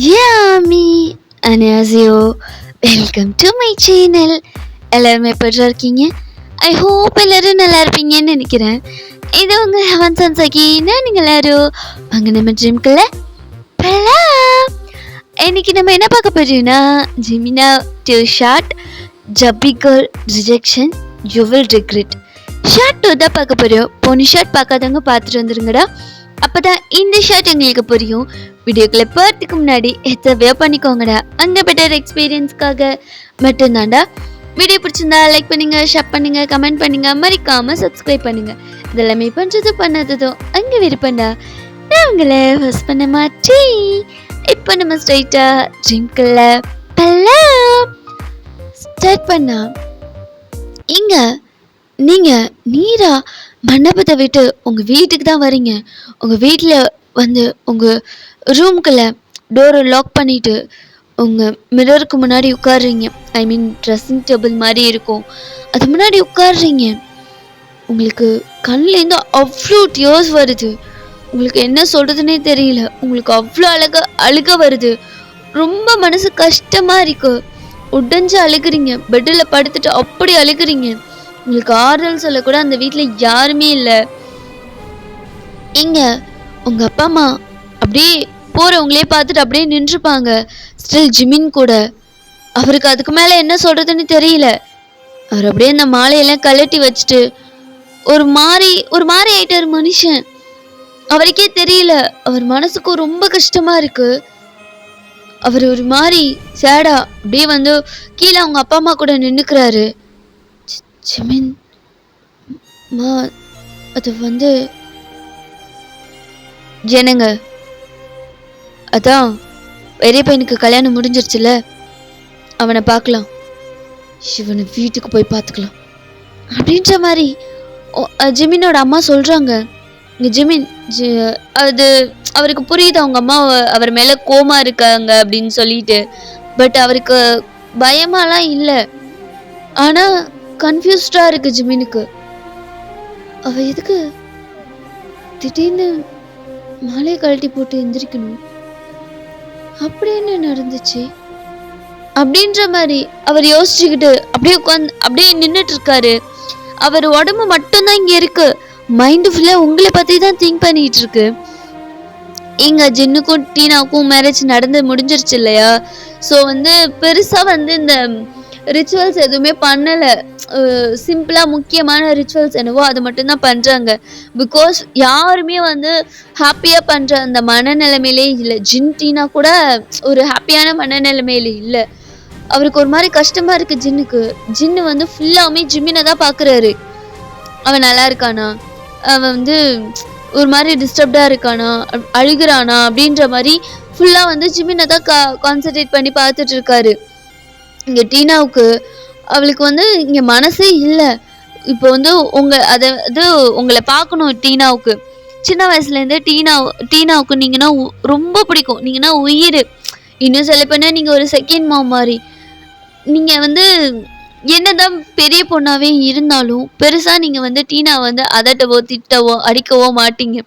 Yami அனியாசியோ, welcome to my channel. எல்லாருமே எப்படி இருக்கீங்க? ஐ ஹோப் எல்லாரும் நல்லா இருப்பீங்கன்னு நினைக்கிறேன். இது உங்க ஹெவன் சன்சகின்னா நீங்கள் எல்லாரும் வாங்க நம்ம ட்ரீம்குள்ள போகலாம். இன்னைக்கு நம்ம என்ன பார்க்க போறோம்னா, ஜிமினா two short chubby girl rejection you will regret short 2 தான் பார்க்க போறோம். போனி ஷார்ட் பார்க்காதவங்க பார்த்துட்டு வந்துருங்கடா, அப்பதான் இந்த ஷார்ட் எங்களுக்கு புரியும். வீடியோக்குள்ள போறதுக்கு முன்னாடி எத்தவையோ பண்ணிக்கோங்கடா, அங்க பெட்டர் எக்ஸ்பீரியன்ஸ்க்காக மட்டும்தான்டா. வீடியோ பிடிச்சிருந்தா லைக் பண்ணுங்க, ஷேர் பண்ணுங்க, கமெண்ட் பண்ணுங்க, மறக்காம சப்ஸ்கிரைப் பண்ணுங்க. இதெல்லாமே பண்றது பண்ணாததும் அங்க விருப்பம்டா. நான் உங்களை ஹோஸ்ட் பண்ண மாட்டேன். இப்போ நம்ம ஸ்ட்ரைட்டா ட்ரிங்க்ல பல்லாம் ஸ்டார்ட் பண்ணா. இங்க நீங்க நீரா மண்டபத்தை விட்டு உங்க வீட்டுக்கு தான் வரீங்க. உங்க வீட்டில் வந்து உங்க ரூம்குள்ள டோரை லாக் பண்ணிட்டு உங்க மிரருக்கு முன்னாடி உட்காடுறீங்க. ஐ மீன் ட்ரெஸ்ஸிங் டேபிள் மாதிரி இருக்கும், அது முன்னாடி உட்காடுறீங்க. உங்களுக்கு கண்ணிலேருந்து அவ்வளோ டியர்ஸ் வருது. உங்களுக்கு என்ன சொல்றதுன்னே தெரியல. உங்களுக்கு அவ்வளோ அழுக வருது. ரொம்ப மனசு கஷ்டமா இருக்கு. உடஞ்சு அழுகுறீங்க. பெட்டில் படுத்துட்டு அப்படி அழுகுறீங்க. உங்களுக்கு ஆறுதல் சொல்ல கூட அந்த வீட்டில் யாருமே இல்லை. இங்க உங்க அப்பா அம்மா அப்படியே போறவங்களே பார்த்துட்டு அப்படியே நின்றுப்பாங்க. ஸ்டில் ஜிமின் கூட அவருக்கு அதுக்கு மேல என்ன சொல்றதுன்னு தெரியல. அவர் அப்படியே அந்த மாலையெல்லாம் கழட்டி வச்சுட்டு ஒரு மாதிரி ஆயிட்டாரு மனுஷன். அவருக்கே தெரியல. அவர் மனசுக்கு ரொம்ப கஷ்டமா இருக்கு. அவர் ஒரு மாதிரி சேடா அப்படியே வந்து கீழே அவங்க அப்பா அம்மா கூட நின்னுக்கிறாரு. ஜிமின் மா, அது வந்து ஜனங்க, அதான் பெரிய பையனுக்கு கல்யாணம் முடிஞ்சிருச்சுல, அவனை பார்க்கலாம், இவனை வீட்டுக்கு போய் பார்த்துக்கலாம் அப்படின்ற மாதிரி ஜிமினோட அம்மா சொல்றாங்க. ஜிமின் அது அவருக்கு புரியுது அவங்க அம்மா அவர் மேல கோமா இருக்காங்க அப்படின்னு சொல்லிட்டு. பட் அவருக்கு பயமாலாம் இல்லை, ஆனா கன்ஃபியூஸ்டா இருக்கு ஜிமினுக்கு. அவ எதுக்கு திடீர்னு மாலையை கழட்டி போட்டு எந்திரிக்கணும்? அப்படி என்ன நடந்துச்சு அப்படின்ற மாதிரி அவர் யோசிச்சுக்கிட்டு அப்படியே உட்காந்து அப்படியே நின்றுட்டு இருக்காரு. அவர் உடம்பு மட்டும்தான் இங்க இருக்கு, மைண்டு ஃபுல்லா உங்களை பத்தி தான் திங்க் பண்ணிட்டு இருக்கு. இங்க ஜின்னுக்கும் டீனாவுக்கும் மேரேஜ் நடந்து முடிஞ்சிருச்சு இல்லையா? ஸோ வந்து பெருசா வந்து இந்த ரிச்சுவல்ஸ் எதுவுமே பண்ணலை. சிம்பிளாக முக்கியமான ரிச்சுவல்ஸ் என்னவோ அது மட்டும்தான் பண்ணுறாங்க. பிகாஸ் யாருமே வந்து ஹாப்பியாக பண்ணுற அந்த மனநிலைமையிலே இல்லை. ஜின்டீனா கூட ஒரு ஹாப்பியான மனநிலைமையில இல்லை. அவருக்கு ஒரு மாதிரி கஷ்டமாக இருக்குது ஜின்னுக்கு. ஜின்னு வந்து ஃபுல்லாமே ஜிம்மினை தான் பார்க்குறாரு. அவன் நல்லா இருக்கானா, அவன் வந்து ஒரு மாதிரி டிஸ்டர்ப்டாக இருக்கானா, அழுகிறானா அப்படின்ற மாதிரி ஃபுல்லாக வந்து ஜிம்மினை தான் கான்சன்ட்ரேட் பண்ணி பார்த்துட்டு இருக்காரு. இங்கே டீனாவுக்கு அவளுக்கு வந்து இங்கே மனசே இல்லை. இப்போ வந்து உங்களை பார்க்கணும். டீனாவுக்கு சின்ன வயசுலேருந்தே டீனாவுக்கு நீங்கன்னா ரொம்ப பிடிக்கும். நீங்கன்னா உயிர். இன்னும் சொல்ல போனால் நீங்கள் ஒரு செகண்ட் மாம் மாதிரி. நீங்கள் வந்து என்னதான் பெரிய பொண்ணாவே இருந்தாலும் பெருசாக நீங்கள் வந்து டீனா வந்து அதட்டவோ திட்டவோ அடிக்கவோ மாட்டீங்க.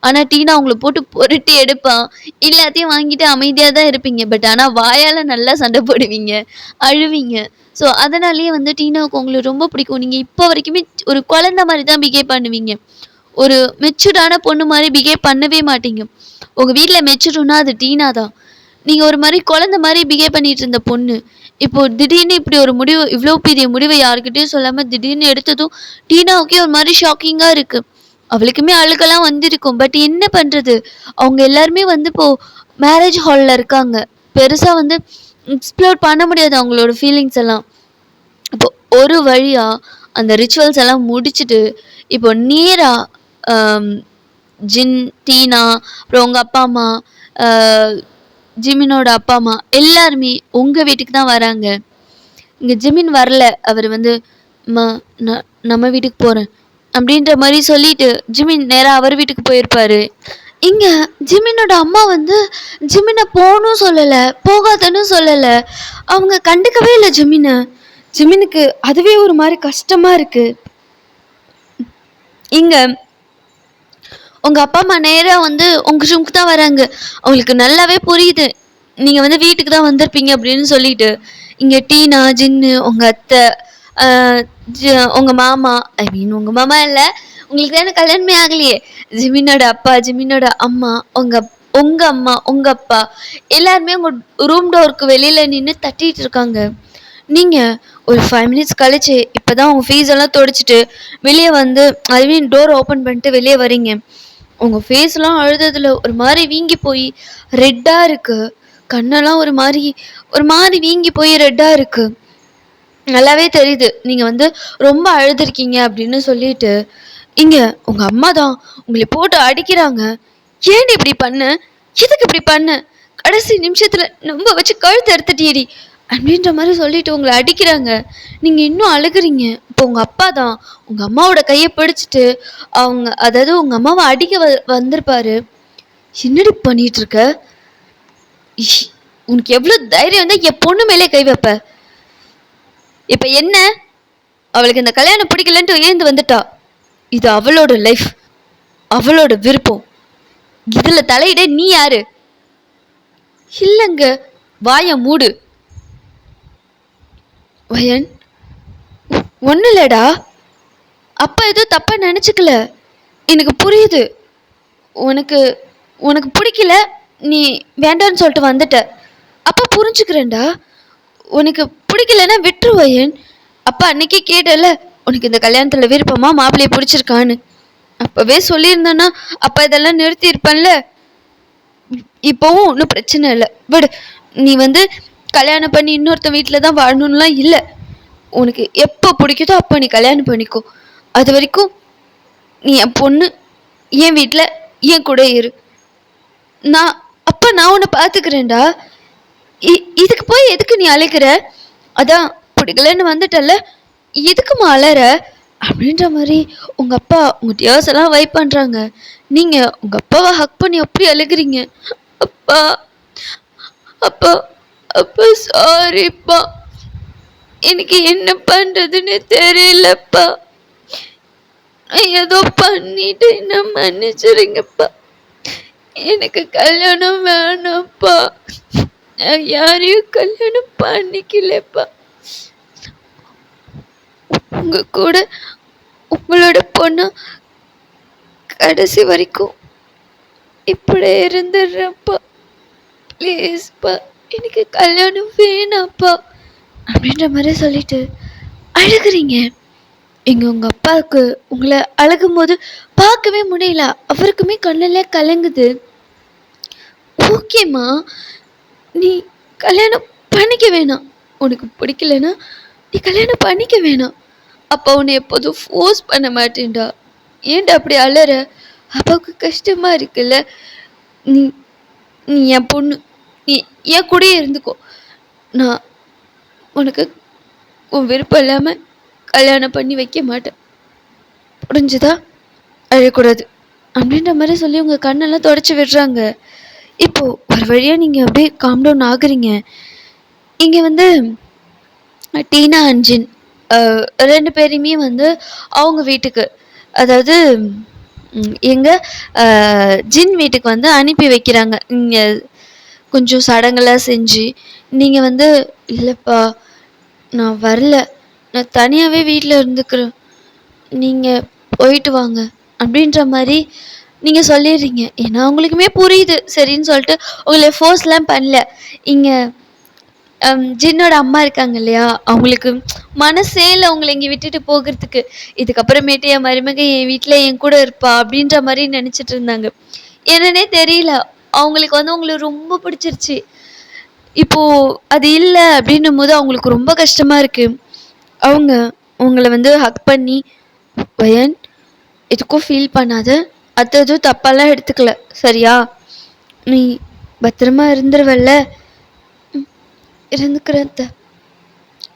ஆனால் டீனா உங்களை போட்டு பொருட்டி எடுப்பான். எல்லாத்தையும் வாங்கிட்டு அமைதியாக தான் இருப்பீங்க. பட் ஆனால் வாயால் நல்லா சண்டை போடுவீங்க, அழுவீங்க. ஸோ அதனாலேயே வந்து டீனாவுக்கு உங்களுக்கு ரொம்ப பிடிக்கும். நீங்கள் இப்போ வரைக்குமே ஒரு குழந்தை மாதிரி தான் பிஹேவ் பண்ணுவீங்க. ஒரு மெச்சூர்டான பொண்ணு மாதிரி பிஹேவ் பண்ணவே மாட்டீங்க. உங்கள் வீட்டில் மெச்சூர்னா அது டீனா தான். நீங்கள் ஒரு மாதிரி குழந்தை மாதிரி பிஹேவ் பண்ணிட்டு இருந்த பொண்ணு இப்போது திடீர்னு இப்படி ஒரு முடிவு, இவ்வளோ பெரிய முடிவை யாருக்கிட்டையும் சொல்லாமல் திடீர்னு எடுத்ததும் டீனாவுக்கே ஒரு மாதிரி ஷாக்கிங்காக இருக்குது. அவளுக்குமே அழுகெல்லாம் வந்திருக்கும். பட் என்ன பண்ணுறது, அவங்க எல்லாருமே வந்து இப்போது மேரேஜ் ஹாலில் இருக்காங்க. பெருசாக வந்து எக்ஸ்ப்ளோர் பண்ண முடியாது அவங்களோட ஃபீலிங்ஸ் எல்லாம். இப்போ ஒரு வழியாக அந்த ரிச்சுவல்ஸ் எல்லாம் முடிச்சுட்டு இப்போ நேராக ஜின், டீனா, அப்புறம் உங்கள் அப்பா அம்மா, ஜிமினோட அப்பா அம்மா எல்லாருமே உங்கள் வீட்டுக்கு தான் வராங்க. இங்கே ஜிமின் வரல. அவர் வந்து நம்ம வீட்டுக்கு போகிறேன் அப்படின்ற மாதிரி சொல்லிட்டு ஜிமின் நேராக அவர் வீட்டுக்கு போயிருப்பாரு. இங்கே ஜிமினோட அம்மா வந்து ஜிமினை போகணும் சொல்லலை, போகாதன்னு சொல்லலை. அவங்க கண்டுக்கவே இல்லை ஜிமினுக்கு அதுவே ஒரு மாதிரி கஷ்டமாக இருக்குது. இங்கே உங்கள் அப்பா அம்மா நேராக வந்து உங்கள் ரூமுக்கு தான் வராங்க. அவங்களுக்கு நல்லாவே புரியுது நீங்கள் வந்து வீட்டுக்கு தான் வந்திருப்பீங்க அப்படின்னு சொல்லிட்டு இங்கே டீனா ஜின்னு உங்கள் அத்தை உங்கள் மாமா ஐ மீன் உங்கள் மாமா இல்லை, உங்களுக்கு தானே கல்யாணமே ஆகலையே, ஜிமினோட அப்பா ஜிமினோட அம்மா உங்கள் அம்மா உங்கள் அப்பா எல்லாருமே உங்கள் ரூம் டோருக்கு வெளியில் நின்று தட்டிட்டு இருக்காங்க. நீங்கள் ஒரு 5 மினிட்ஸ் கழிச்சு இப்போ தான் உங்கள் ஃபீஸ் எல்லாம் துடைச்சிட்டு வெளியே வந்து ஐ மீன் டோர் ஓப்பன் பண்ணிட்டு வெளியே வரீங்க. உங்கள் ஃபேஸ்லாம் அழுததில் ஒரு மாதிரி வீங்கி போய் ரெட்டாக இருக்குது. கண்ணெல்லாம் ஒரு மாதிரி வீங்கி போய் ரெட்டாக இருக்குது. நல்லாவே தெரியுது நீங்கள் வந்து ரொம்ப அழுதுருக்கீங்க அப்படின்னு சொல்லிட்டு இங்கே உங்கள் அம்மா தான் உங்களை போட்டு அடிக்கிறாங்க. ஏன்டி இப்படி பண்ண, எதுக்கு இப்படி பண்ண, கடைசி நிமிஷத்தில் நம்ப வச்சு கழுத்து எடுத்துட்டீடி அப்படின்ற மாதிரி சொல்லிட்டு உங்களை அடிக்கிறாங்க. நீங்கள் இன்னும் அழுகுறீங்க. இப்போ உங்கள் அப்பா தான் உங்கள் அம்மாவோட கையை பிடிச்சிட்டு அதாவது உங்கள் அம்மாவை அடிக்க வந்திருப்பாரு. என்னடி பண்ணிட்டு இருக்க, உனக்கு எவ்வளோ தைரியம் இருந்தால் என் பொண்ணு மேலே கை வைப்ப. இப்போ என்ன, அவளுக்கு இந்த கல்யாணம் பிடிக்கலன்ட்டு ஏந்து வந்துட்டா. இது அவளோட லைஃப், அவளோட விருப்பம். இதில் தலையிட நீ யாரு? இல்லைங்க, வாய மூடு. வயன், ஒன்றும் இல்லடா, அப்பா எதுவும் தப்பாக நினச்சிக்கல, எனக்கு புரியுது. உனக்கு உனக்கு பிடிக்கல, நீ வேண்டான்னு சொல்லிட்டு வந்துட்ட. அப்பா புரிஞ்சுக்கிறேன்டா, உனக்கு பிடிக்கலன்னா விட்டுருவயன். அப்பா அன்னைக்கே கேட்டல உனக்கு இந்த கல்யாணத்தில் விருப்பமா, மாப்பிள்ளையை பிடிச்சிருக்கான்னு. அப்போவே சொல்லியிருந்தானா அப்பா இதெல்லாம் நிறுத்தி இருப்பேன்ல. இப்போவும் ஒன்றும் பிரச்சனை இல்லை, விடு. நீ வந்து கல்யாணம் பண்ணி இன்னொருத்த வீட்டில் தான் வாழணும்லாம் இல்லை. உனக்கு எப்போ பிடிக்குதோ அப்போ நீ கல்யாணம் பண்ணிக்கோ. அது வரைக்கும் நீ என் பொண்ணு, என் வீட்டில் என் கூட இரு. நான் உன்னை பார்த்துக்கிறேன்டா. இதுக்கு போய் எதுக்கு நீ அழைக்கிற? அதான் பிடிக்கலன்னு வந்துட்டல்ல, எதுக்குமா அலற அப்படின்ற மாதிரி உங்கள் அப்பா உங்கள் டியர்ஸ் எல்லாம் வைப் பண்ணுறாங்க. நீங்கள் உங்கள் அப்பாவை ஹக் பண்ணி அப்படி அழுகிறீங்க. அப்பா அப்பா அப்பா சாரிப்பா, எனக்கு என்ன பண்ணுறதுன்னு தெரியலப்பா, ஏதோ பண்ணிட்டு என்ன மன்னிச்சிருங்கப்பா, எனக்கு கல்யாணம் வேணாம்ப்பா, நான் யாரையும் கல்யாணம் பண்ணிக்கலப்பா, உங்க கூட உங்களோட பொண்ணு கடைசி வரைக்கும் இப்படி இருந்துடுறப்பா, ப்ளீஸ்ப்பா, எனக்கு கல்யாணம் வேணாப்பா அப்படின்ற மாதிரி சொல்லிட்டு அழுகுறீங்க. இங்கே உங்கள் அப்பாவுக்கு உங்களை அழுகும் போது பார்க்கவே முடியல, அவருக்குமே கண்ணில் கலங்குது. ஓகேம்மா, நீ கல்யாணம் பண்ணிக்க வேணாம், உனக்கு பிடிக்கலன்னா நீ கல்யாணம் பண்ணிக்க வேணாம். அப்பா உன்னை எப்போதும் ஃபோர்ஸ் பண்ண மாட்டேன்டா, ஏன்டா அப்படி அலற? அப்பாவுக்கு கஷ்டமா இருக்குல்ல. நீ நீ என் பொண்ணு, நீ என் கூடயே இருந்துக்கோ. நான் உனக்கு உன் விருப்பம் இல்லாமல் கல்யாணம் பண்ணி வைக்க மாட்டேன், புரிஞ்சுதா? அழக்கூடாது அப்படின்ற மாதிரி சொல்லி உங்கள் கண்ணெல்லாம் தொடச்சி விடுறாங்க. இப்போது ஒரு வழியாக நீங்கள் அப்படியே காம் டவுன் ஆகுறீங்க. இங்கே வந்து டீனா அண்ட் ஜின் 2 பேரையுமே வந்து அவங்க வீட்டுக்கு, அதாவது எங்கள் ஜின் வீட்டுக்கு வந்து அனுப்பி வைக்கிறாங்க. இங்கே கொஞ்சம் சடங்கெல்லாம் செஞ்சு நீங்கள் வந்து இல்லைப்பா நான் வரல, நான் தனியாகவே வீட்டில் இருந்துக்கிறேன், நீங்கள் போயிட்டு வாங்க அப்படின்ற மாதிரி நீங்கள் சொல்லிடுறீங்க. ஏன்னா உங்களுக்குமே புரியுது, சரின்னு சொல்லிட்டு உங்களை ஃபோர்ஸ்லாம் பண்ணல. இங்கே ஜின்னோட அம்மா இருக்காங்க இல்லையா, அவங்களுக்கு மனசே இல்லை உங்களை இங்கே விட்டுட்டு போகிறதுக்கு. இதுக்கப்புறமேட்டு என் மருமக என் வீட்டில் என் கூட இருப்பா அப்படின்ற மாதிரி நினச்சிட்டு இருந்தாங்க. என்னன்னே தெரியல, அவங்களுக்கு வந்து உங்களை ரொம்ப பிடிச்சிருச்சு. இப்போது அது இல்லை அப்படின்னும் போது அவங்களுக்கு ரொம்ப கஷ்டமாக இருக்குது. அவங்க உங்களை வந்து ஹக் பண்ணி, வயன் எதுக்கும் ஃபீல் பண்ணாத, அது எதுவும் தப்பாலாம் எடுத்துக்கல, சரியா? நீ பத்திரமா இருந்துருவல்ல? இருந்துக்கிறேன்.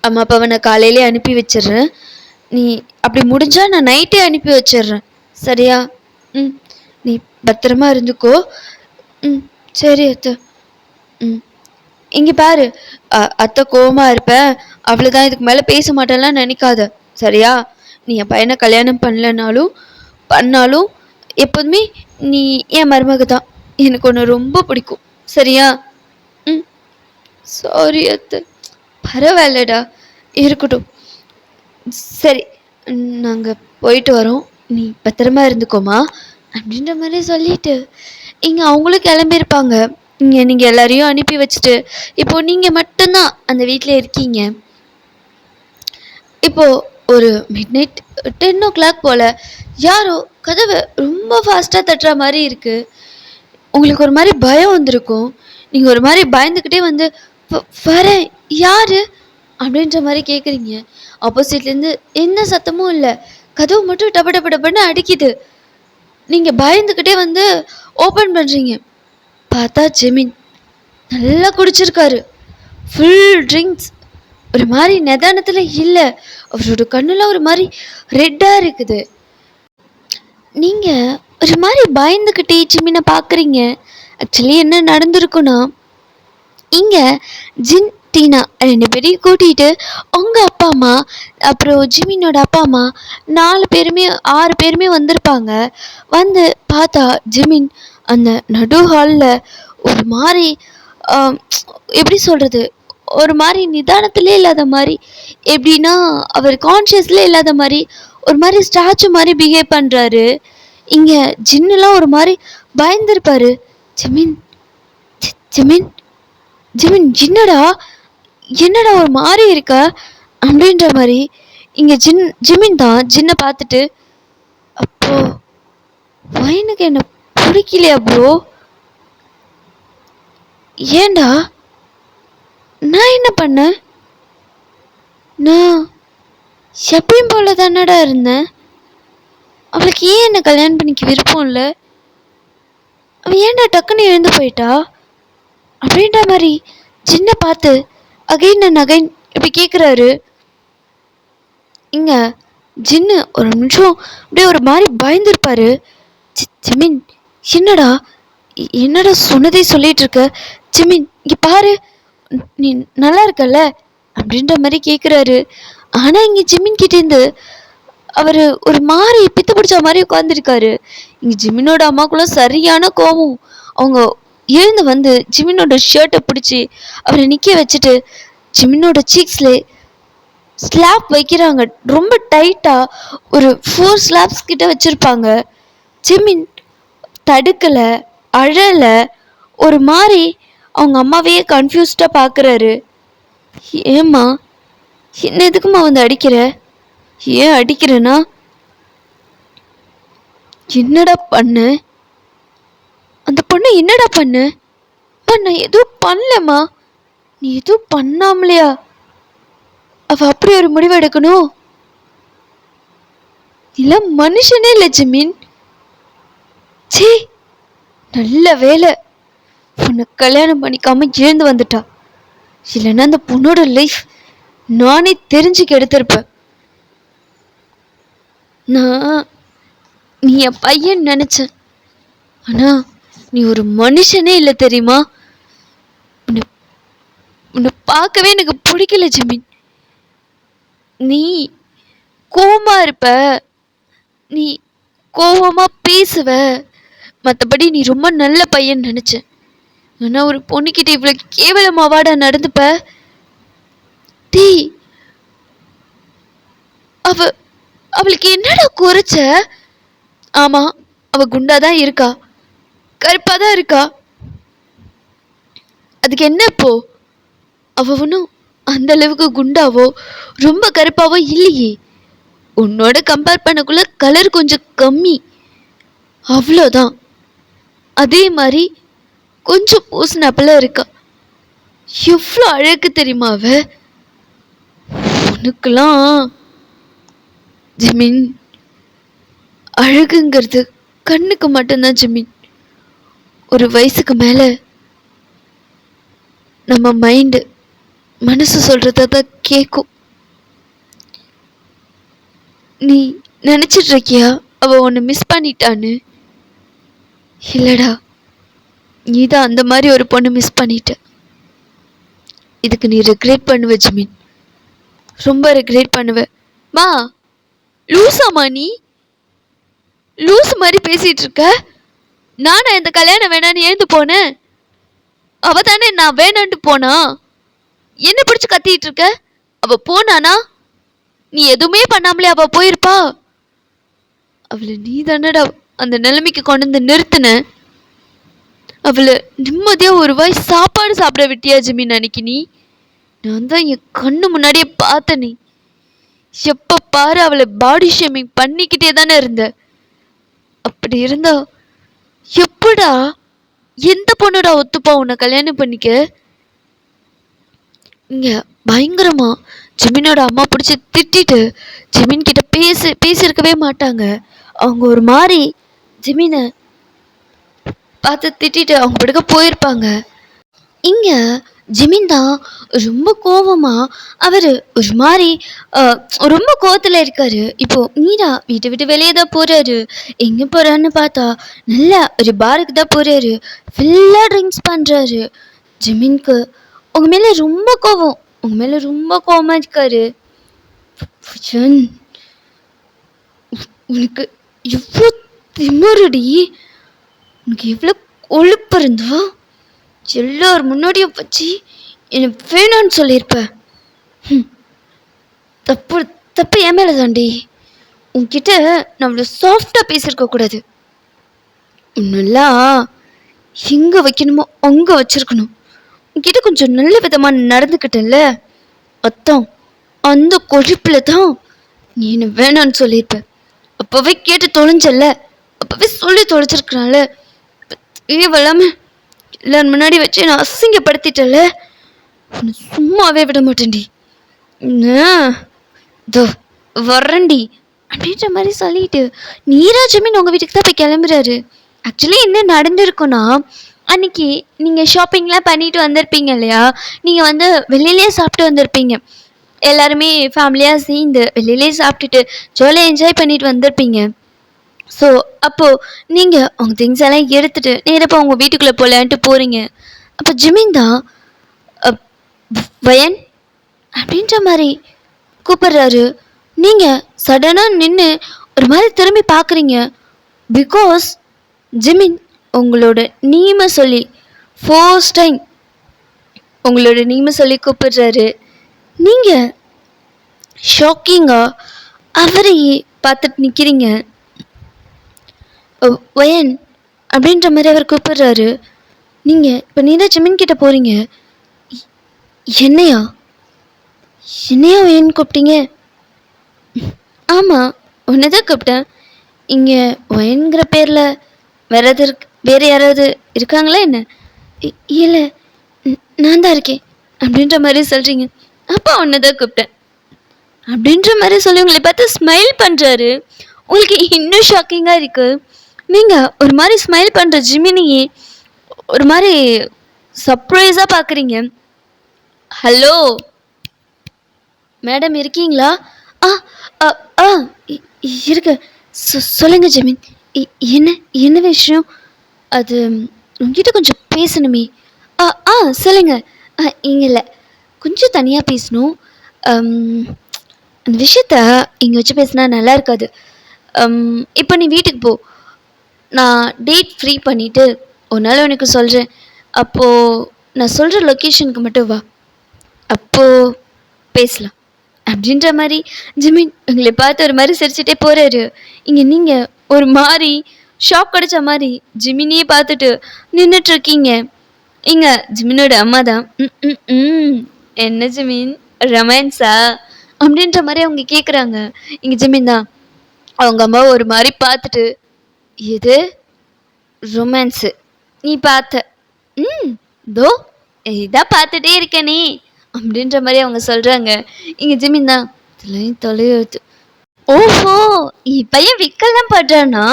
அம்மா அப்பாவை நான் காலையிலே அனுப்பி வச்சிடுறேன், நீ அப்படி முடிஞ்சா நான் நைட்டே அனுப்பி வச்சிடுறேன், சரியா? நீ பத்திரமா இருந்துக்கோ. சரி அத்தை. இங்கே பாரு, அத்தை கோவமாக இருப்பேன், அவ்வளோதான், இதுக்கு மேலே பேச மாட்டேன்லாம் நினைக்காத, சரியா? நீ என் பையனை கல்யாணம் பண்ணலனாலும் பண்ணாலும் எப்போதுமே நீ என் மருமக தான், எனக்கு ஒன்று ரொம்ப பிடிக்கும், சரியா? சாரி அத்தை. பரவாயில்லடா, இருக்கட்டும். சரி, நாங்கள் போயிட்டு வரோம், நீ பத்திரமா இருந்துக்கோமா அப்படின்ற மாதிரி சொல்லிட்டு இங்கே அவங்களும் கிளம்பியிருப்பாங்க. இங்கே நீங்கள் எல்லாரையும் அனுப்பி வச்சுட்டு இப்போ நீங்கள் மட்டும்தான் அந்த வீட்டில் இருக்கீங்க. இப்போது ஒரு மிட் நைட் 10 o'clock போல் யாரோ கதவை ரொம்ப ஃபாஸ்ட்டாக தட்டுற மாதிரி இருக்குது. உங்களுக்கு ஒரு மாதிரி பயம் வந்திருக்கும். நீங்கள் ஒரு மாதிரி பயந்துக்கிட்டே வந்து வரேன் யார் அப்படின்ற மாதிரி கேட்குறீங்க. ஆப்போசிட்லேருந்து எந்த சத்தமும் இல்லை, கதவு மட்டும் டப டப டபன்னு அடிக்குது. நீங்கள் பயந்துக்கிட்டே வந்து ஓப்பன் பண்ணுறீங்க. பார்த்தா ஜெமின் நல்லா குடிச்சிருக்காரு, ஃபுல் ட்ரிங்க்ஸ். ஒரு மாதிரி நிதானத்தில் இல்லை, அவரோட கண்ணுலாம் ஒரு மாதிரி ரெட்டாக இருக்குது. நீங்கள் ஒரு மாதிரி பயந்துக்கிட்டே ஜிமினை பார்க்குறீங்க. ஆக்சுவலி என்ன நடந்திருக்குன்னா, இங்கே ஜின் டீனா 2 பேரையும் கூட்டிகிட்டு உங்கள் அப்பா அம்மா அப்புறம் ஜிமினோட அப்பா அம்மா 6 பேருமே வந்திருப்பாங்க. வந்து பார்த்தா ஜிமின் அந்த நடு ஹாலில் ஒரு மாதிரி எப்படி சொல்கிறது, ஒரு மாதிரி நிதானத்திலே இல்லாத மாதிரி, எப்படின்னா அவர் கான்ஷியஸ்லேயே இல்லாத மாதிரி ஒரு மாதிரி ஸ்டாச்சு மாதிரி பிஹேவ் பண்ணுறாரு. இங்கே ஜின்னுலாம் ஒரு மாதிரி பயந்துருப்பாரு. ஜிமின் ஜிமின் ஜிமின் என்னடா ஒரு மாதிரி இருக்க அப்படின்ற மாதிரி இங்கே ஜிமின் தான் ஜின்னை பார்த்துட்டு, அப்போ பையனுக்கு என்ன பிடிக்கலையா ப்ரோ? ஏண்டா, நான் என்ன பண்ணேன்? நான் எப்பயும் போல தானடா இருந்தேன். அவளுக்கு ஏன் என்ன கல்யாணம் பண்ணிக்க விருப்பம் இல்லை? அவள் ஏன்டா டக்குன்னு எழுந்து போயிட்டா அப்படின்ற மாதிரி ஜின்னை பார்த்து அகைன் அண்ட் அகைன் இப்படி கேட்குறாரு. இங்கே ஜின்னு ஒரு நிமிஷம் அப்படியே ஒரு மாதிரி பயந்துருப்பாரு. ஜிமின் என்னடா சொன்னதே சொல்லிட்டு இருக்க? ஜிமின் இங்கே பாரு, நீ நல்லா இருக்கல்ல அப்படின்ற மாதிரி கேட்குறாரு. ஆனால் இங்கே ஜிமின் கிட்டேருந்து அவர் ஒரு மாதிரி பித்து பிடிச்ச மாதிரி உட்காந்துருக்காரு. இங்கே ஜிமினோட அம்மாக்குள்ள சரியான கோவம். அவங்க எழுந்து வந்து ஜிமினோட ஷர்ட்டை பிடிச்சி அவரை நிற்க வச்சுட்டு ஜிமினோட சீக்ஸ்ல ஸ்லாப் வைக்கிறாங்க. ரொம்ப டைட்டாக ஒரு 4 ஸ்லாப்ஸ் கிட்ட வச்சுருப்பாங்க. ஜிமின் தடுக்கலை, அழலை, ஒரு மாதிரி அவங்க அம்மாவையே கன்ஃபியூஸ்டாக பார்க்குறாரு. ஏம்மா, என்ன எதுக்குமா வந்து அடிக்கிற? ஏன் அடிக்கிறேன்னா, என்னடா பண்ணு? அந்த பொண்ணு என்னடா பண்ணு? நான் எதுவும் பண்ணலம்மா. நீ எதுவும் பண்ணாமலையா அவ அப்படி ஒரு முடிவு எடுக்கணும்? இல்ல மனுஷனே இல்லை ஜிமின். சீ, நல்ல வேலை உன்னை கல்யாணம் பண்ணிக்காம எழுந்து வந்துட்டா. இல்லைன்னா அந்த பொண்ணோட லைஃப் நானே தெரிஞ்சுக்க எடுத்திருப்பேன். நான் நீ என் பையன் நினைச்சேன், ஆனா நீ ஒரு மனுஷனே இல்லை தெரியுமா? உன்னை பார்க்கவே எனக்கு பிடிக்கல ஜிமின். நீ கோவமா இருப்ப, நீ கோவமா பேசுவ, மற்றபடி நீ ரொம்ப நல்ல பையன் நினைச்சேன். ஆனா ஒரு பொண்ணுக்கிட்ட இவ்வளவு கேவலமாவாடா நடந்துப்ப? டீ, அவளுக்கு என்னடா குறைச்ச? ஆமா, அவ குண்டாதான் இருக்கா, கருப்பாதான் இருக்கா, அதுக்கு என்ன இப்போ? அவ ஒன்றும் அந்த அளவுக்கு குண்டாவோ ரொம்ப கருப்பாவோ இல்லையே. உன்னோட கம்பேர் பண்ணக்குள்ள கலர் கொஞ்சம் கம்மி, அவ்வளோதான். அதே மாதிரி கொஞ்சம் பூசினாப்பில் இருக்கா. எவ்வளோ அழகு தெரியுமா அவ? உனக்குலாம் ஜிமின், அழகுங்கிறது கண்ணுக்கு மட்டும்தான் ஜிமின். ஒரு வயசுக்கு மேலே நம்ம மைண்டு மனசு சொல்கிறத தான் கேட்கும். நீ நினச்சிட்டு இருக்கியா அவள் உன்னை மிஸ் பண்ணிட்டான்னு? இல்லைடா, நீ தான் அந்த மாதிரி ஒரு பொண்ணு மிஸ் பண்ணிட்ட. இதுக்கு நீ ரெக்ரெட் பண்ணுவ ஜிமின், ரொம்ப ரெக்ரெட் பண்ணுவ. மா, லூசாமா நீ? லூஸ் மாதிரி பேசிகிட்டு இருக்க. நானா இந்த கல்யாணம் வேணான்னு எழுந்து போனேன்? அவ தானே நான் வேணான்ட்டு போனா. என்ன பிடிச்சு கத்திட்டு இருக்க? அவ போனானா? நீ எதுவுமே பண்ணாமலே அவ போயிருப்பா? அவளை நீ தானடா அந்த நிலைமைக்கு கொண்டு வந்து நிறுத்தின. அவளை நிம்மதியா ஒரு வாய் சாப்பாடு சாப்பிட விட்டியா ஜிமின் அன்னைக்கு நீ? நான் தான் என் கண்ணு முன்னாடியே பார்த்தனே. எப்ப பாரு அவளை பாடி ஷேமிங் பண்ணிக்கிட்டே தானே இருந்த. அப்படி இருந்தா எப்படா எந்த பொண்ணோட ஒத்துப்பா உன்னை கல்யாணம் பண்ணிக்க? இங்க பயங்கரமா ஜெமினோட அம்மா பிடிச்சி திட்டிட்டு ஜெமின் கிட்ட பேசியிருக்கவே மாட்டாங்க. அவங்க ஒரு மாதிரி ஜெமினை பார்த்து திட்டிட்டு அவங்க படுக்க போயிருப்பாங்க. இங்க ஜெமின் தான் ரொம்ப கோவமா அவரு ஒரு மாதிரி ரொம்ப கோவத்துல இருக்காரு. இப்போ மீரா வீட்டை விட்டு வெளியே தான் போறாரு. எங்க போறான்னு பார்த்தா நல்லா ஒரு பாருக்கு தான் போறாரு. ஃபுல்லா ட்ரிங்க்ஸ் பண்றாரு. ஜெமின்க்கு உங்க மேல ரொம்ப கோவம், உங்க மேல ரொம்ப கோவமா இருக்காரு. உனக்கு எவ்வளோ திமிருடி, உனக்கு எவ்வளோ கொழுப்பு இருந்தா எல்லார் முன்னாடியும் வச்சு என்னை வேணான்னு சொல்லியிருப்ப. தப்பு தப்பு என் மேலே தாண்டி. உன்கிட்ட நான் அவ்வளோ சாஃப்டாக பேசியிருக்க கூடாது. இன்னெல்லாம் எங்கே வைக்கணுமோ அங்கே வச்சிருக்கணும். உன்கிட்ட கொஞ்சம் நல்ல விதமாக நடந்துக்கிட்டேன்ல, அத்தான் அந்த கொழுப்பில் தான் நீ என்ன வேணான்னு சொல்லியிருப்ப. அப்போவே கேட்டு தொலைஞ்சல்ல, அப்போவே சொல்லி தொலைச்சிருக்கனால இவளாம எல்லாரும் முன்னாடி வச்சு நான் அசிங்கப்படுத்திட்டல. உன்னை சும்மாவே விட மாட்டேன்டி. இதோ வர்றேன்டி அப்படின்ற மாதிரி சொல்லிட்டு நீராஜமின் உங்கள் வீட்டுக்கு தான் போய் கிளம்புறாரு. ஆக்சுவலி என்ன நடந்திருக்குன்னா, அன்னைக்கு நீங்கள் ஷாப்பிங்லாம் பண்ணிட்டு வந்திருப்பீங்க இல்லையா? நீங்கள் வந்து வெளியிலே சாப்பிட்டு வந்திருப்பீங்க. எல்லாருமே ஃபேமிலியாக சேர்ந்து வெளியிலே சாப்பிட்டுட்டு ஜாலியாக என்ஜாய் பண்ணிட்டு வந்திருப்பீங்க. ஸோ அப்போது நீங்கள் அவங்க திங்ஸ் எல்லாம் எடுத்துகிட்டு நேரப்போ அவங்க வீட்டுக்குள்ளே போகலான்ட்டு போகிறீங்க. அப்போ ஜிமின் தான் வயன் அப்படின்ற மாதிரி கூப்பிடுறாரு. நீங்கள் சடனாக நின்று ஒரு மாதிரி திரும்பி பார்க்குறீங்க. பிகாஸ் ஜிமின் உங்களோட நேமை சொல்லி ஃபர்ஸ்ட் டைம் உங்களோட நேமை சொல்லி கூப்பிடுறாரு. நீங்கள் ஷாக்கிங்காக அவரையே பார்த்துட்டு நிற்கிறீங்க. வயன் அப்படின்ற மாதிரி அவர் கூப்பிடுறாரு. நீங்கள் இப்போ நீதான் ஜிமின் கிட்ட போகிறீங்க. என்னையா என்னையா வயன் கூப்பிட்டீங்க? ஆமாம், உன்னை தான் கூப்பிட்டேன். இங்கே வயன்கிற பேரில் வேறு யாராவது இருக்காங்களா என்ன? இல்லை, நான் தான் இருக்கேன் அப்படின்ற மாதிரி சொல்கிறீங்க. அப்பா உன்னை தான் கூப்பிட்டேன் அப்படின்ற மாதிரி சொல்லி உங்களை பார்த்து ஸ்மைல் பண்ணுறாரு. உங்களுக்கு இன்னும் ஷாக்கிங்காக இருக்குது. நீங்கள் ஒரு மாதிரி ஸ்மைல் பண்ணுற ஜிமினியே ஒரு மாதிரி சர்ப்ரைஸாக பார்க்குறீங்க. ஹலோ மேடம், இருக்கீங்களா? ஆ ஆ இருக்கு. சொல்லுங்கள் ஜிமின், என்ன என்ன விஷயம்? அது உங்ககிட்ட கொஞ்சம் பேசணுமே. சொல்லுங்கள். இங்கே இல்லை, கொஞ்சம் தனியாக பேசணும். அந்த விஷயத்த இங்கே வச்சு பேசினா நல்லா இருக்காது. இப்போ நீ வீட்டுக்கு போ, நான் டேட் ஃப்ரீ பண்ணிவிட்டு ஒரு நாள் உனக்கு சொல்கிறேன். அப்போது நான் சொல்கிற லொக்கேஷனுக்கு மட்டும் வா, அப்போது பேசலாம் அப்படின்ற மாதிரி ஜிமின் உங்களை பார்த்து ஒரு மாதிரி சிரிச்சுட்டே போகிறாரு. இங்கே நீங்கள் ஒரு மாதிரி ஷாக் அடித்த மாதிரி ஜிமினியே பார்த்துட்டு நின்றுட்டுருக்கீங்க. இங்கே ஜிமினோட அம்மா தான் என்ன ஜிமின் ரொமான்ஸா அப்படின்ற மாதிரி அவங்க கேட்குறாங்க. இங்கே ஜிமின் தான் அவங்க அம்மா ஒரு மாதிரி பார்த்துட்டு, இது ரொமான்ஸு நீ பார்த்த? தோ இதான் பார்த்துட்டே இருக்கனே அப்படின்ற மாதிரி அவங்க சொல்கிறாங்க. இங்கே ஜிமின் தான் இதெல்லாம் தொலையுது. ஓஹோ, பையன் விற்கலாம் படுறானா?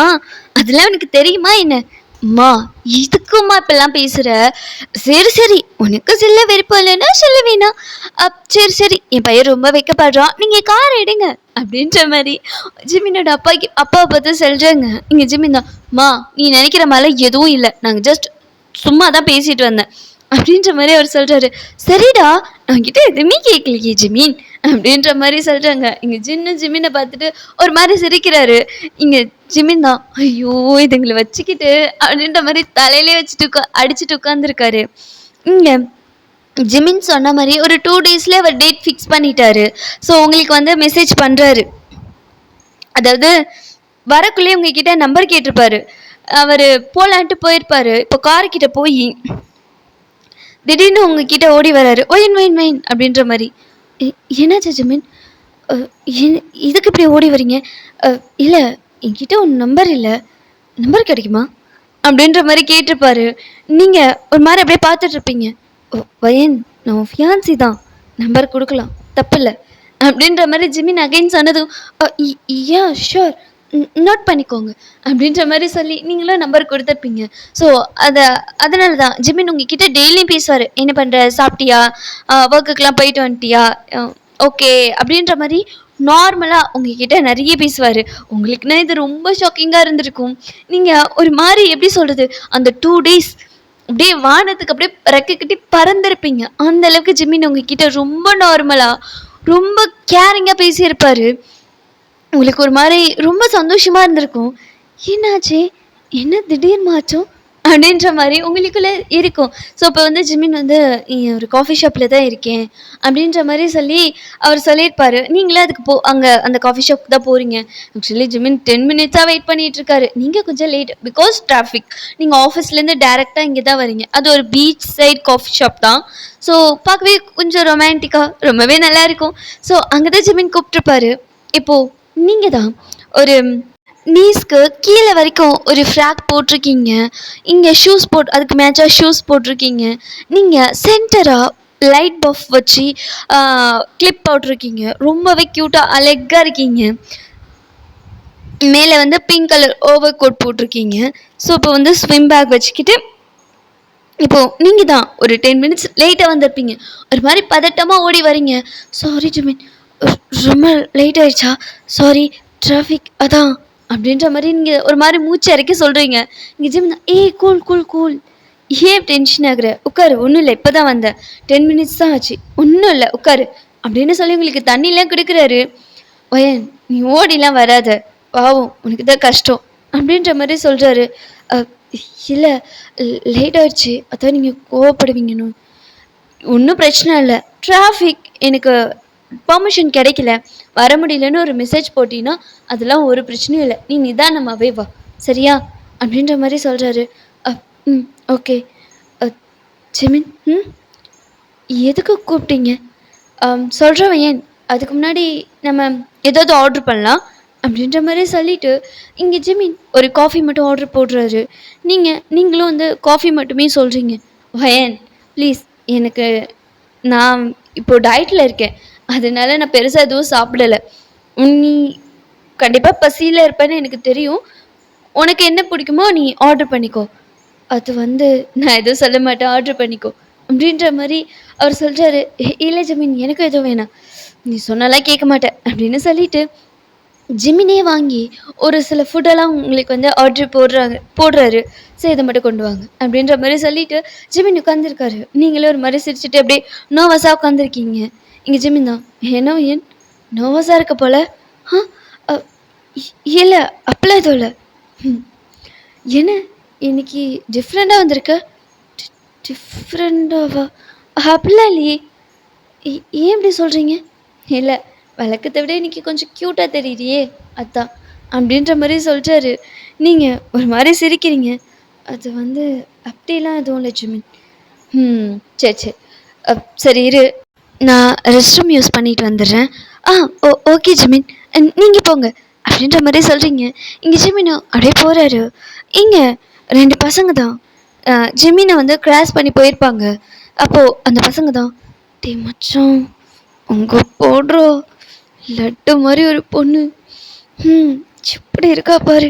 அதெல்லாம் உனக்கு தெரியுமா என்ன? அம்மா இதுக்குமா இப்பெல்லாம் பேசுகிற? சரி சரி, உனக்கு சில்ல விருப்பம் இல்லைன்னா சொல்ல வேணாம். சரி சரி, என் பையன் ரொம்ப வைக்கப்படுறான், நீங்கள் கார் எடுங்க அப்படின்ற மாதிரி ஜிமினோட அப்பாவை பார்த்து சொல்கிறாங்க. இங்கே ஜிமின் தான், மா நீ நினைக்கிற மாதிரிலாம் எதுவும் இல்லை, நாங்கள் ஜஸ்ட் சும்மா தான் பேசிட்டு வந்தேன் அப்படின்ற மாதிரி அவர் சொல்கிறாரு. சரிடா, அவன்கிட்ட எதுவுமே கேட்கலையே ஜிமின் அப்படின்ற மாதிரி சொல்கிறாங்க. இங்கே ஜிமினை பார்த்துட்டு ஒரு மாதிரி சிரிக்கிறாரு. இங்கே ஜிமின் தான், ஐயோ இதுங்களை வச்சுக்கிட்டு அப்படின்ற மாதிரி தலையிலே வச்சுட்டு அடிச்சுட்டு உட்காந்துருக்காரு. இங்கே ஜிமின் சொன்ன மாதிரி ஒரு 2 டேஸ்ல அவர் டேட் ஃபிக்ஸ் பண்ணிட்டாரு. ஸோ உங்களுக்கு வந்து மெசேஜ் பண்ணுறாரு. அதாவது வரக்குள்ளேயே உங்ககிட்ட நம்பர் கேட்டிருப்பாரு. அவர் போலான்ட்டு போயிருப்பாரு. இப்போ கார்கிட்ட போய் திடீர்னு உங்ககிட்ட ஓடி வராரு. ஒயின் ஒயின் ஒயின் அப்படின்ற மாதிரி. என்னாச்சு ஜிமின்? அஹ், இதுக்கு இப்படி ஓடி வரீங்க? இல்லை, என்கிட்ட ஒரு நம்பர் இல்லை, நம்பர் கிடைக்குமா அப்படின்ற மாதிரி கேட்டிருப்பாரு. நீங்கள் ஒரு மாதிரி அப்படியே பார்த்துட்டு இருப்பீங்க. வயன், நான் ஃபியான்சி தான், நம்பர் கொடுக்கலாம், தப்பில்லை அப்படின்ற மாதிரி ஜிமின் அகைன் சொன்னதும் யா ஷூர், நோட் பண்ணிக்கோங்க அப்படின்ற மாதிரி சொல்லி நீங்களும் நம்பர் கொடுத்துருப்பீங்க. ஸோ அதனால தான் ஜிமின் உங்ககிட்ட டெய்லியும் பேசுவார். என்ன பண்ணுற, சாப்பிட்டியா, ஒர்க்குக்கெலாம் போயிட்டு வந்துட்டியா, ஓகே அப்படின்ற மாதிரி நார்மலாக உங்ககிட்ட நிறைய பேசுவார். உங்களுக்குன்னா இது ரொம்ப ஷாக்கிங்காக இருந்திருக்கும். நீங்கள் ஒரு மாதிரி எப்படி சொல்கிறது, அந்த 2 டேஸ் அப்படியே வானத்துக்கு அப்படியே ரெக்க கட்டி பறந்துருப்பீங்க. அந்த அளவுக்கு ஜிமின் உங்ககிட்ட ரொம்ப நார்மலாக ரொம்ப கேரிங்காக பேசியிருப்பார். உங்களுக்கு ஒரு மாதிரி ரொம்ப சந்தோஷமாக இருந்திருக்கும். என்னாச்சு, என்ன திடீர்னு மாச்சோம் அப்படின்ற மாதிரி உங்களுக்குள்ளே இருக்கும். ஸோ இப்போ வந்து ஜிமின் வந்து ஒரு காஃபி ஷாப்பில் தான் இருக்கேன் அப்படின்ற மாதிரி சொல்லி அவர் சொல்லியிருப்பார். நீங்களே அதுக்கு அங்கே அந்த காஃபி ஷாப்புக்கு தான் போகிறீங்க. ஆக்சுவலி ஜிமின் 10 மினிட்ஸாக வெயிட் பண்ணிகிட்டு இருக்காரு. நீங்கள் கொஞ்சம் லேட் பிகாஸ் டிராஃபிக். நீங்கள் ஆஃபீஸ்லேருந்து டேரெக்டாக இங்கே தான் வரீங்க. அது ஒரு பீச் சைட் காஃபி ஷாப் தான். ஸோ பார்க்கவே கொஞ்சம் ரொமான்டிக்காக ரொம்பவே நல்லா இருக்கும். ஸோ அங்கே தான் ஜிமின் கூப்பிட்ருப்பாரு. இப்போது நீங்கள் தான் ஒரு நீஸ்க்கு கீழே வரைக்கும் ஒரு ஃப்ராக் போட்டிருக்கீங்க. இங்கே ஷூஸ் அதுக்கு மேட்சாக ஷூஸ் போட்டிருக்கீங்க. நீங்கள் சென்டராக லைட் பஃப் வச்சு கிளிப் போட்டிருக்கீங்க. ரொம்பவே க்யூட்டாக அழகாக இருக்கீங்க. மேலே வந்து பிங்க் கலர் ஓவர் கோட் போட்டிருக்கீங்க. ஸோ இப்போ வந்து ஸ்விம் பேக் வச்சுக்கிட்டு இப்போது நீங்கள் தான் ஒரு 10 மினிட்ஸ் லேட்டாக வந்திருப்பீங்க. ஒரு மாதிரி பதட்டமாக ஓடி வரீங்க. சாரி ஜிமின், ரொம்ப லேட் ஆயிடுச்சா, சாரி டிராஃபிக் அதான் அப்படின்ற மாதிரி நீங்கள் ஒரு மாதிரி மூச்சு இறக்கி சொல்கிறீங்க. நீங்கள் ஜிமின் கூல் கூல் கூல், ஏன் டென்ஷன் ஆகுற, உட்காரு, ஒன்றும் இல்லை, இப்போ தான் வந்தேன், 10 மினிட்ஸ் தான் ஆச்சு, ஒன்றும் இல்லை, உட்காரு அப்படின்னு சொல்லி உங்களுக்கு தண்ணிலாம் கொடுக்குறாரு. ஒயன், நீ ஓடிலாம் வராத, பாவம் உனக்கு தான் கஷ்டம் அப்படின்ற மாதிரி சொல்கிறாரு. இல்லை, லேட் ஆயிடுச்சு, அதான் நீங்கள் கோவப்படுவீங்கன்னு. ஒன்றும் பிரச்சனை இல்லை, டிராஃபிக், எனக்கு பர்மிஷன் கிடைக்கல, வர முடியலன்னு ஒரு மெசேஜ் போட்டின்னா அதெல்லாம் ஒரு பிரச்சனையும் இல்லை, நீ நிதானமாகவே வா, சரியா அப்படின்ற மாதிரி சொல்கிறாரு. ஓகே ஜிமின், எதுக்கு கூப்பிட்டீங்க? சொல்கிறவன் ஏன், அதுக்கு முன்னாடி நம்ம ஏதாவது ஆர்டர் பண்ணலாம் அப்படின்ற மாதிரி சொல்லிவிட்டு இங்கே ஜிமின் ஒரு காஃபி மட்டும் ஆர்டர் போடுறாரு. நீங்களும் வந்து காஃபி மட்டுமே சொல்கிறீங்க. வயன் ப்ளீஸ், எனக்கு நான் இப்போது டயட்டில் இருக்கேன், அதனால நான் பெருசாக எதுவும் சாப்பிடலை. நீ கண்டிப்பாக பசியில் இருப்பேன்னு எனக்கு தெரியும். உனக்கு என்ன பிடிக்குமோ நீ ஆர்டர் பண்ணிக்கோ. அது வந்து நான் எதுவும் சொல்ல மாட்டேன், ஆர்டர் பண்ணிக்கோ அப்படின்ற மாதிரி அவர் சொல்கிறாரு. இல்லை ஜிமின், எனக்கும் எதுவும் வேணாம், நீ சொன்னாலாம் கேட்க மாட்டேன் அப்படின்னு சொல்லிட்டு ஜிமினே வாங்கி ஒரு சில ஃபுட்டெல்லாம் உங்களுக்கு வந்து ஆர்டர் போடுறாரு. சரி, இதை மட்டும் கொண்டு வாங்க அப்படின்ற மாதிரி சொல்லிட்டு ஜிமின் உட்காந்துருக்காரு. நீங்களே ஒரு மாதிரி சிரிச்சுட்டு அப்படியே நர்வஸாக உட்காந்துருக்கீங்க. இங்கே ஜிமின் தான், ஏன்னா ஏன் நர்வஸாக இருக்க போல? இல்லை, அப்பெல்லாம் எதுவும் இல்லை. என்ன இன்னைக்கு டிஃப்ரெண்ட்டாக வந்திருக்க? டிஃப்ரெண்டாவா? அப்படிலாம் இல்லையே, ஏன் இப்படி சொல்கிறீங்க? இல்லை, வழக்கத்தை விட இன்னைக்கு கொஞ்சம் க்யூட்டாக தெரியுறியே, அதான் அப்படின்ற மாதிரி சொல்கிறாரு. நீங்கள் ஒரு மாதிரி சிரிக்கிறீங்க. அது வந்து அப்படிலாம் எதுவும் இல்லை ஜிமின். சரி சரி, சரி இரு, நான் ரெஸ்ட் ரூம் யூஸ் பண்ணிட்டு வந்துடுறேன். ஓகே ஜிமின், நீங்கள் போங்க அப்படின்ற மாதிரி சொல்கிறீங்க. இங்கே ஜிமினும் அப்படியே போகிறாரு. இங்கே 2 பசங்க தான் ஜிமினை வந்து கிராஸ் பண்ணி போயிருப்பாங்க. அப்போது அந்த பசங்க தான், டே மச்சான், உங்கள் போடுற லட்டு மாதிரி ஒரு பொண்ணு, இப்படி இருக்கா பாரு,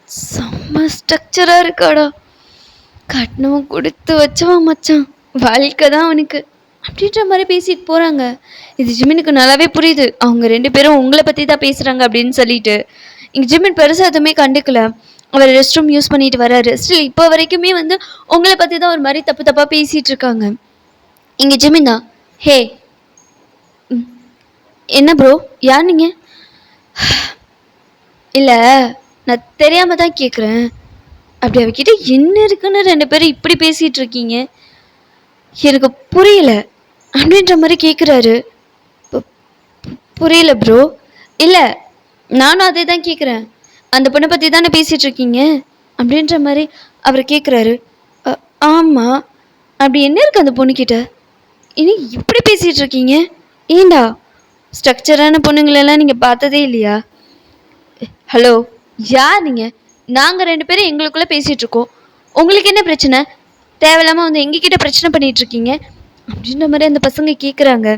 செம்ம ஸ்ட்ரக்சராக இருக்காடா, கட்டணம் கொடுத்து வச்சவன் மச்சான், வாழ்க்கை தான் அவனுக்கு அப்படின்ற மாதிரி பேசிட்டு போகிறாங்க. இது ஜிமினுக்கு நல்லாவே புரியுது, அவங்க 2 பேரும் உங்களை பற்றி தான் பேசுகிறாங்க அப்படின்னு சொல்லிட்டு. இங்கே ஜிமின் பெருசாக எதுவுமே கண்டுக்கல. அவர் ரெஸ்ட் ரூம் யூஸ் பண்ணிட்டு வராரு. ஸ்டில் இப்போ வரைக்குமே வந்து உங்களை பற்றி தான் ஒரு மாதிரி தப்பு தப்பாக பேசிகிட்டு இருக்காங்க. இங்கே ஜிமின் தான், ஹே என்ன ப்ரோ, யார் நீங்கள்? இல்லை, நான் தெரியாமல் தான் கேட்குறேன். அப்படி அவகிட்ட என்ன இருக்குன்னு 2 பேரும் இப்படி பேசிகிட்டு இருக்கீங்க? எனக்கு புரியல அப்படின்ற மாதிரி கேட்குறாரு. புரியல ப்ரோ. இல்லை, நானும் அதே தான் கேட்குறேன். அந்த பொண்ணை பற்றி தானே பேசிகிட்டு இருக்கீங்க அப்படின்ற மாதிரி அவர் கேட்குறாரு. ஆமாம். அப்படி என்ன இருக்குது அந்த பொண்ணுக்கிட்ட? இனி இப்படி பேசிகிட்டு இருக்கீங்க? ஏண்டா, ஸ்ட்ரக்சரான பொண்ணுங்களெல்லாம் நீங்கள் பார்த்ததே இல்லையா? ஹலோ, யார் நீங்கள்? நாங்கள் 2 பேரும் எங்களுக்குள்ளே பேசிகிட்டு இருக்கோம். உங்களுக்கு என்ன பிரச்சனை? தேவையில்லாமல் வந்து எங்ககிட்ட பிரச்சனை பண்ணிகிட்டு இருக்கீங்க அப்படின்ற மாதிரி அந்த பசங்க கேட்குறாங்க.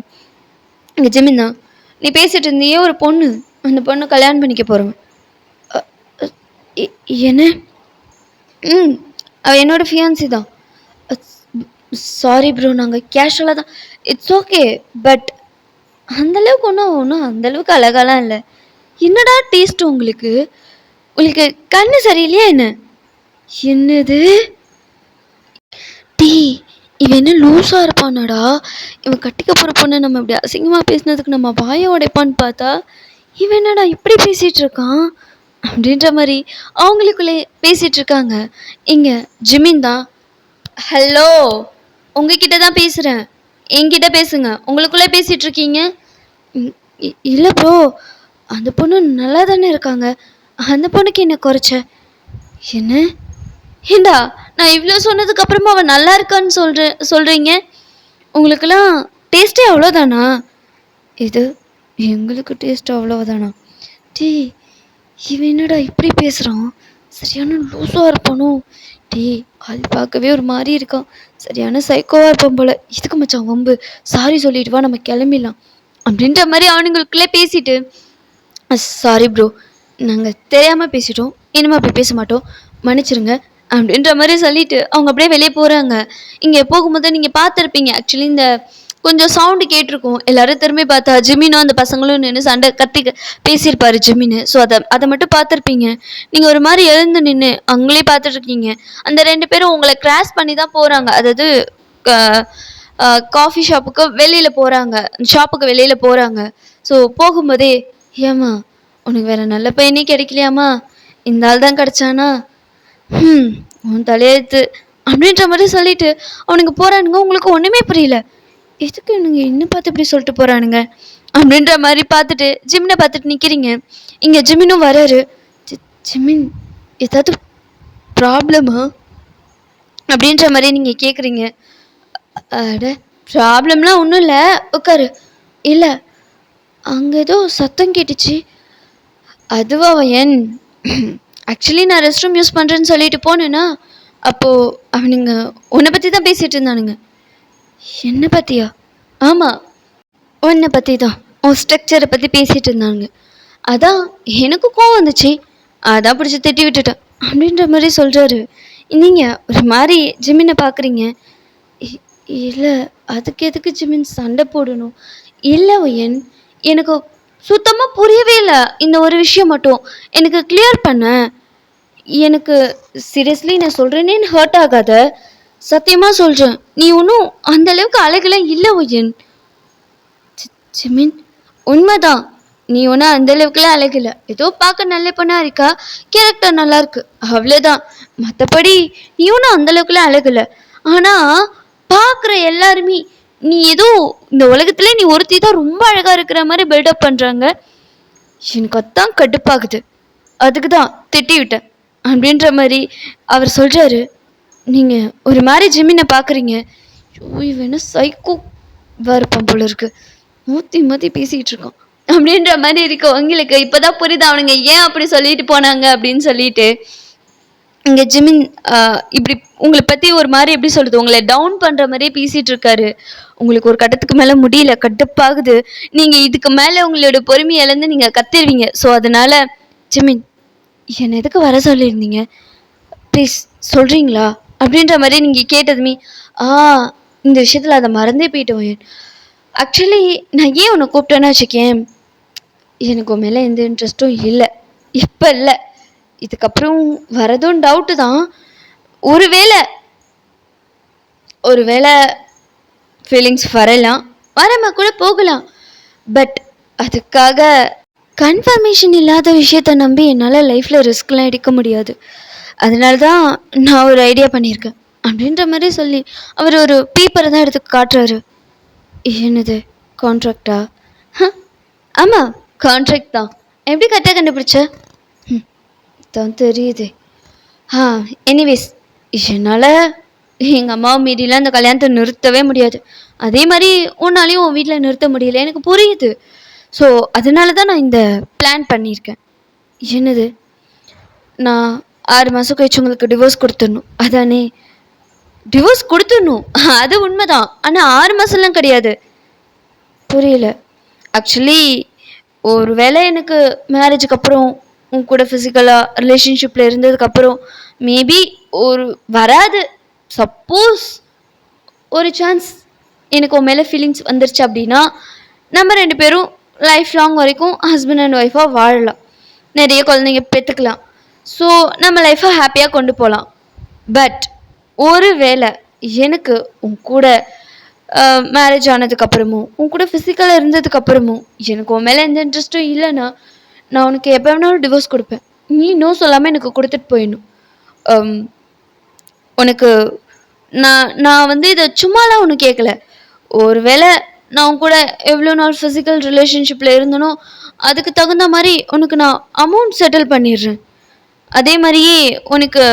இங்கே ஜெமின் தான், நீ பேசிகிட்டு இருந்தியே ஒரு பொண்ணு, அந்த பொண்ணு கல்யாணம் பண்ணிக்க போகிறோம். என்ன? அவள் என்னோட ஃபியான்சி தான். சாரி ப்ரோ, நாங்கள் கேஷுவலாக தான். It's okay. பட் அந்தளவுக்கு ஒன்றும் அந்தளவுக்கு அழகாலாம் இல்லை. என்னடா டேஸ்ட்டு உங்களுக்கு? உங்களுக்கு கண்ணு சரியில்லையா என்ன? என்னது டீ, இவன் என்ன லூஸாக இருப்பானாடா? இவன் கட்டிக்க போகிற பொண்ணை நம்ம இப்படி அசிங்கமாக பேசினதுக்கு நம்ம வாயை உடைப்பான்னு பார்த்தா இவன் என்னடா இப்படி பேசிகிட்டு இருக்கான் அப்படின்ற மாதிரி அவங்களுக்குள்ளே பேசிகிட்டு இருக்காங்க. இங்கே ஜிமின் தான், ஹலோ உங்ககிட்ட தான் பேசுகிறேன், என்கிட்ட பேசுங்க, உங்களுக்குள்ளே பேசிகிட்டு இருக்கீங்க. இல்லை ப்ரோ, அந்த பொண்ணு நல்லா தானே இருக்காங்க, அந்த பொண்ணுக்கு என்ன குறைச்ச? என்ன ஏண்டா, நான் இவ்வளோ சொன்னதுக்கு அப்புறமா அவன் நல்லா இருக்கான்னு சொல்கிறீங்க? உங்களுக்கெல்லாம் டேஸ்ட்டே அவ்வளோதானா? இது எங்களுக்கு டேஸ்ட் அவ்வளோதானா? டீ, இவன் என்னடா இப்படி பேசுகிறான்? சரியான லூஸாக இருப்பானோ? டீ, ஆள் பார்க்கவே ஒரு மாதிரி இருக்கான், சரியான சைக்கோவாக இருப்பான் போல். இதுக்கு மச்சான் வம்பு, சாரி சொல்லிட்டு வா, நம்ம கிளம்பிடலாம் அப்படின்ற மாதிரி அவனுங்களுக்குள்ளே பேசிட்டு, சாரி ப்ரோ, நாங்கள் தெரியாமல் பேசிட்டோம், இனிமேல் அப்படி பேச மாட்டோம், மன்னிச்சிருங்க அப்படின்ற மாதிரி சொல்லிட்டு அவங்க அப்படியே வெளியே போகிறாங்க. இங்கே போகும்போது நீங்கள் பார்த்துருப்பீங்க, ஆக்சுவலி இந்த கொஞ்சம் சவுண்டு கேட்டிருக்கும். எல்லாரும் திரும்பி பார்த்தா ஜிமினும் அந்த பசங்களும் நின்று சண்டை கத்தி பேசியிருப்பாரு ஜிமின்னு. ஸோ அதை மட்டும் பார்த்துருப்பீங்க. நீங்கள் ஒரு மாதிரி எழுந்து நின்று அவங்களே பார்த்துட்ருக்கீங்க. அந்த 2 பேரும் உங்களை கிராஸ் பண்ணி தான் போகிறாங்க. அதாவது காஃபி ஷாப்புக்கு வெளியில் போகிறாங்க, ஷாப்புக்கு வெளியில் போகிறாங்க. ஸோ போகும்போதே, ஏம்மா உனக்கு வேறு நல்ல பையனே கிடைக்கலையாம்மா, இந்த ஆள் தான் கிடச்சானா, உன் தலையெழுத்து அப்படின்ற மாதிரி சொல்லிட்டு அவனுக்கு போகிறானுங்க. உங்களுக்கு ஒன்றுமே புரியல, எதுக்கு இவனுங்க என்ன பார்த்து இப்படி சொல்லிட்டு போகிறானுங்க அப்படின்ற மாதிரி பார்த்துட்டு ஜிமினை பார்த்துட்டு நிற்கிறீங்க. இங்கே ஜிமினும் வராரு. ஜிமின், ஏதாவது ப்ராப்ளமா அப்படின்ற மாதிரி நீங்கள் கேட்குறீங்க. அட ப்ராப்ளம்லாம் ஒன்றும் இல்லை, உட்காரு. இல்லை, அங்கே ஏதோ சத்தம் கேட்டுச்சு. அதுவா என் ஆக்சுவலி நான் ரெஸ்ட் ரூம் யூஸ் பண்ணுறேன்னு சொல்லிட்டு போனேன்னா, அப்போது அவனுங்க உன்னை பற்றி தான் பேசிகிட்டு இருந்தானுங்க. என்னை பற்றியா? ஆமாம், உன்னை பற்றி தான், உன் ஸ்ட்ரக்சரை பற்றி பேசிகிட்டு இருந்தானுங்க. அதான் எனக்கு கோவம் வந்துச்சு, அதான் பிடிச்சி திட்டி விட்டுட்டேன் அப்படின்ற மாதிரி சொல்கிறாரு. நீங்கள் ஒரு மாதிரி ஜிமினை பார்க்குறீங்க. இல்லை, அதுக்கு எதுக்கு ஜிமின் சண்டை போடணும்? இல்லை ஒயன், எனக்கு சுத்தமாக புரியவே இல்லை இந்த ஒரு விஷயம் மட்டும் எனக்கு கிளியர் பண்ண. எனக்கு சீரியஸ்லி நான் சொல்கிறேனேன்னு ஹர்ட் ஆகாத, சத்தியமாக சொல்கிறேன். நீ ஒன்றும் அந்தளவுக்கு அழகெல்லாம் இல்லை ஒயன். ஜிமின், உண்மைதான், நீ ஒன்றும் அந்தளவுக்குலாம் அழகில்லை, ஏதோ பார்க்க நல்ல பொண்ணாக இருக்கா, கேரக்டர் நல்லா இருக்கு, அவ்வளோதான். மற்றபடி நீ ஒன்றும் அந்தளவுக்குலாம் அழகில்லை. ஆனால் பார்க்குற எல்லாருமே நீ ஏதோ இந்த உலகத்துல நீ ஒருத்தி தான் ரொம்ப அழகா இருக்கிற மாதிரி பில்டப் பண்றாங்க. எனக்கு அதான் கடுப்பாகுது, அதுக்கு தான் திட்டி விட்டேன் அப்படின்ற மாதிரி அவர் சொல்றாரு. நீங்க ஒரு மாதிரி ஜிமினை பாக்குறீங்க. இவன சைக்கோ இருப்பான் போல இருக்கு, மூத்தி மாத்தி பேசிக்கிட்டு இருக்கான் அப்படின்ற மாதிரி இருக்கு உங்களுக்கு. இப்பதான் புரியுது அவனுங்க ஏன் அப்படி சொல்லிட்டு போனாங்க அப்படின்னு சொல்லிட்டு. இங்கே ஜிமின் இப்படி உங்களை பற்றி ஒரு மாதிரி எப்படி சொல்கிறது, உங்களை டவுன் பண்ணுற மாதிரியே பேசிகிட்டு இருக்காரு. உங்களுக்கு ஒரு கட்டத்துக்கு மேலே முடியல, கடுப்பாகுது. நீங்கள் இதுக்கு மேலே உங்களோட பொறுமையை இழந்து நீங்கள் கத்திடுவீங்க. ஸோ அதனால் ஜிமின், என்னை எதுக்கு வர சொல்லியிருந்தீங்க ப்ளீஸ் சொல்கிறீங்களா அப்படின்ற மாதிரி நீங்கள் கேட்டதுமே, இந்த விஷயத்தில் அதை மறந்தே போயிட்டோம். ஆக்சுவலி நான் ஏன் உன்னை கூப்பிட்டேன்னு வச்சுக்கேன், எனக்கு உன் மேலே எந்த இன்ட்ரெஸ்ட்டும் இல்லை, இப்போ இல்லை, இதுக்கப்புறம் வரதும் டவுட்டு தான். ஒருவேளை ஃபீலிங்ஸ் வரலாம், வராம கூட போகலாம். பட் அதுக்காக கன்ஃபர்மேஷன் இல்லாத விஷயத்த நம்பி என்னால் லைஃப்பில் ரிஸ்க்லாம் எடுக்க முடியாது. அதனால தான் நான் ஒரு ஐடியா பண்ணியிருக்கேன். அப்படின்ற மாதிரி சொல்லி அவர் ஒரு பேப்பரை தான் எடுத்து காட்டுறாரு. என்னது, கான்ட்ராக்டா? ஆமாம், கான்ட்ராக்ட் தான். எப்படி கரெக்டாக கண்டுபிடிச்ச? தான் தெரியுதே. ஆ எனிவேஸ், என்னால் எங்கள் அம்மாவை மீறிலாம் அந்த கல்யாணத்தை நிறுத்தவே முடியாது. அதே மாதிரி உன்னாலையும் உன் வீட்டில் நிறுத்த முடியல, எனக்கு புரியுது. ஸோ அதனால தான் நான் இந்த பிளான் பண்ணியிருக்கேன். என்னது? நான் 6 மாதம் கழிச்சு உங்களுக்கு டிவோர்ஸ் கொடுத்துடணும், அதானே? டிவோர்ஸ் கொடுத்துடணும், அது உண்மைதான். ஆனால் 6 மாதம்லாம் கிடையாது. புரியல. ஆக்சுவலி ஒரு வேளை எனக்கு மேரேஜுக்கு அப்புறம் உன் கூட ஃபிசிக்கலாக ரிலேஷன்ஷிப்பில் இருந்ததுக்கப்புறம் மேபி ஒரு வராது, சப்போஸ் ஒரு சான்ஸ் எனக்கு உன் மேலே ஃபீலிங்ஸ் வந்துருச்சு அப்படின்னா நம்ம 2 பேரும் லைஃப் லாங் வரைக்கும் ஹஸ்பண்ட் அண்ட் ஒய்ஃபாக வாழலாம், நிறைய குழந்தைங்க பெற்றுக்கலாம். ஸோ நம்ம லைஃப்பை ஹாப்பியாக கொண்டு போகலாம். பட் ஒரு வேளை எனக்கு உன் கூட மேரேஜ் ஆனதுக்கப்புறமும் உன் கூட ஃபிசிக்கலாக இருந்ததுக்கப்புறமும் எனக்கு உன் மேலே எந்த இன்ட்ரெஸ்ட்டும் இல்லைன்னா நான் உனக்கு எப்போ வேணாலும் டிவோர்ஸ் கொடுப்பேன். நீ நோ சொல்லாமல் எனக்கு கொடுத்துட்டு போயிடணும். உனக்கு நான் வந்து இதை சும்மாலாம் ஒன்று கேட்கல. ஒரு வேளை நான் உன் கூட எவ்வளோ நாள் ஃபிசிக்கல் ரிலேஷன்ஷிப்பில் இருந்தனோ அதுக்கு தகுந்த மாதிரி உனக்கு நான் அமௌண்ட் செட்டில் பண்ணிடுறேன். அதே மாதிரியே உனக்கு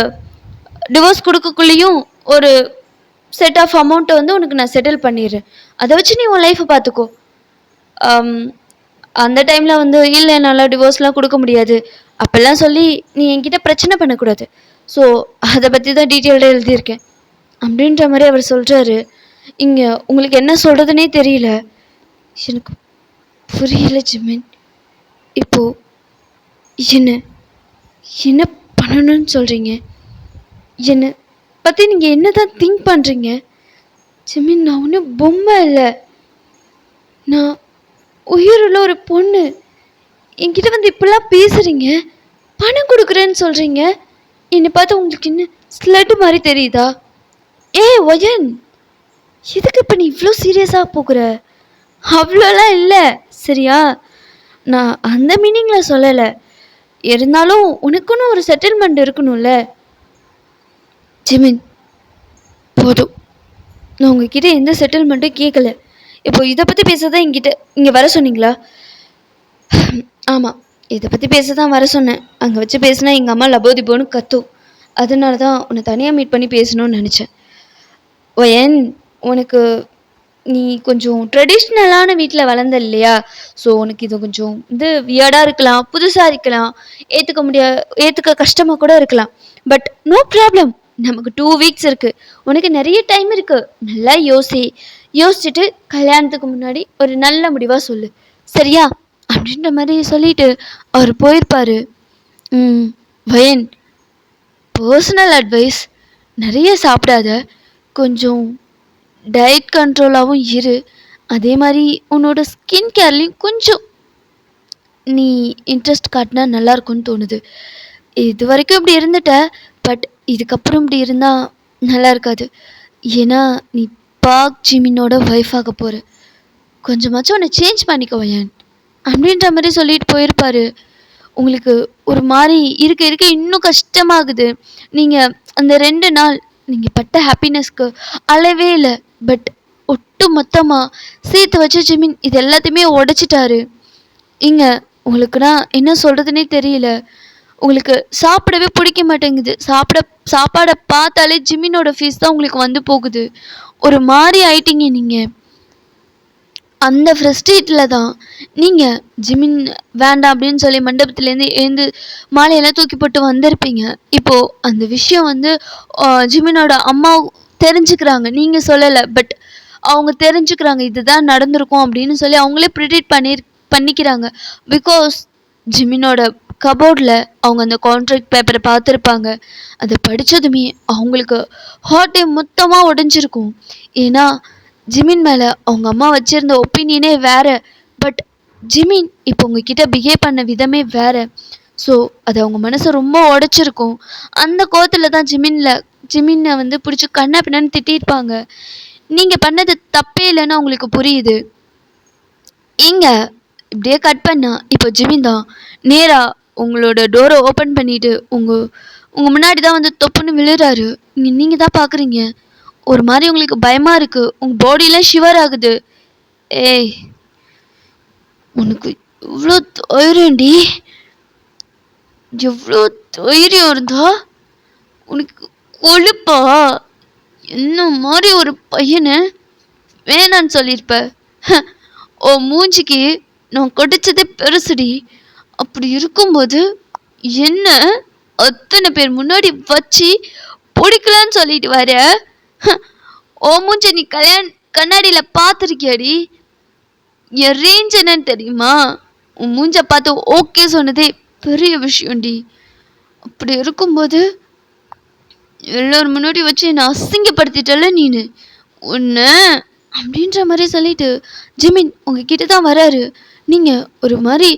டிவோர்ஸ் கொடுக்கக்குள்ளேயும் ஒரு செட் ஆஃப் அமௌண்ட்டை வந்து உனக்கு நான் செட்டில் பண்ணிடுறேன். அதை வச்சு நீ உன் லைஃப்பை பார்த்துக்கோ. அந்த டைமில் வந்து இல்லை என்னால் டிவோர்ஸ்லாம் கொடுக்க முடியாது அப்போல்லாம் சொல்லி நீ என்கிட்ட பிரச்சனை பண்ணக்கூடாது. ஸோ அதை பற்றி தான் டீட்டெயில்டாக எழுதியிருக்கேன் அப்படின்ற மாதிரி அவர் சொல்கிறாரு. இங்கே உங்களுக்கு என்ன சொல்கிறதுனே தெரியல. எனக்கு புரியல ஜிமின். இப்போது என்ன பண்ணணும்னு சொல்கிறீங்க? என்னை பற்றி நீங்கள் என்ன தான் திங்க் பண்ணுறீங்க? ஜிமின், நான் ஒன்றும் பொம்மை இல்லை, நான் உயிருள்ள ஒரு பொண்ணு. என்கிட்ட வந்து இப்படிலாம் பேசுகிறீங்க, பணம் கொடுக்குறேன்னு சொல்கிறீங்க. என்னை பார்த்து உங்களுக்கு என்ன ஸ்லட்டு மாதிரி தெரியுதா? ஒயன், எதுக்கு இப்போ நீ இவ்வளோ சீரியஸாக போகிற? அவ்வளோலாம் இல்லை சரியா? நான் அந்த மீனிங்கில் சொல்லலை. இருந்தாலும் உனக்குன்னு ஒரு செட்டில்மெண்ட் இருக்கணும்ல. ஜிமின், போதும், நான் உங்ககிட்ட எந்த செட்டில்மெண்ட்டும் கேட்கல. இப்போ இதை பற்றி பேச தான் என்கிட்ட இங்கே வர சொன்னீங்களா? ஆமாம், இதை பற்றி பேச தான் வர சொன்னேன். அங்கே வச்சு பேசினா எங்கள் அம்மா லபோதிபோன்னு கத்தும். அதனால தான் உன்னை தனியாக மீட் பண்ணி பேசணும்னு நினச்சேன். ஒயன், உனக்கு நீ கொஞ்சம் ட்ரெடிஷ்னலான வீட்டில் வளர்ந்த இல்லையா? ஸோ உனக்கு இது கொஞ்சம் இது வியர்டாக இருக்கலாம், புதுசாக இருக்கலாம், ஏற்றுக்க கஷ்டமாக கூட இருக்கலாம். பட் நோ ப்ராப்ளம், நமக்கு 2 வீக்ஸ் இருக்குது, உனக்கு நிறைய டைம் இருக்குது. நல்லா யோசிச்சுட்டு கல்யாணத்துக்கு முன்னாடி ஒரு நல்ல முடிவாக சொல்லு, சரியா? அப்படின்ற மாதிரி சொல்லிட்டு அவர் போயிருப்பார். வயன், பர்சனல் அட்வைஸ், நிறைய சாப்பிடாத, கொஞ்சம் டயட் கண்ட்ரோலாகவும் இரு. அதே மாதிரி உன்னோட ஸ்கின் கேர்லேயும் கொஞ்சம் நீ இன்ட்ரெஸ்ட் காட்டினா நல்லாயிருக்கும்னு தோணுது. இது வரைக்கும் இப்படி இருந்துட்ட, பட் இதுக்கப்புறம் இப்படி இருந்தால் நல்லா இருக்காது. ஏன்னா நீ பாக் ஜிமினோட ஒய்ஃப் ஆக போகிற. கொஞ்சமாச்சும் உன்னை சேஞ்ச் பண்ணிக்கோ வயன் அப்படின்ற மாதிரி சொல்லிட்டு போயிருப்பார். உங்களுக்கு ஒரு மாதிரி இருக்க இன்னும் கஷ்டமாகுது. நீங்கள் அந்த 2 நாள் நீங்கள் பட்ட ஹாப்பினஸ்க்கு அளவே இல்லை. பட் ஒட்டு மொத்தமாக சேர்த்து வச்சு ஜிமின் இது எல்லாத்தையுமே உடைச்சிட்டாரு. இங்கே உங்களுக்குனா என்ன சொல்கிறதுனே தெரியல. உங்களுக்கு சாப்பிடவே பிடிக்க மாட்டேங்குது. சாப்பாடை பார்த்தாலே ஜிமினோட ஃபீஸ் தான் உங்களுக்கு வந்து போகுது. ஒரு மாதிரி ஆயிட்டீங்க நீங்கள். அந்த ஃப்ரஸ்ட்ரேட்டில் தான் நீங்கள் ஜிமின் வேண்டாம் அப்படின்னு சொல்லி மண்டபத்துலேருந்து எழுந்து மாலையெல்லாம் தூக்கி போட்டு வந்திருப்பீங்க. இப்போது அந்த விஷயம் வந்து ஜிமினோட அம்மா தெரிஞ்சுக்கிறாங்க, நீங்கள் சொல்லலை, பட் அவங்க தெரிஞ்சுக்கிறாங்க இதுதான் நடந்திருக்கும் அப்படின்னு சொல்லி அவங்களே ப்ரிடிக்ட் பண்ணிக்கிறாங்க. பிகாஸ் ஜிமினோட கபோர்டில் அவங்க அந்த கான்ட்ராக்ட் பேப்பரை பார்த்துருப்பாங்க. அதை படித்ததுமே அவங்களுக்கு ஹார்ட்டே மொத்தமாக உடைஞ்சிருக்கும். ஏன்னா ஜிமின் மேலே அவங்க அம்மா வச்சுருந்த ஒப்பீனியனே வேறு. பட் ஜிமின் இப்போ உங்ககிட்ட பிஹேவ் பண்ண விதமே வேறு. ஸோ அது அவங்க மனசை ரொம்ப உடைச்சிருக்கும். அந்த கோவத்தில் தான் ஜிமினை வந்து பிடிச்சி கண்ணா பின்னான்னு திட்டிருப்பாங்க. நீங்கள் பண்ணது தப்பே இல்லைன்னு அவங்களுக்கு புரியுது. இங்கே இப்படியே கட் பண்ணால் இப்போ ஜிமின் தான் நேராக உங்களோட டோரை ஓப்பன் பண்ணிவிட்டு உங்க முன்னாடி தான் வந்து தொப்புன்னு விழுறாரு. நீங்க தான் பாக்குறீங்க. ஒரு மாதிரி உங்களுக்கு பயமா இருக்கு. உங்க பாடியெல்லாம் ஷிவர் ஆகுது. ஏய், உனக்கு இவ்வளோ தைரியம்டி, எவ்வளோ தைரியம் இருந்தா உனக்கு கொழுப்பா என்ன மாதிரி ஒரு பையனை வேணான்னு சொல்லியிருப்ப. ஓ மூஞ்சிக்கு நான் கொடிச்சதே பெருசுடி. அப்படி இருக்கும்போது என்ன அத்தனை பேர் முன்னாடி வச்சு பிடிக்கலன்னு சொல்லிட்டு வர. ஓ மூஞ்சி நீ கண்ணாடியில பார்த்துருக்கியாடி? என் ரேஞ்ச் என்னன்னு தெரியுமா? உன் மூஞ்ச பார்த்து ஓகே சொன்னதே பெரிய விஷயம்டி. அப்படி இருக்கும்போது எல்லாரும் முன்னாடி வச்சு என்னை அசிங்கப்படுத்திட்டல நீனு, உன்னை அப்படின்ற மாதிரி சொல்லிட்டு ஜிமின் உங்ககிட்ட தான் வராரு. நீங்கள் ஒரு மாதிரி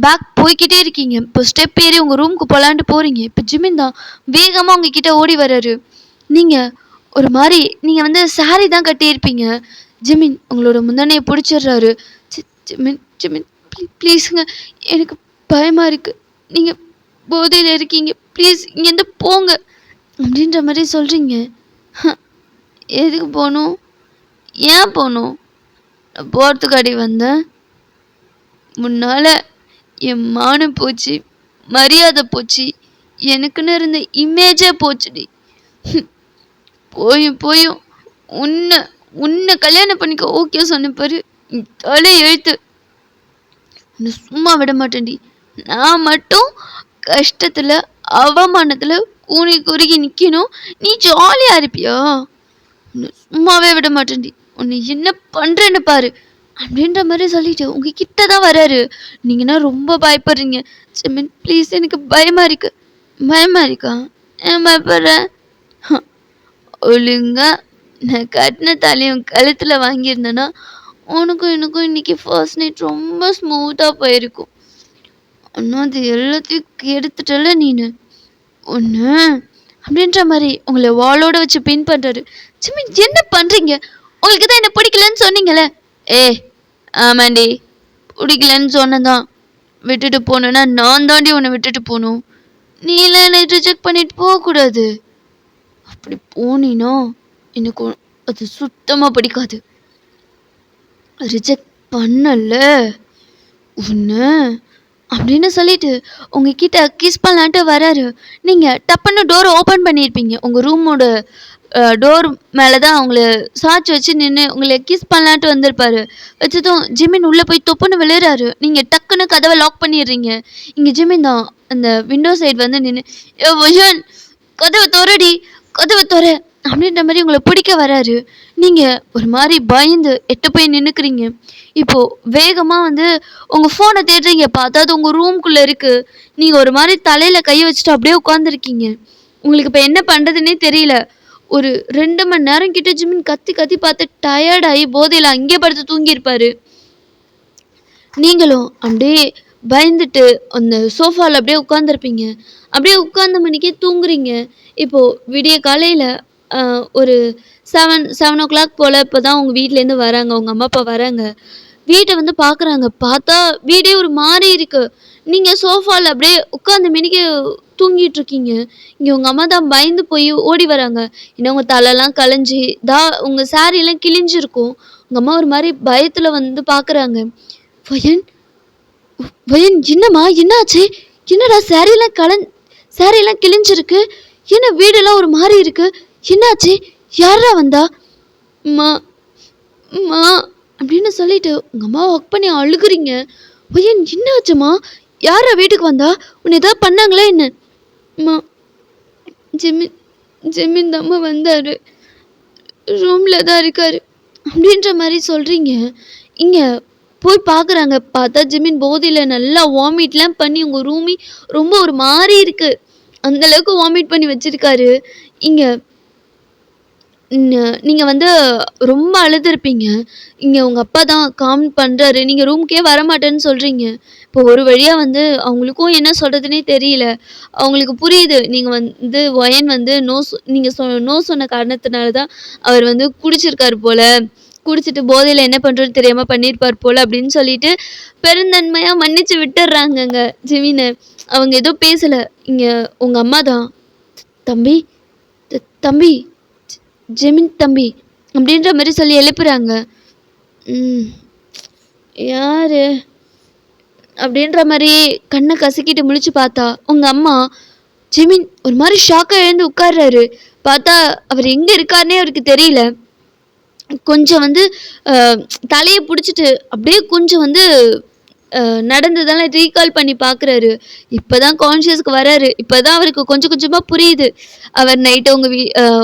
பேக் போய்கிட்டே இருக்கீங்க. இப்போ ஸ்டெப் ஏறி உங்கள் ரூமுக்கு போகலான்ட்டு போகிறீங்க. இப்போ ஜிமின் தான் வேகமாக உங்ககிட்ட ஓடி வராரு. நீங்கள் ஒரு மாதிரி நீங்கள் வந்து சாரி தான் கட்டியிருப்பீங்க. ஜிமின் உங்களோட முந்தனையை பிடிச்சிடுறாரு. ஜிமின் ஜிமின் ப்ளீஸுங்க, எனக்கு பயமாக இருக்குது. நீங்கள் போதையில் இருக்கீங்க, ப்ளீஸ் இங்கேருந்து போங்க அப்படின்ற மாதிரி சொல்கிறீங்க. எதுக்கு போகணும்? ஏன் போகணும்? நான் போகிறதுக்காடி வந்தேன். முன்னால் என் மானம் போச்சு, மரியாதை போச்சு, எனக்குன்னு இருந்த இமேஜே போச்சுடி. போயும் உன்னை உன்னை கல்யாணம் பண்ணிக்க ஓகே சொன்ன பாரு, தலை எழுத்து. உன்னை சும்மா விட மாட்டேன்டி. நான் மட்டும் கஷ்டத்தில் அவமானத்தில் கூனி குறுகி நிற்கணும், நீ ஜாலியாக இருப்பியா? உன்னை சும்மாவே விட மாட்டேன்டி. உன்னை என்ன பண்ணுறேன்னு பாரு அப்படின்ற மாதிரி சொல்லிட்டு உங்ககிட்ட தான் வராரு. நீங்கன்னா ரொம்ப பயப்படுறீங்க. ஜிமின் ப்ளீஸ், எனக்கு பயமாக இருக்கு. பயமாக இருக்கா? ஏன் பயப்படுறேன்? ஒழுங்கா நான் கட்டின தாலியும் கழுத்தில் வாங்கியிருந்தேன்னா உனக்கும் எனக்கும் இன்னைக்கு ஃபர்ஸ்ட் நைட் ரொம்ப ஸ்மூத்தாக போயிருக்கும். ஆனால் அது எல்லாத்தையும் எடுத்துட்டல நீனு ஒன்று அப்படின்ற மாதிரி உங்களை வாளோட வச்சு பின் பண்ணுறாரு. ஜிமின் என்ன பண்ணுறீங்க? உங்களுக்கு தான் என்ன பிடிக்கலன்னு சொன்னீங்களே. ஆமாண்டி, பிடிக்கலன்னு சொன்னதான். விட்டுட்டு போனேன்னா நான் தாண்டி உன்னை விட்டுட்டு போகணும். நீலாம் என்னை ரிஜெக்ட் பண்ணிட்டு போகக்கூடாது. அப்படி போனீன்னா எனக்கு அது சுத்தமாக பிடிக்காது. ரிஜெக்ட் பண்ணல ஒன்று அப்படின்னு சொல்லிட்டு உங்ககிட்ட கிஸ் பண்ணலான்ட்டு வராரு. நீங்கள் டப்புன்னு டோரை ஓப்பன் பண்ணியிருப்பீங்க. உங்கள் ரூமோட டோர் மேலே தான் அவங்கள சாய்ச்சி வச்சு நின்று உங்களை கிஸ் பண்ணலான்ட்டு வந்திருப்பாரு. வச்சதும் ஜிமின் உள்ளே போய் தொப்புன்னு விழுறாரு. நீங்கள் டக்குன்னு கதவை லாக் பண்ணிடுறீங்க. இங்கே ஜிமின் தான் அந்த விண்டோ சைடு வந்து நின்று, ஏ வயன் கதவை தோறடி, கதவை தோற அப்படின்ற மாதிரி உங்களை பிடிக்க வராரு. நீங்கள் ஒரு மாதிரி பயந்து எட்டு போய் நின்றுக்கிறீங்க. இப்போது வேகமாக வந்து உங்கள் ஃபோனை தேடுறீங்க. பார்த்தா அது உங்கள் ரூம்குள்ளே இருக்குது. நீங்கள் ஒரு மாதிரி தலையில் கையை வச்சுட்டு அப்படியே உட்காந்துருக்கீங்க. உங்களுக்கு இப்போ என்ன பண்ணுறதுன்னே தெரியல. ஒரு 2 மணி நேரம் கிட்ட ஜிமின் கத்தி கத்தி பார்த்து டயர்டாகி போதையில் அங்கே படுத்து தூங்கியிருப்பாரு. நீங்களும் அப்படியே பயந்துட்டு அந்த சோஃபாவில் அப்படியே உட்காந்துருப்பீங்க. அப்படியே உட்கார்ந்த மணிக்கே தூங்குறீங்க. இப்போது விடிய காலையில் ஒரு 7 o'clock போல் இப்போ தான் உங்கள் வீட்டிலேருந்து வராங்க. உங்கள் அம்மா அப்பா வராங்க. வீட்டை வந்து பார்க்குறாங்க. பார்த்தா வீடே ஒரு மாதிரி இருக்குது. நீங்கள் சோஃபாவில் அப்படியே உட்காந்த மணிக்கு தூங்கிட்டு இருக்கீங்க. இங்கே உங்கள் அம்மா தான் பயந்து போய் ஓடி வராங்க. ஏன்னா உங்கள் தலைலாம் கலைஞ்சி உங்கள் சாரியெல்லாம் கிழிஞ்சிருக்கும். உங்கள் அம்மா ஒரு மாதிரி பயத்தில் வந்து பார்க்குறாங்க. வயன் வயன் என்னம்மா என்னாச்சு? என்னடா சாரியெல்லாம் கிழிஞ்சிருக்கு, என்ன வீடெல்லாம் ஒரு மாதிரி இருக்கு, என்னாச்சு? யாரா வந்தா? அம்மா அம்மா அப்படின்னு சொல்லிட்டு உங்கள் அம்மா ஒர்க் பண்ணி அழுகுறீங்க. வயன் என்னாச்சுமா? யாரா வீட்டுக்கு வந்தா? உன்னை ஏதாவது பண்ணாங்களா என்ன? அம்மா ஜிமின் தாம்மா வந்தார், ரூமில் தான் இருக்கார் அப்படின்ற மாதிரி சொல்கிறீங்க. இங்கே போய் பார்க்குறாங்க. பார்த்தா ஜிமின் போதையில் நல்லா வாமிட்லாம் பண்ணி உங்கள் ரூமி ரொம்ப ஒரு மாதிரி இருக்குது. அந்தளவுக்கு வாமிட் பண்ணி வச்சுருக்காரு. இங்கே நீங்கள் வந்து ரொம்ப அழுதுருப்பீங்க. இங்கே உங்கள் அப்பா தான் காம் பண்ணுறாரு. நீங்கள் ரூமுக்கே வரமாட்டேன்னு சொல்கிறீங்க. இப்போ ஒரு வழியாக வந்து அவங்களுக்கும் என்ன சொல்கிறதுனே தெரியல. அவங்களுக்கு புரியுது நீங்கள் வந்து ஒயன் வந்து நீங்கள் நோ சொன்ன காரணத்தினால தான் அவர் வந்து குடிச்சிருக்காரு போல். குடிச்சிட்டு போதையில் என்ன பண்ணுறோன்னு தெரியாமல் பண்ணியிருப்பார் போல் அப்படின்னு சொல்லிட்டு பெருந்தன்மையாக மன்னிச்சு விட்டுடுறாங்கங்க ஜிமினை. அவங்க எதுவும் பேசலை. இங்கே உங்கள் அம்மா தான் தம்பி, தம்பி, ஜெமின் தம்பி அப்படின்ற மாதிரி சொல்லி எழுப்புறாங்க. ம் யாரு அப்படின்ற மாதிரி கண்ணை கசக்கிட்டு முழிச்சு பார்த்தா உங்க அம்மா. ஜெமின் ஒரு மாதிரி ஷாக்கா எழுந்து உட்கார்றாரு. பார்த்தா அவர் எங்க இருக்காருன்னே அவருக்கு தெரியல. கொஞ்சம் வந்து தலையை பிடிச்சிட்டு அப்படியே கொஞ்சம் வந்து நடந்ததெல்லாம் ரீகால் பண்ணி பார்க்குறாரு. இப்போ தான் கான்ஷியஸ்க்கு வராரு. இப்போ தான் அவருக்கு கொஞ்சம் கொஞ்சமாக புரியுது. அவர் நைட்டு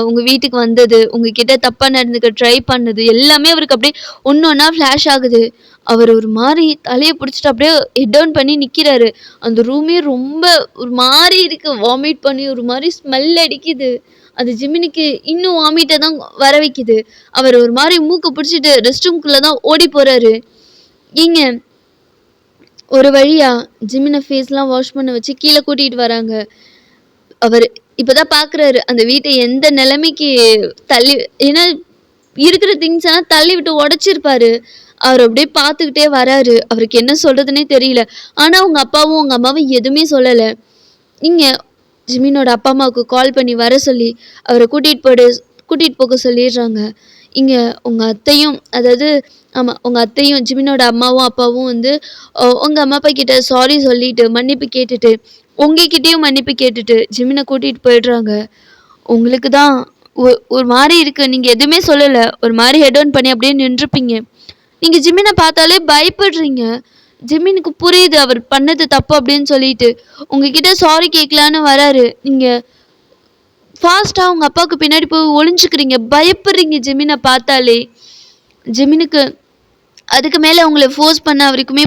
உங்கள் வீட்டுக்கு வந்தது, உங்ககிட்ட தப்பாக நடந்துக்க ட்ரை பண்ணது எல்லாமே அவருக்கு அப்படியே ஒன்று ஒன்றா ஃப்ளாஷ் ஆகுது. அவர் ஒரு மாதிரி தலையை பிடிச்சிட்டு அப்படியே ஹெட் டவுன் பண்ணி நிற்கிறாரு. அந்த ரூமே ரொம்ப ஒரு மாதிரி இருக்குது. வாமிட் பண்ணி ஒரு மாதிரி ஸ்மெல் அடிக்குது. அது ஜிமினுக்கு இன்னும் வாமிட்டை தான் வர வைக்குது. அவர் ஒரு மாதிரி மூக்கை பிடிச்சிட்டு ரெஸ்ட் ரூம்குள்ளே தான் ஓடி போகிறாரு. இங்க ஒரு வழியா ஜிமினை ஃபேஸ்லாம் வாஷ் பண்ண வச்சு கீழே கூட்டிகிட்டு வராங்க. அவர் இப்போதான் பார்க்குறாரு அந்த வீட்டை எந்த நிலைமைக்கு தள்ளி, ஏன்னா இருக்கிற திங்ஸ் எல்லாம் தள்ளி விட்டு உடச்சிருப்பாரு. அவர் அப்படியே பார்த்துக்கிட்டே வராரு. அவருக்கு என்ன சொல்கிறதுனே தெரியல. ஆனால் அவங்க அப்பாவும் அவங்க அம்மாவும் எதுவுமே சொல்லலை. இங்கே ஜிமினோட அப்பா அம்மாவுக்கு கால் பண்ணி வர சொல்லி அவரை கூட்டிகிட்டு போக சொல்லிடுறாங்க. இங்கே உங்கள் அத்தையும், அதாவது ஆமாம், உங்கள் அத்தையும் ஜிமினோட அம்மாவும் அப்பாவும் வந்து உங்கள் அம்மா அப்பா கிட்ட சாரி சொல்லிட்டு மன்னிப்பு கேட்டுட்டு உங்ககிட்டயும் மன்னிப்பு கேட்டுட்டு ஜிமினை கூட்டிகிட்டு போயிடுறாங்க. உங்களுக்கு தான் ஒரு மாதிரி இருக்குது. நீங்கள் எதுவுமே சொல்லலை. ஒரு மாதிரி ஹெட் ஆன் பண்ணி அப்படியே நின்றுப்பீங்க. நீங்கள் ஜிமினை பார்த்தாலே பயப்படுறீங்க. ஜிமினுக்கு புரியுது அவர் பண்ணது தப்பு அப்படின்னு சொல்லிட்டு உங்ககிட்ட சாரி கேட்கலான்னு வராரு. நீங்கள் ஃபாஸ்ட்டாக அவங்க அப்பாவுக்கு பின்னாடி போய் ஒளிஞ்சுக்கிறீங்க. பயப்படுறீங்க ஜிமினை பார்த்தாலே. ஜிமினுக்கு அதுக்கு மேலே உங்களை ஃபோர்ஸ் பண்ண அவருக்குமே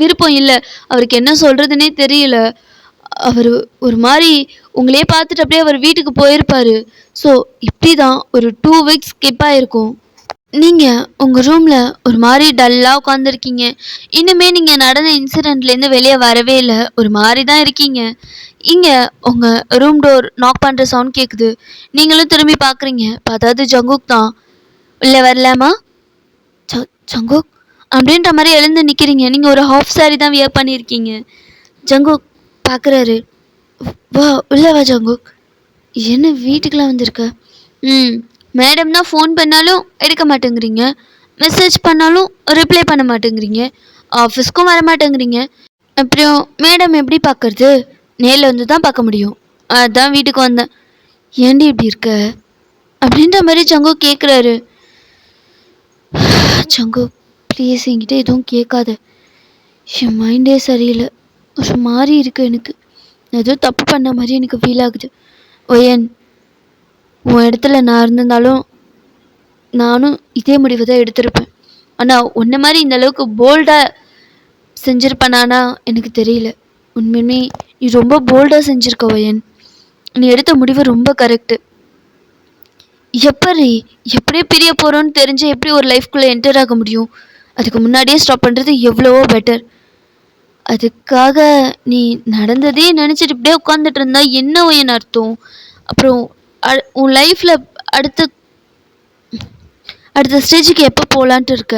விருப்பம் இல்லை. அவருக்கு என்ன சொல்கிறதுனே தெரியல. அவர் ஒரு மாதிரி உங்களையே பார்த்துட்டு அப்படியே அவர் வீட்டுக்கு போயிருப்பார். ஸோ இப்படி தான் ஒரு 2 வீக்ஸ் ஸ்கிப் ஆகிருக்கும். நீங்கள் உங்கள் ரூமில் ஒரு மாதிரி டல்லாக உட்காந்துருக்கீங்க. இன்னுமே நீங்கள் நடந்த இன்சிடெண்ட்லேருந்து வெளியே வரவே இல்லை. ஒரு மாதிரி தான் இருக்கீங்க. இங்கே உங்கள் ரூம் டோர் நாக் பண்ணுற சவுண்ட் கேட்குது. நீங்களும் திரும்பி பார்க்குறீங்க. அதாவது ஜங்குக் தான். உள்ளே வரலாமா ஜங்குக் அப்படின்ற மாதிரி எழுந்து நிற்கிறீங்க. நீங்கள் ஒரு ஹாஃப் சாரி தான் வியர் பண்ணியிருக்கீங்க. ஜங்குக் பார்க்குறாரு. வா உள்ளே வா ஜங்குக். என்ன வீட்டுக்கெலாம் வந்திருக்க? மேடம் தான் ஃபோன் பண்ணாலும் எடுக்க மாட்டேங்கிறீங்க, மெசேஜ் பண்ணாலும் ரிப்ளை பண்ண மாட்டேங்கிறீங்க, ஆஃபீஸ்க்கும் வர மாட்டேங்கிறீங்க. அப்புறம் மேடம் எப்படி பார்க்கறது? நேரில் வந்து தான் பார்க்க முடியும். அதான் வீட்டுக்கு வந்தேன். ஏண்டி இப்படி இருக்க அப்படின்ற மாதிரி ஜங்கு கேட்குறாரு. ஜங்கு ப்ளீஸ் என்கிட்ட எதுவும் கேட்காத. என் மைண்டே சரியில்லை. ஒரு மாதிரி இருக்குது. எனக்கு ஏதோ தப்பு பண்ண மாதிரி எனக்கு ஃபீல் ஆகுது. ஒயன், உன் இடத்துல நான் இருந்திருந்தாலும் நானும் இதே முடிவு தான் எடுத்திருப்பேன். ஆனால் உன்ன மாதிரி இந்த அளவுக்கு போல்டாக செஞ்சுருப்பேனானா எனக்கு தெரியல. உண்மையுமே நீ ரொம்ப போல்டாக செஞ்சுருக்க ஒயன். நீ எடுத்த முடிவு ரொம்ப கரெக்டு. எப்படியே பிரிய போகிறோன்னு தெரிஞ்சு எப்படி ஒரு லைஃப்குள்ளே என்டர் ஆக முடியும்? அதுக்கு முன்னாடியே ஸ்டாப் பண்ணுறது எவ்வளவோ பெட்டர். அதுக்காக நீ நடந்ததே நினச்சிட்டு இப்படியே உட்காந்துட்டு இருந்தா என்ன ஒயன் அர்த்தம்? அப்புறம் உன் லைஃப்பில் அடுத்த ஸ்டேஜுக்கு எப்போ போகலான்ட்டு இருக்க?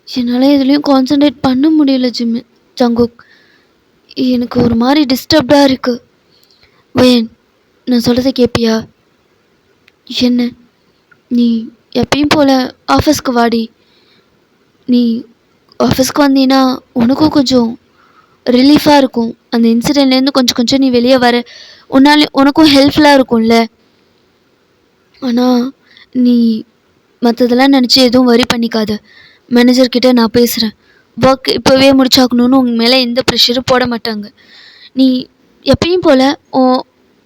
என்னால் எதுலேயும் கான்சன்ட்ரேட் பண்ண முடியல ஜங்குக். எனக்கு ஒரு மாதிரி டிஸ்டர்ப்டாக இருக்குது. ஒயன், நான் சொல்கிறத கேட்பியா? என்ன? நீ எப்பயும் போல் ஆஃபீஸ்க்கு வாடி. நீ ஆஃபீஸ்க்கு வந்தீங்கன்னா உனக்கும் கொஞ்சம் ரிலீஃபாக இருக்கும். அந்த இன்சிடெண்ட்லேருந்து கொஞ்சம் கொஞ்சம் நீ வெளியே வர உனக்கும் ஹெல்ப்ஃபுல்லாக இருக்கும்ல. ஆனால் நீ மற்றதெல்லாம் நினச்சி எதுவும் வரி பண்ணிக்காத. மேனேஜர்கிட்ட நான் பேசுகிறேன். ஒர்க் இப்போவே முடிச்சாக்கணுன்னு உங்கள் மேலே எந்த ப்ரெஷரும் போட மாட்டாங்க. நீ எப்பயும் போல்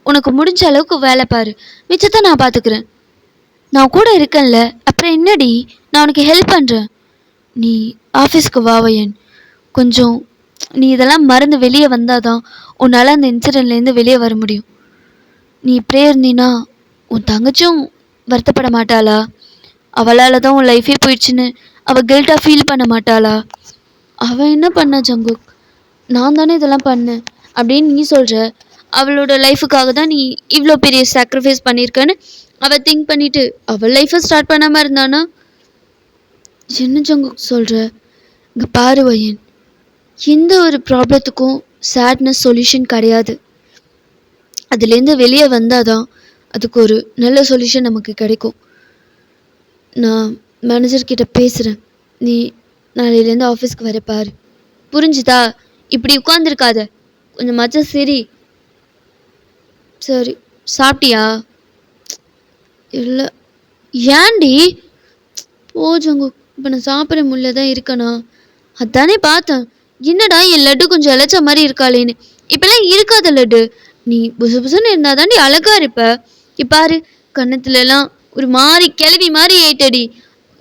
உனக்கு முடிஞ்ச அளவுக்கு வேலை பாரு. மிச்சத்தை நான் பார்த்துக்கிறேன். நான் கூட இருக்கேன்ல. அப்புறம் என்னடி, நான் உனக்கு ஹெல்ப் பண்ணுறேன். நீ ஆஃபீஸ்க்கு வா ஒயன். கொஞ்சம் நீ இதெல்லாம் மறந்து வெளியே வந்தால் தான் உன்னால் அந்த இன்சிடெண்ட்லேருந்து வெளியே வர முடியும். நீ இப்படியே இருந்தீன்னா உன் தங்கச்சும் வருத்தப்பட மாட்டாளா? அவளால் தான் உன் லைஃபே போயிடுச்சுன்னு அவள் கில்ட்டாக ஃபீல் பண்ண மாட்டாளா? அவள் என்ன பண்ணா ஜங்குக்? நான் தானே இதெல்லாம் பண்ணேன் அப்படின்னு நீ சொல்கிற. அவளோட லைஃபுக்காக தான் நீ இவ்வளோ பெரிய சாக்ரிஃபைஸ் பண்ணியிருக்கன்னு அவள் திங்க் பண்ணிவிட்டு அவள் லைஃப்பை ஸ்டார்ட் பண்ணாமல் இருந்தானா? என்ன ஜங்குக் சொல்கிற? இங்கே பாரு ஒயன், எந்த ஒரு ப்ராப்ளத்துக்கும் சேட்னஸ் சொல்யூஷன் கிடையாது. அதுலேருந்து வெளியே வந்தாதான் அதுக்கு ஒரு நல்ல சொல்யூஷன் நமக்கு கிடைக்கும். நான் மேனேஜர்கிட்ட பேசுகிறேன். நீ நாளையிலேருந்து ஆஃபீஸ்க்கு வர பாரு. புரிஞ்சுதா? இப்படி உட்காந்துருக்காத, கொஞ்சமாச்சும் சரி. சரி, சாப்பிட்டியா? இல்லை. ஏன்டி? ஓ ஜங்கு, இப்போ நான் சாப்பிட்ற முள்ள தான் இருக்கனா? அதானே பார்த்தேன். என்னடா என் லட்டு கொஞ்சம் இழைச்ச மாதிரி இருக்காளேன்னு. இப்பெல்லாம் இருக்காத லட்டு. நீ புசு புசுன்னு இருந்தா தாண்டி அழகா இருப்ப. இப்பாரு, கன்னத்துலலாம் ஒரு மாதிரி கிளவி மாதிரி ஆயிட்டடி.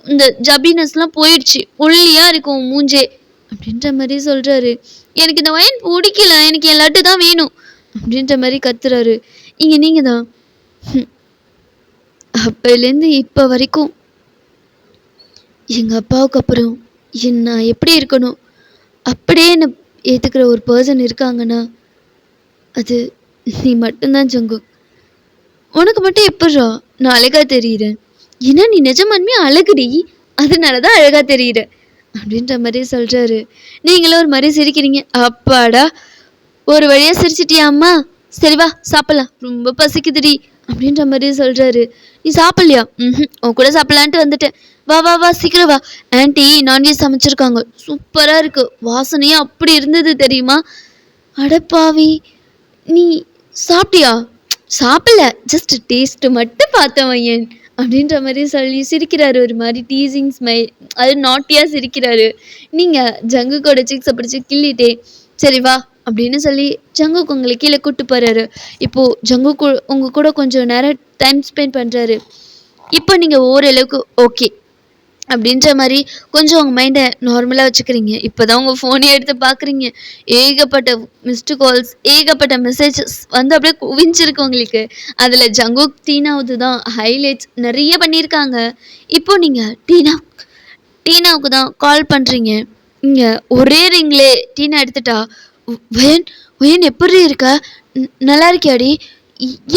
இந்த ஜபினஸ்லாம் போயிடுச்சு, ஒல்லியா இருக்கும் மூஞ்சே அப்படின்ற மாதிரி சொல்றாரு. எனக்கு இந்த வயன் பிடிக்கல, எனக்கு என் லட்டு தான் வேணும் அப்படின்ற மாதிரி கத்துறாரு. இங்க நீங்க தான் அப்போலேருந்து இப்போ வரைக்கும் எங்கள் அப்பாவுக்கு அப்புறம் நான் எப்படி இருக்கணும் அப்படியே என்னை ஏற்றுக்கிற ஒரு பர்சன் இருக்காங்கன்னா அது நீ மட்டும்தான் ஜங்கு. உனக்கு மட்டும் எப்பட்றா நான் அழகா தெரியுறேன்? ஏன்னா நீ நிஜமான்மே அழகுடி, அதனால தான் அழகா தெரியுற அப்படின்ற மாதிரி சொல்கிறாரு. நீங்களும் ஒரு மாதிரி சிரிக்கிறீங்க. அப்பாடா, ஒரு வழியாக சிரிச்சிட்டியா அம்மா? சரி வா சாப்பிட்லாம், ரொம்ப பசிக்குதுடி அப்படின்ற மாதிரி சொல்கிறாரு. நீ சாப்பிட்லையா? உன் கூட சாப்பிட்லான்ட்டு வந்துட்டேன். வா வா வா சீக்கிரம் வா. ஆன்ட்டி நான்வெஜ் சமைச்சிருக்காங்க, சூப்பராக இருக்குது, வாசனையாக அப்படி இருந்தது தெரியுமா? அடப்பாவி, நீ சாப்பிட்டியா? சாப்பிடல, ஜஸ்ட் டேஸ்ட்டு மட்டும் பார்த்தவன் ஏன் அப்படின்ற மாதிரி சொல்லி சிரிக்கிறாரு. ஒரு மாதிரி டீசிங் ஸ்மைல், அது நாட்டியாக சிரிக்கிறாரு. நீங்கள் ஜங்குக்கோட சிக்ஸை பிடிச்சி கிள்ளிட்டே சரி வா அப்படின்னு சொல்லி ஜங்குக்கு உங்களை கீழே கூப்பிட்டு போகிறாரு. இப்போது ஜங்குக்கு உங்கள் கூட கொஞ்சம் நேரம் டைம் ஸ்பெண்ட் பண்ணுறாரு. இப்போ நீங்கள் ஓரளவுக்கு ஓகே அப்படின்ற மாதிரி கொஞ்சம் உங்கள் மைண்டை நார்மலாக வச்சுக்கிறீங்க. இப்போ தான் உங்கள் ஃபோனே எடுத்து பார்க்குறீங்க. ஏகப்பட்ட மிஸ்டு கால்ஸ், ஏகப்பட்ட மெசேஜஸ் வந்து அப்படியே குவிஞ்சிருக்கு உங்களுக்கு. அதில் ஜங்குக் டீனாவுது தான் ஹைலைட்ஸ் நிறைய பண்ணியிருக்காங்க. இப்போது நீங்கள் டீனாவுக்கு தான் கால் பண்ணுறீங்க. இங்கே ஒரே ரிங்லே டீனா எடுத்துட்டா. வயன் எப்படி இருக்க? நல்லா இருக்கியாடி?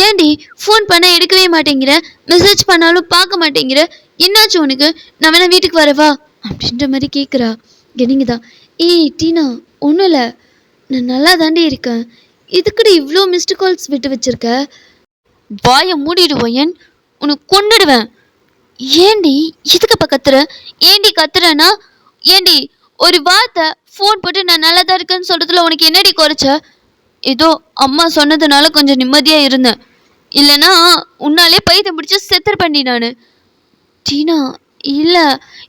ஏன்டி ஃபோன் பண்ணால் எடுக்கவே மாட்டேங்கிற, மெசேஜ் பண்ணாலும் பார்க்க மாட்டேங்கிற, என்னாச்சு உனக்கு? நான் வேணா வீட்டுக்கு வரவா அப்படின்ற மாதிரி கேட்குறா. கெனிங்க தான், ஏய் டீனா ஒன்றும் இல்லை, நான் நல்லா தாண்டி இருக்கேன், இதுக்குடி இவ்வளோ மிஸ்டு கால்ஸ் விட்டு வச்சிருக்க? வாயை மூடிடுவோயன், உனக்கு கொண்டுடுவேன். ஏண்டி இதுக்கப்ப கத்துற? ஏண்டி கத்துறனா? ஏண்டி ஒரு வார்த்தை ஃபோன் போட்டு நான் நல்லா தான் இருக்கேன்னு சொல்கிறதுல உனக்கு என்னடி குறைச்ச? ஏதோ அம்மா சொன்னதுனால கொஞ்சம் நிம்மதியாக இருந்தேன், இல்லைன்னா உன்னாலே பைத்தியம் பிடிச்சி செத்துரு பண்ணி நான். டீனா இல்லை,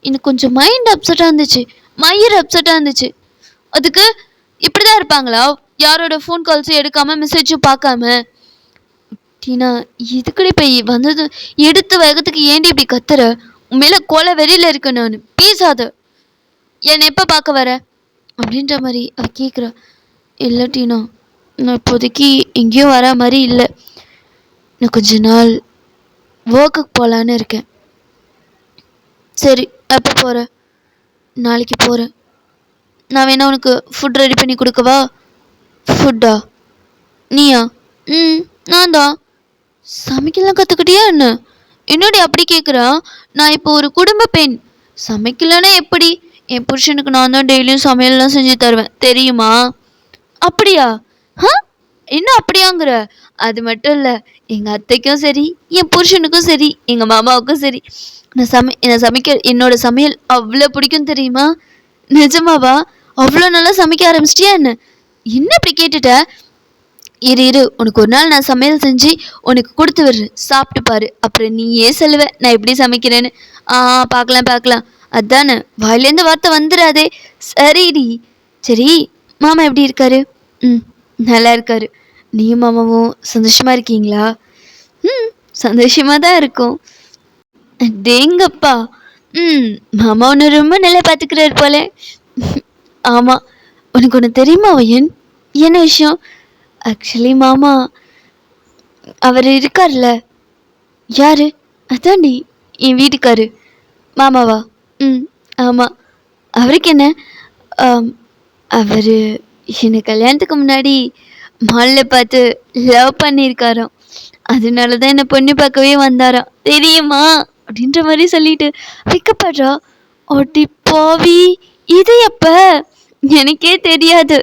எனக்கு கொஞ்சம் மைண்ட் அப்செட்டாக இருந்துச்சு, மயிர் அப்செட்டாக இருந்துச்சு. அதுக்கு இப்படி தான் இருப்பாங்களா, யாரோட ஃபோன் கால்ஸும் எடுக்காமல் மெசேஜும் பார்க்காம? டீனா இதுக்கடி போய் வந்தது எடுத்த வேகத்துக்கு ஏண்டி இப்படி கத்துற? உண்மையில கொலை வெறியில் இருக்க நான், பேசாத. என்னை எப்போ பார்க்க வர அப்படின்ற மாதிரி அவ கேட்குறா. இல்லை டீனா, நான் இப்போதைக்கு எங்கேயும் வர மாதிரி இல்லை, நான் கொஞ்ச நாள் ஒர்க்குக்கு போகலான்னு இருக்கேன். சரி, எப்போ போகிற? நாளைக்கு போகிறேன். நான் வேணா உனக்கு ஃபுட் ரெடி பண்ணி கொடுக்கவா? ஃபுட்டா? நீயா? நான் தான். சமைக்கலாம் கற்றுக்கிட்டியா என்ன? என்னடி அப்படி கேட்குறா? நான் இப்போ ஒரு குடும்ப பெண், சமைக்கலன்னா எப்படி? என் புருஷனுக்கு நான் தான் டெய்லியும் சமையல்லாம் செஞ்சு தருவேன் தெரியுமா? அப்படியா? என்ன அப்படியாங்கிற? அது மட்டும் இல்லை, எங்கள் அத்தைக்கும் சரி, என் புருஷனுக்கும் சரி, எங்கள் மாமாவுக்கும் சரி, என்னோட சமையல் அவ்வளோ பிடிக்கும் தெரியுமா? நிஜமாவா? அவ்வளோ நல்லா சமைக்க ஆரம்பிச்சிட்டியா என்ன? என்ன இப்படி கேட்டுட்ட? இரு, உனக்கு ஒரு நாள் நான் சமையல் செஞ்சு உனக்கு கொடுத்து விடுறேன், சாப்பிட்டு பாரு, அப்புறம் நீயே சொல்லுவ நான் எப்படி சமைக்கிறேன்னு. பார்க்கலாம். அதானே, வாயிலேருந்து வார்த்தை வந்துடாதே. சரிடி. சரி, மாமா எப்படி இருக்காரு? நல்லா இருக்காரு. நீயும் மாமாவும் சந்தோஷமா இருக்கீங்களா? சந்தோஷமா தான் இருக்கும். டேங்கப்பா, மாமா ஒன்று ரொம்ப நல்லா பார்த்துக்கிறாரு போல. ஆமாம். உனக்கு ஒன்று தெரியுமா வயன்? என்ன விஷயம்? ஆக்சுவலி மாமா அவர் இருக்கார்ல. யாரு? அதாண்டி என் வீட்டுக்காரு. மாமாவா? ஆமாம். அவருக்கு என்ன? அவர் என்னை கல்யாணத்துக்கு முன்னாடி மாலில் பார்த்து லவ் பண்ணியிருக்காராம், அதனால தான் என்னை பொண்ணு பார்க்கவே வந்தாராம் தெரியுமா அப்படின்ற மாதிரி சொல்லிட்டு வைக்கப்படுறா. ஒட்டி போவி, இது எப்போ? எனக்கே தெரியாது.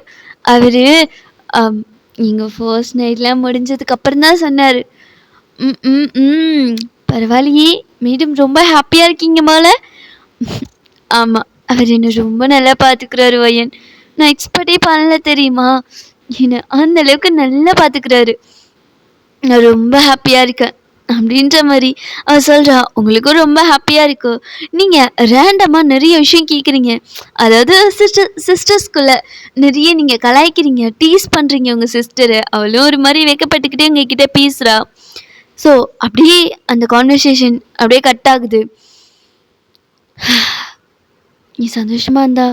அவர் நீங்கள் ஃபர்ஸ்ட் நைட்லாம் முடிஞ்சதுக்கு அப்புறம் தான் சொன்னார். ம் ம் ம் பரவாயில்லையே, மேடம் ரொம்ப ஹாப்பியாக இருக்கீங்க போல. ஆமாம், அவர் என்னை ரொம்ப நல்லா பார்த்துக்கிறாரு வயன். நான் எக்ஸ்பெக்டே பண்ணல தெரியுமா. என்னை அந்த அளவுக்கு நல்லா பார்த்துக்கிறாரு. நான் ரொம்ப ஹாப்பியாக இருக்கேன் அப்படின்ற மாதிரி அவ சொல்கிறா. உங்களுக்கும் ரொம்ப ஹாப்பியாக இருக்கு. நீங்கள் ரேண்டமாக நிறைய விஷயம் கேட்குறீங்க. அதாவது சிஸ்டர்ஸ்குள்ளே நிறைய நீங்கள் கலாய்க்கிறீங்க, டீஸ் பண்ணுறீங்க உங்கள் சிஸ்டரை. அவளும் ஒரு மாதிரி வைக்கப்பட்டுக்கிட்டே உங்ககிட்ட பேசுகிறா. ஸோ அப்படியே அந்த கான்வர்சேஷன் அப்படியே கட் ஆகுது. நீ சந்தோஷமா இருந்தா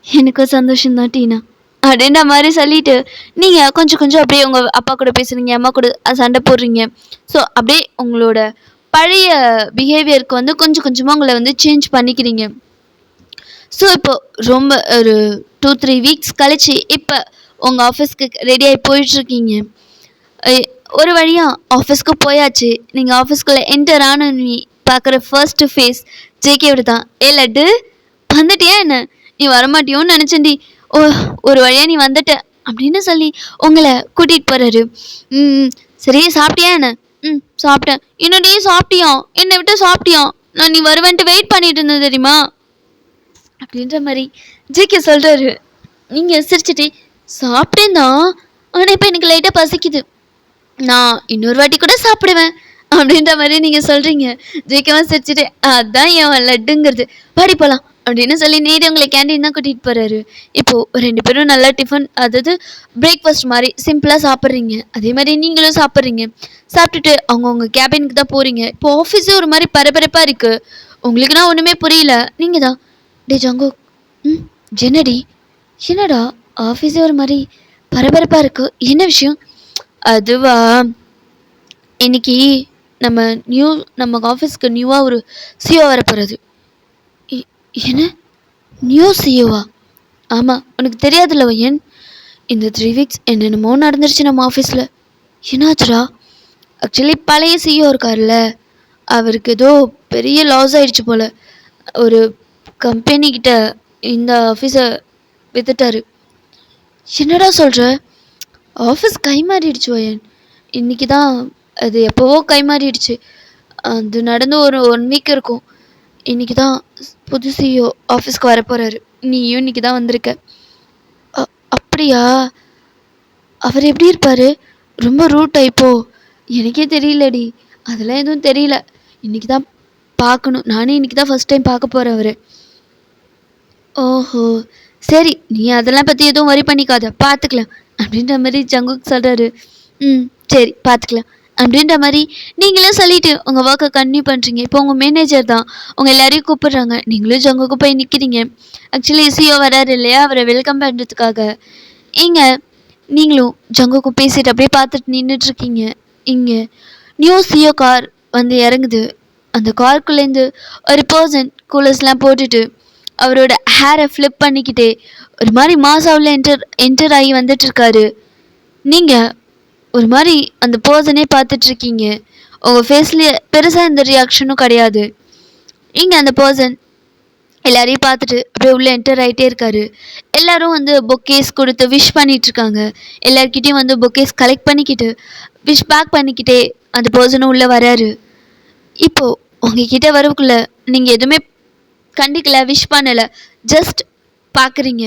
எனக்கும் சந்தோஷம்தான் டீனா அப்படின்ற மாதிரி சொல்லிட்டு நீங்கள் கொஞ்சம் கொஞ்சம் அப்படியே உங்கள் அப்பா கூட பேசுகிறீங்க, அம்மா கூட சண்டை போடுறீங்க. ஸோ அப்படியே உங்களோட பழைய பிஹேவியருக்கு வந்து கொஞ்சம் கொஞ்சமாக உங்களை வந்து சேஞ்ச் பண்ணிக்கிறீங்க. ஸோ இப்போ ரொம்ப ஒரு 2-3 வீக்ஸ் கழிச்சு இப்போ உங்கள் ஆஃபீஸ்க்கு ரெடியாகி போயிட்டுருக்கீங்க. ஒரு வழியாக ஆஃபீஸ்க்கு போயாச்சு. நீங்கள் ஆஃபீஸ்க்குள்ளே என்டர் ஆன நீ பார்க்குற ஃபர்ஸ்ட் ஃபேஸ் ஜேகேவோட தான். ஏ லட்டு, வந்துட்டியா என்ன? நீ வரமாட்டியோன்னு நினச்சேன்டி. ஓ, ஒரு வழியாக நீ வந்துட்ட அப்படின்னு சொல்லி உங்களை கூட்டிகிட்டு போகிறாரு. சரி, சாப்பிட்டியா என்ன? சாப்பிட்டேன். இன்னும் நீ சாப்பிட்டியா? என்னை விட்டு சாப்பிட்டியா? நான் நீ வருவேன்ட்டு வெயிட் பண்ணிட்டு இருந்தேன் தெரியுமா அப்படின்ற மாதிரி ஜேகே சொல்கிறாரு. நீங்கள் சிரிச்சிட்டே சாப்பிட்டேன் தான், ஆனால் இப்போ எனக்கு லைட்டாக பசிக்குது, நான் இன்னொரு வாட்டி கூட சாப்பிடுவேன் அப்படின்ற மாதிரி நீங்கள் சொல்கிறீங்க. ஜேகேவா சிரிச்சிட்டே அதான் என் லட்டுங்கிறது, பாடி போகலாம் அப்படின்னு சொல்லி நேரே உங்களை கேண்டீன் தான் கூட்டிகிட்டு போகிறாரு. இப்போது 2 பேரும் நல்லா டிஃபன், அதாவது பிரேக்ஃபாஸ்ட் மாதிரி சிம்பிளாக சாப்பிட்றீங்க. அதே மாதிரி நீங்களும் சாப்பிட்றீங்க. சாப்பிட்டுட்டு அவங்கவுங்க கேபினுக்கு தான் போகிறீங்க. இப்போ ஆஃபீஸே ஒரு மாதிரி பரபரப்பாக இருக்குது. உங்களுக்குனா ஒன்றுமே புரியல. நீங்கள் தான் டே ஜங்கு, ஜெனடி, என்னடா ஆஃபீஸே ஒரு மாதிரி பரபரப்பாக இருக்குது, என்ன விஷயம்? அதுவா, இன்னைக்கு நம்ம ஆஃபீஸ்க்கு நியூவாக ஒரு சிஓ வர போகிறது. என்ன நியூ சிஓவா? ஆமாம், உனக்கு தெரியாதுல்ல வயன், இந்த 3 வீக்ஸ் என்னென்னமோ நடந்துருச்சு நம்ம ஆஃபீஸில். என்னாச்சுடா? ஆக்சுவலி பழைய சிஓ இருக்கார்ல, அவருக்கு ஏதோ பெரிய லாஸ் ஆயிடுச்சு போல். ஒரு கம்பெனிக்கிட்ட இந்த ஆஃபீஸை வித்துட்டாரு. என்னடா சொல்கிற? ஆஃபீஸ் கை மாறிடுச்சு வயன். இன்றைக்கி தான், அது எப்போவோ கை மாறிடுச்சு. அது நடந்து ஒரு 1 வீக் இருக்கும். இன்றைக்கி தான் புது சிஓ ஆஃபீஸ்க்கு வர போகிறாரு. நீயும் இன்றைக்கி தான் வந்திருக்க. அப்படியா? அவர் எப்படி இருப்பார்? ரொம்ப ரூட் டைப்போ? எனக்கே தெரியலடி, அதெல்லாம் எதுவும் தெரியல. இன்றைக்கி தான் பார்க்கணும். நானே இன்றைக்கி தான் ஃபஸ்ட் டைம் பார்க்க போகிறேன் அவர். ஓஹோ, சரி, நீ அதெல்லாம் பற்றி எதுவும் வரி பண்ணிக்காத, பார்த்துக்கலாம் அப்படின்ற மாதிரி ஜங்குக் சொல்கிறாரு. சரி, பார்த்துக்கலாம் அப்படின்ற மாதிரி நீங்களும் சொல்லிவிட்டு உங்கள் ஒர்க்கை கன்டினியூ பண்ணுறீங்க. இப்போ உங்கள் மேனேஜர் தான் உங்கள் எல்லாரையும் கூப்பிட்றாங்க. நீங்களும் ஜங்குக்கு போய் நிற்கிறீங்க. ஆக்சுவலி சிஓ வராரு இல்லையா, அவரை வெல்கம் பண்ணுறதுக்காக. இங்கே நீங்களும் ஜங்குக்கும் பேசிட்டு அப்படியே பார்த்துட்டு நின்றுட்டுருக்கீங்க. இங்கே நியூ சிஓ கார் வந்து இறங்குது. அந்த காருக்குள்ளேருந்து ஒரு பர்சன் கூலர்ஸ்லாம் போட்டுட்டு அவரோட ஹேரை ஃப்ளிப் பண்ணிக்கிட்டே ஒரு மாதிரி மாசாவில் என்டர் ஆகி வந்துட்டுருக்காரு. நீங்கள் ஒரு மாதிரி அந்த பர்சனே பார்த்துட்ருக்கீங்க. உங்கள் ஃபேஸ்லேயே பெருசாக எந்த ரியாக்ஷனும் கிடையாது. இங்கே அந்த பர்சன் எல்லாரையும் பார்த்துட்டு அப்படியே உள்ளே என்டர் ஆகிட்டே இருக்காரு. எல்லோரும் வந்து பொக்கேஸ் கொடுத்து விஷ் பண்ணிகிட்ருக்காங்க. எல்லாருக்கிட்டையும் வந்து பொக்கேஸ் கலெக்ட் பண்ணிக்கிட்டு விஷ் பேக் பண்ணிக்கிட்டே அந்த பர்சனும் உள்ளே வராரு. இப்போது உங்ககிட்ட வரவுக்குள்ளே நீங்கள் எதுவுமே கண்டிக்கல, விஷ் பண்ணலை, ஜஸ்ட் பார்க்குறீங்க.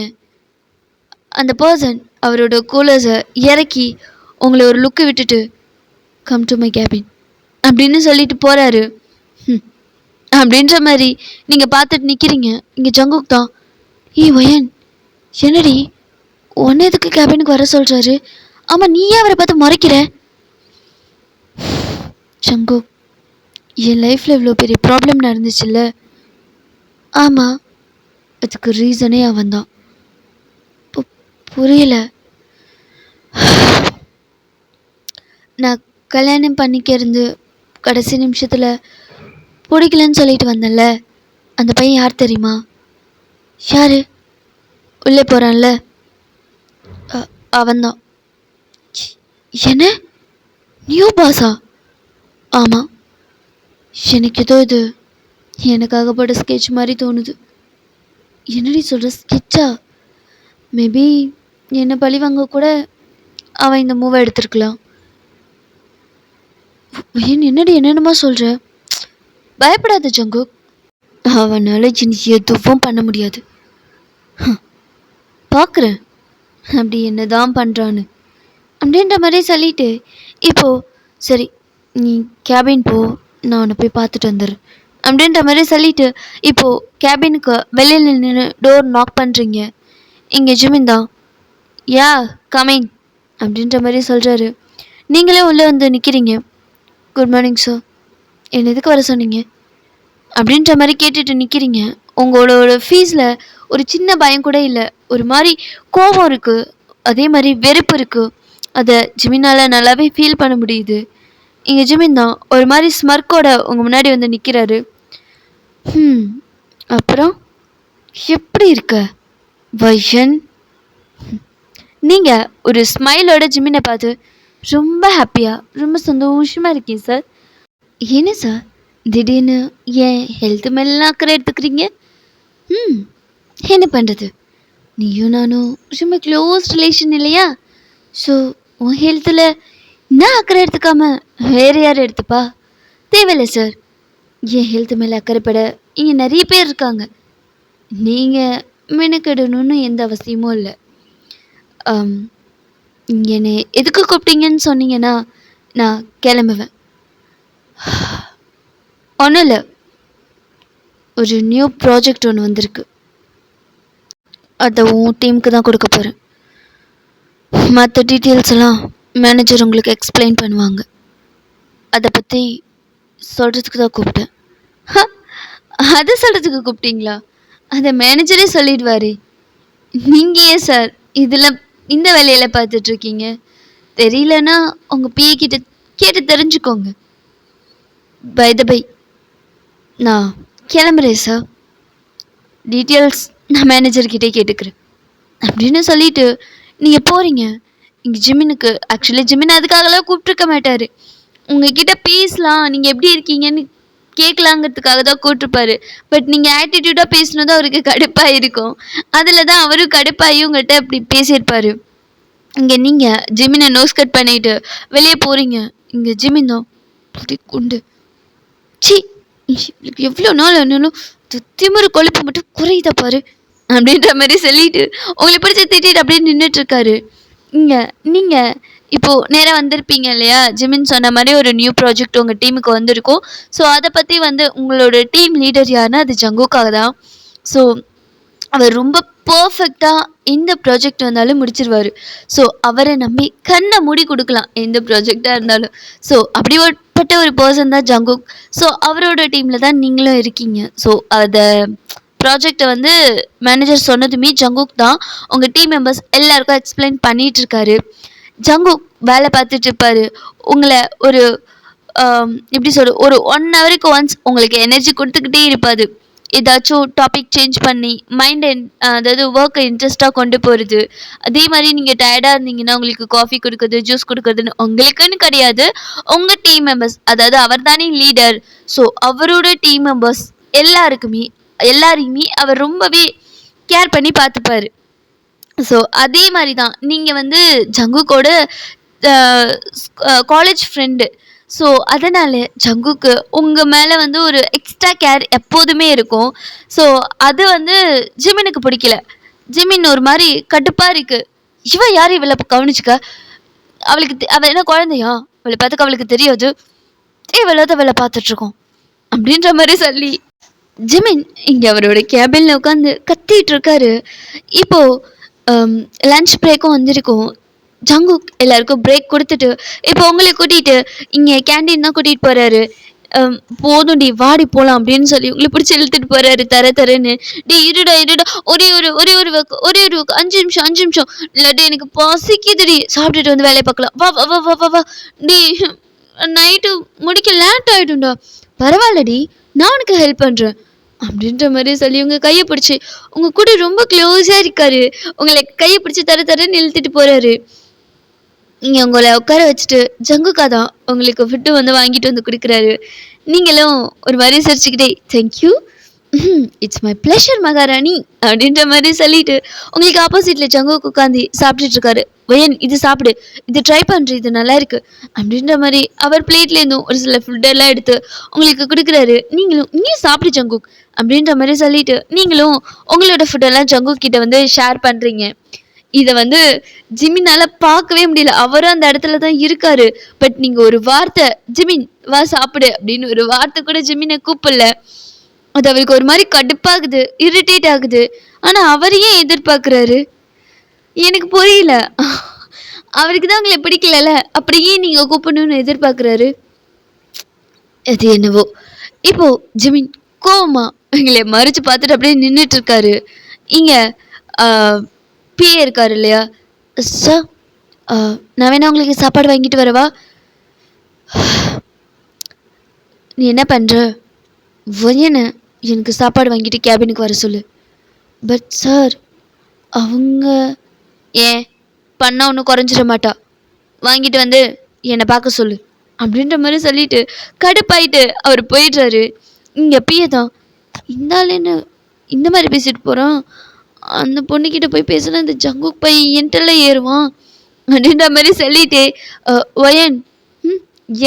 அந்த பர்சன் அவரோட கூலர்ஸை இறக்கி உங்களை ஒரு லுக்கு விட்டுட்டு கம் டு மை கேபின் அப்படின்னு சொல்லிட்டு போகிறாரு. அப்படின்ற மாதிரி நீங்கள் பார்த்துட்டு நிற்கிறீங்க. இங்கே ஜங்குக் தான். வயன், என்னடி ஒன்று எதுக்கு கேபினுக்கு வர சொல்கிறாரு? ஆமாம், நீயே அவரை பார்த்து மறைக்கிற? ஜங்குக், என் லைஃப்பில் இவ்வளோ பெரிய ப்ராப்ளம் நடந்துச்சுல்ல. ஆமாம், அதுக்கு ரீசனே அவன் தான். புரியல. நான் கல்யாணம் பண்ணிக்கிறது கடைசி நிமிஷத்தில் பிடிக்கலன்னு சொல்லிட்டு வந்தேன்ல, அந்த பையன் யார் தெரியுமா? யார்? உள்ளே போகிறான்ல, அவன்தான். என்ன, நியூ பாஸா? ஆமாம், எனக்கு ஏதோ இது எனக்காகப்பட்ட ஸ்கெட்ச் மாதிரி தோணுது. என்னடி சொல்கிற, ஸ்கெட்சா? மேபி என்னை பழி வாங்க கூட அவன் இந்த மூவை எடுத்திருக்கலாம். ஏன் என்னடி என்னென்னமா சொல்ற? பயப்படாத ஜங்குக். அவனால இனி எதுவும் பண்ண முடியாது. பார்க்குறேன் அப்படி என்னதான் பண்ணுறான்னு அப்படின்ற மாதிரி சொல்லிட்டு, இப்போ சரி நீ கேபின் போ, நான் உன்னை போய் பார்த்துட்டு வந்துடுறேன் அப்படின்ற மாதிரி சொல்லிட்டு, இப்போது கேபினுக்கு வெளியில் நின்று டோர் நாக் பண்ணுறீங்க. இங்கே ஜிமின் தான். யா கமிங் அப்படின்ற மாதிரி சொல்கிறாரு. நீங்களே உள்ளே வந்து நிற்கிறீங்க. குட் மார்னிங் சார், என்ன எதுக்கு வர சொன்னீங்க அப்படின்ற மாதிரி கேட்டுட்டு நிற்கிறீங்க. உங்களோட ஃபீஸில் ஒரு சின்ன பயம் கூட இல்லை. ஒரு மாதிரி கோபம் இருக்குது, அதே மாதிரி வெறுப்பு இருக்குது. அதை ஜிமினால் நல்லாவே ஃபீல் பண்ண முடியுது. இங்கே ஜிமின் தான் ஒரு மாதிரி ஸ்மர்க்கோட உங்கள் முன்னாடி வந்து நிற்கிறாரு. அப்புறம் எப்படி இருக்க வைஷன்? நீங்கள் ஒரு ஸ்மைலோட ஜிமினை பார்த்து ரொம்ப ஹாப்பியாக ரொம்ப சந்தோஷமாக இருக்கீங்க சார். என்ன சார் திடீர்னு ஏன் ஹெல்த் மேலாம் அக்கறை எடுத்துக்கிறீங்க? என்ன பண்ணுறது, நீயும் நானும் ரொம்ப க்ளோஸ் ரிலேஷன் இல்லையா? ஸோ உன் ஹெல்த்தில் நான் அக்கறை எடுத்துக்காம வேறு யார் எடுத்துப்பா? தேவையில்லை சார். என் ஹெல்த் மேலே அக்கறைப்பட இங்கே நிறைய பேர் இருக்காங்க. நீங்கள் மெனக்கெடணும்னு எந்த அவசியமும் இல்லை. என்னை எதுக்கு கூப்பிட்டீங்கன்னு சொன்னீங்கன்னா நான் கிளம்புவேன். ஒன்றும் இல்லை, ஒரு நியூ ப்ராஜெக்ட் ஒன்று வந்திருக்கு. அதை உன் டீமுக்கு தான் கொடுக்க போகிறேன். மற்ற டீட்டெயில்ஸ் எல்லாம் மேனேஜர் உங்களுக்கு எக்ஸ்பிளைன் பண்ணுவாங்க. அதை பற்றி சொல்கிறதுக்கு தான் கூப்பிட்டேன். அதை சொல்கிறதுக்கு கூப்பிட்டீங்களா? அதை மேனேஜரே சொல்லிடுவாரே. நீங்கள் ஏன் சார் இதில் இந்த வேலையில் பார்த்துட்ருக்கீங்க? தெரியலன்னா உங்கள் பிஏ கிட்ட கேட்டு தெரிஞ்சுக்கோங்க. பை த பை நான் கிளம்புறேன் சார். டீட்டெயில்ஸ் நான் மேனேஜர்கிட்டே கேட்டுக்கிறேன் அப்படின்னு சொல்லிட்டு நீங்கள் போகிறீங்க. இங்கே ஜிமினுக்கு ஆக்சுவலி ஜிமின் அதுக்காகலாம் கூப்பிட்ருக்க மாட்டார். உங்ககிட்ட பேசலாம், நீங்கள் எப்படி இருக்கீங்கன்னு கேட்கலாங்கிறதுக்காக தான் கூப்பிட்ருப்பாரு. பட் நீங்கள் ஆட்டிடியூடாக பேசினதும் அவருக்கு கடுப்பாக இருக்கும். அதில் தான் அவரும் கடுப்பாகி உங்கள்கிட்ட அப்படி பேசியிருப்பார். இங்கே நீங்கள் ஜிமினை நோஸ் கட் பண்ணிவிட்டு வெளியே போகிறீங்க. இங்கே ஜிமின் தான் குண்டு சி எவ்வளோ நாள் ஆனாலும் திமிரு கொழுப்பு மட்டும் குறையுத பாரு அப்படின்ற மாதிரி சொல்லிட்டு உங்களை பிடிச்சி திட்டிட்டு அப்படியே நின்றுட்டுருக்காரு. இங்கே நீங்கள் இப்போது நேராக வந்திருப்பீங்க இல்லையா? ஜிமின் சொன்ன மாதிரி ஒரு நியூ ப்ராஜெக்ட் உங்கள் டீமுக்கு வந்திருக்கும். ஸோ அதை பற்றி வந்து உங்களோட டீம் லீடர் யாருன்னா அது ஜங்குக்காக தான். ஸோ அவர் ரொம்ப பர்ஃபெக்டாக எந்த ப்ராஜெக்ட் வந்தாலும் முடிச்சிருவார். ஸோ அவரை நம்பி கண்ணை மூடி கொடுக்கலாம் எந்த ப்ராஜெக்டாக இருந்தாலும். ஸோ அப்படிப்பட்ட ஒரு பர்சன் தான் ஜங்குக். ஸோ அவரோட டீமில் தான் நீங்களும் இருக்கீங்க. ஸோ அதை ப்ராஜெக்டை வந்து மேனேஜர் சொன்னதுமே ஜங்குக் தான் உங்கள் டீம் மெம்பர்ஸ் எல்லாருக்கும் எக்ஸ்பிளைன் பண்ணிகிட்ருக்காரு. ஜங்குக் வேலை பார்த்துட்டு இருப்பார். உங்களை ஒரு எப்படி சொல்ற ஒரு 1 ஹவருக்கு ஒன்ஸ் உங்களுக்கு எனர்ஜி கொடுத்துக்கிட்டே இருப்பார். ஏதாச்சும் டாபிக் சேஞ்ச் பண்ணி மைண்டை அதாவது ஒர்க்கை இன்ட்ரெஸ்ட்டாக கொண்டு போகிறது. அதே மாதிரி நீங்கள் டயர்டாக இருந்தீங்கன்னா உங்களுக்கு காஃபி கொடுக்குறது, ஜூஸ் கொடுக்குறதுன்னு உங்களுக்குன்னு கிடையாது, உங்கள் டீம் மெம்பர்ஸ் அதாவது அவர் தானே லீடர். ஸோ அவரோட டீம் மெம்பர்ஸ் எல்லாரையுமே அவர் ரொம்பவே கேர் பண்ணி பார்த்துப்பார். ஸோ அதே மாதிரி தான் நீங்கள் வந்து ஜங்குக்கோட காலேஜ் ஃப்ரெண்டு. ஸோ அதனால் ஜங்குக்கு உங்கள் மேலே வந்து ஒரு எக்ஸ்ட்ரா கேர் எப்போதுமே இருக்கும். ஸோ அது வந்து ஜிமினுக்கு பிடிக்கல. ஜிமின் ஒரு மாதிரி கடுப்பாக இருக்குது. இவன் யார் இவளை கவனிச்சுக்க? அவள் என்ன குழந்தையா? அவளை பார்த்துக்க அவளுக்கு தெரியாது. இவளாவது அவளை பார்த்துட்ருக்கோம் அப்படின்ற மாதிரி சொல்லி ஜிமின் இங்கே அவரோட கேபினில் உட்காந்து கத்திட்டு இருக்காரு. இப்போது லன்ச் பிரேக்கும் வந்திருக்கும். ஜங்குக் எல்லாருக்கும் பிரேக் கொடுத்துட்டு இப்போ உங்களை கூட்டிகிட்டு இங்கே கேண்டீன் தான் கூட்டிகிட்டு போகிறாரு. போதும் டி வாடி போகலாம் அப்படின்னு சொல்லி உங்களை பிடிச்சி இழுத்துட்டு போகிறாரு தரன்னு. டி இருடா ஒரே ஒரு 5 நிமிஷம் இல்லாட்டி எனக்கு பசிக்குதுடி, சாப்பிட்டுட்டு வந்து வேலையை பார்க்கலாம். வா வா வா வா வா டி, நைட்டு முடிக்க லேட் ஆகிடும்டா. பரவாயில்லடி, நான் உனக்கு ஹெல்ப் பண்ணுறேன் அப்படின்ற மாதிரி சொல்லி உங்கள் கையை பிடிச்சி உங்கள் கூட ரொம்ப க்ளோஸாக இருக்காரு. உங்களை கையை பிடிச்சி தரன்னு இழுத்துட்டு போகிறாரு. நீங்கள் உங்களை உட்கார வச்சுட்டு ஜங்குக்கா தான் உங்களுக்கு ஃபுட்டு வந்து வாங்கிட்டு வந்து கொடுக்குறாரு. நீங்களும் ஒரு மாதிரி சிரிச்சுக்கிட்டே தேங்க்யூ இட்ஸ் மை ப்ளஷர் மகாராணி அப்படின்ற மாதிரி சொல்லிட்டு உங்களுக்கு ஆப்போசிட்டில் ஜங்குக் உட்காந்து சாப்பிட்டுட்டு இருக்காரு. வயன் இது சாப்பிடு, இது ட்ரை பண்ணுற, இது நல்லா இருக்கு அப்படின்ற மாதிரி அவர் பிளேட்லேருந்தும் ஒரு சில ஃபுட்டெல்லாம் எடுத்து உங்களுக்கு கொடுக்குறாரு. நீங்களும் இங்கேயும் சாப்பிடு ஜங்குக் அப்படின்ற மாதிரி சொல்லிட்டு நீங்களும் உங்களோட ஃபுட்டெல்லாம் ஜங்குக் கிட்ட வந்து ஷேர் பண்ணுறீங்க. இதை வந்து ஜிமினால பார்க்கவே முடியல. அவரும் அந்த இடத்துல தான் இருக்காரு. பட் நீங்கள் ஒரு வார்த்தை ஜிமின் வா சாப்பிடு அப்படின்னு ஒரு வார்த்தை கூட ஜிமினை கூப்பிடல. அது அவருக்கு ஒரு மாதிரி கடுப்பாகுது, இரிட்டேட் ஆகுது. ஆனால் அவரையே எதிர்பார்க்குறாரு. எனக்கு புரியல. அவருக்கு தான் உங்களை பிடிக்கலல்ல, அப்படியே நீங்கள் கூப்பிடணும்னு எதிர்பார்க்குறாரு. அது என்னவோ. இப்போ ஜிமின் கோவமா எங்களை மறைச்சு பார்த்துட்டு அப்படியே நின்றுட்டு இருக்காரு. இங்கே பிஏ இருக்காரு இல்லையா, சார் நான் வேணா உங்களுக்கு சாப்பாடு வாங்கிட்டு வரவா? நீ என்ன பண்ணுற? வயனை எனக்கு சாப்பாடு வாங்கிட்டு கேபினுக்கு வர சொல்லு. பட் சார் அவங்க ஏன் பண்ணா ஒன்றும் குறைஞ்சிட மாட்டா, வாங்கிட்டு வந்து என்னை பார்க்க சொல்லு அப்படின்ற மாதிரி சொல்லிட்டு கடுப்பாயிட்டு அவர் போயிடுறாரு. இங்கே பிஏ தான் இந்த ஆள் என்ன இந்த மாதிரி பேசிட்டு போகிறான், அந்த பொண்ணுக்கிட்ட போய் பேசினா இந்த ஜங்குக் பை என்கிட்டலாம் ஏறுவான் அப்படின்ற மாதிரி சொல்லிட்டு ஒயன்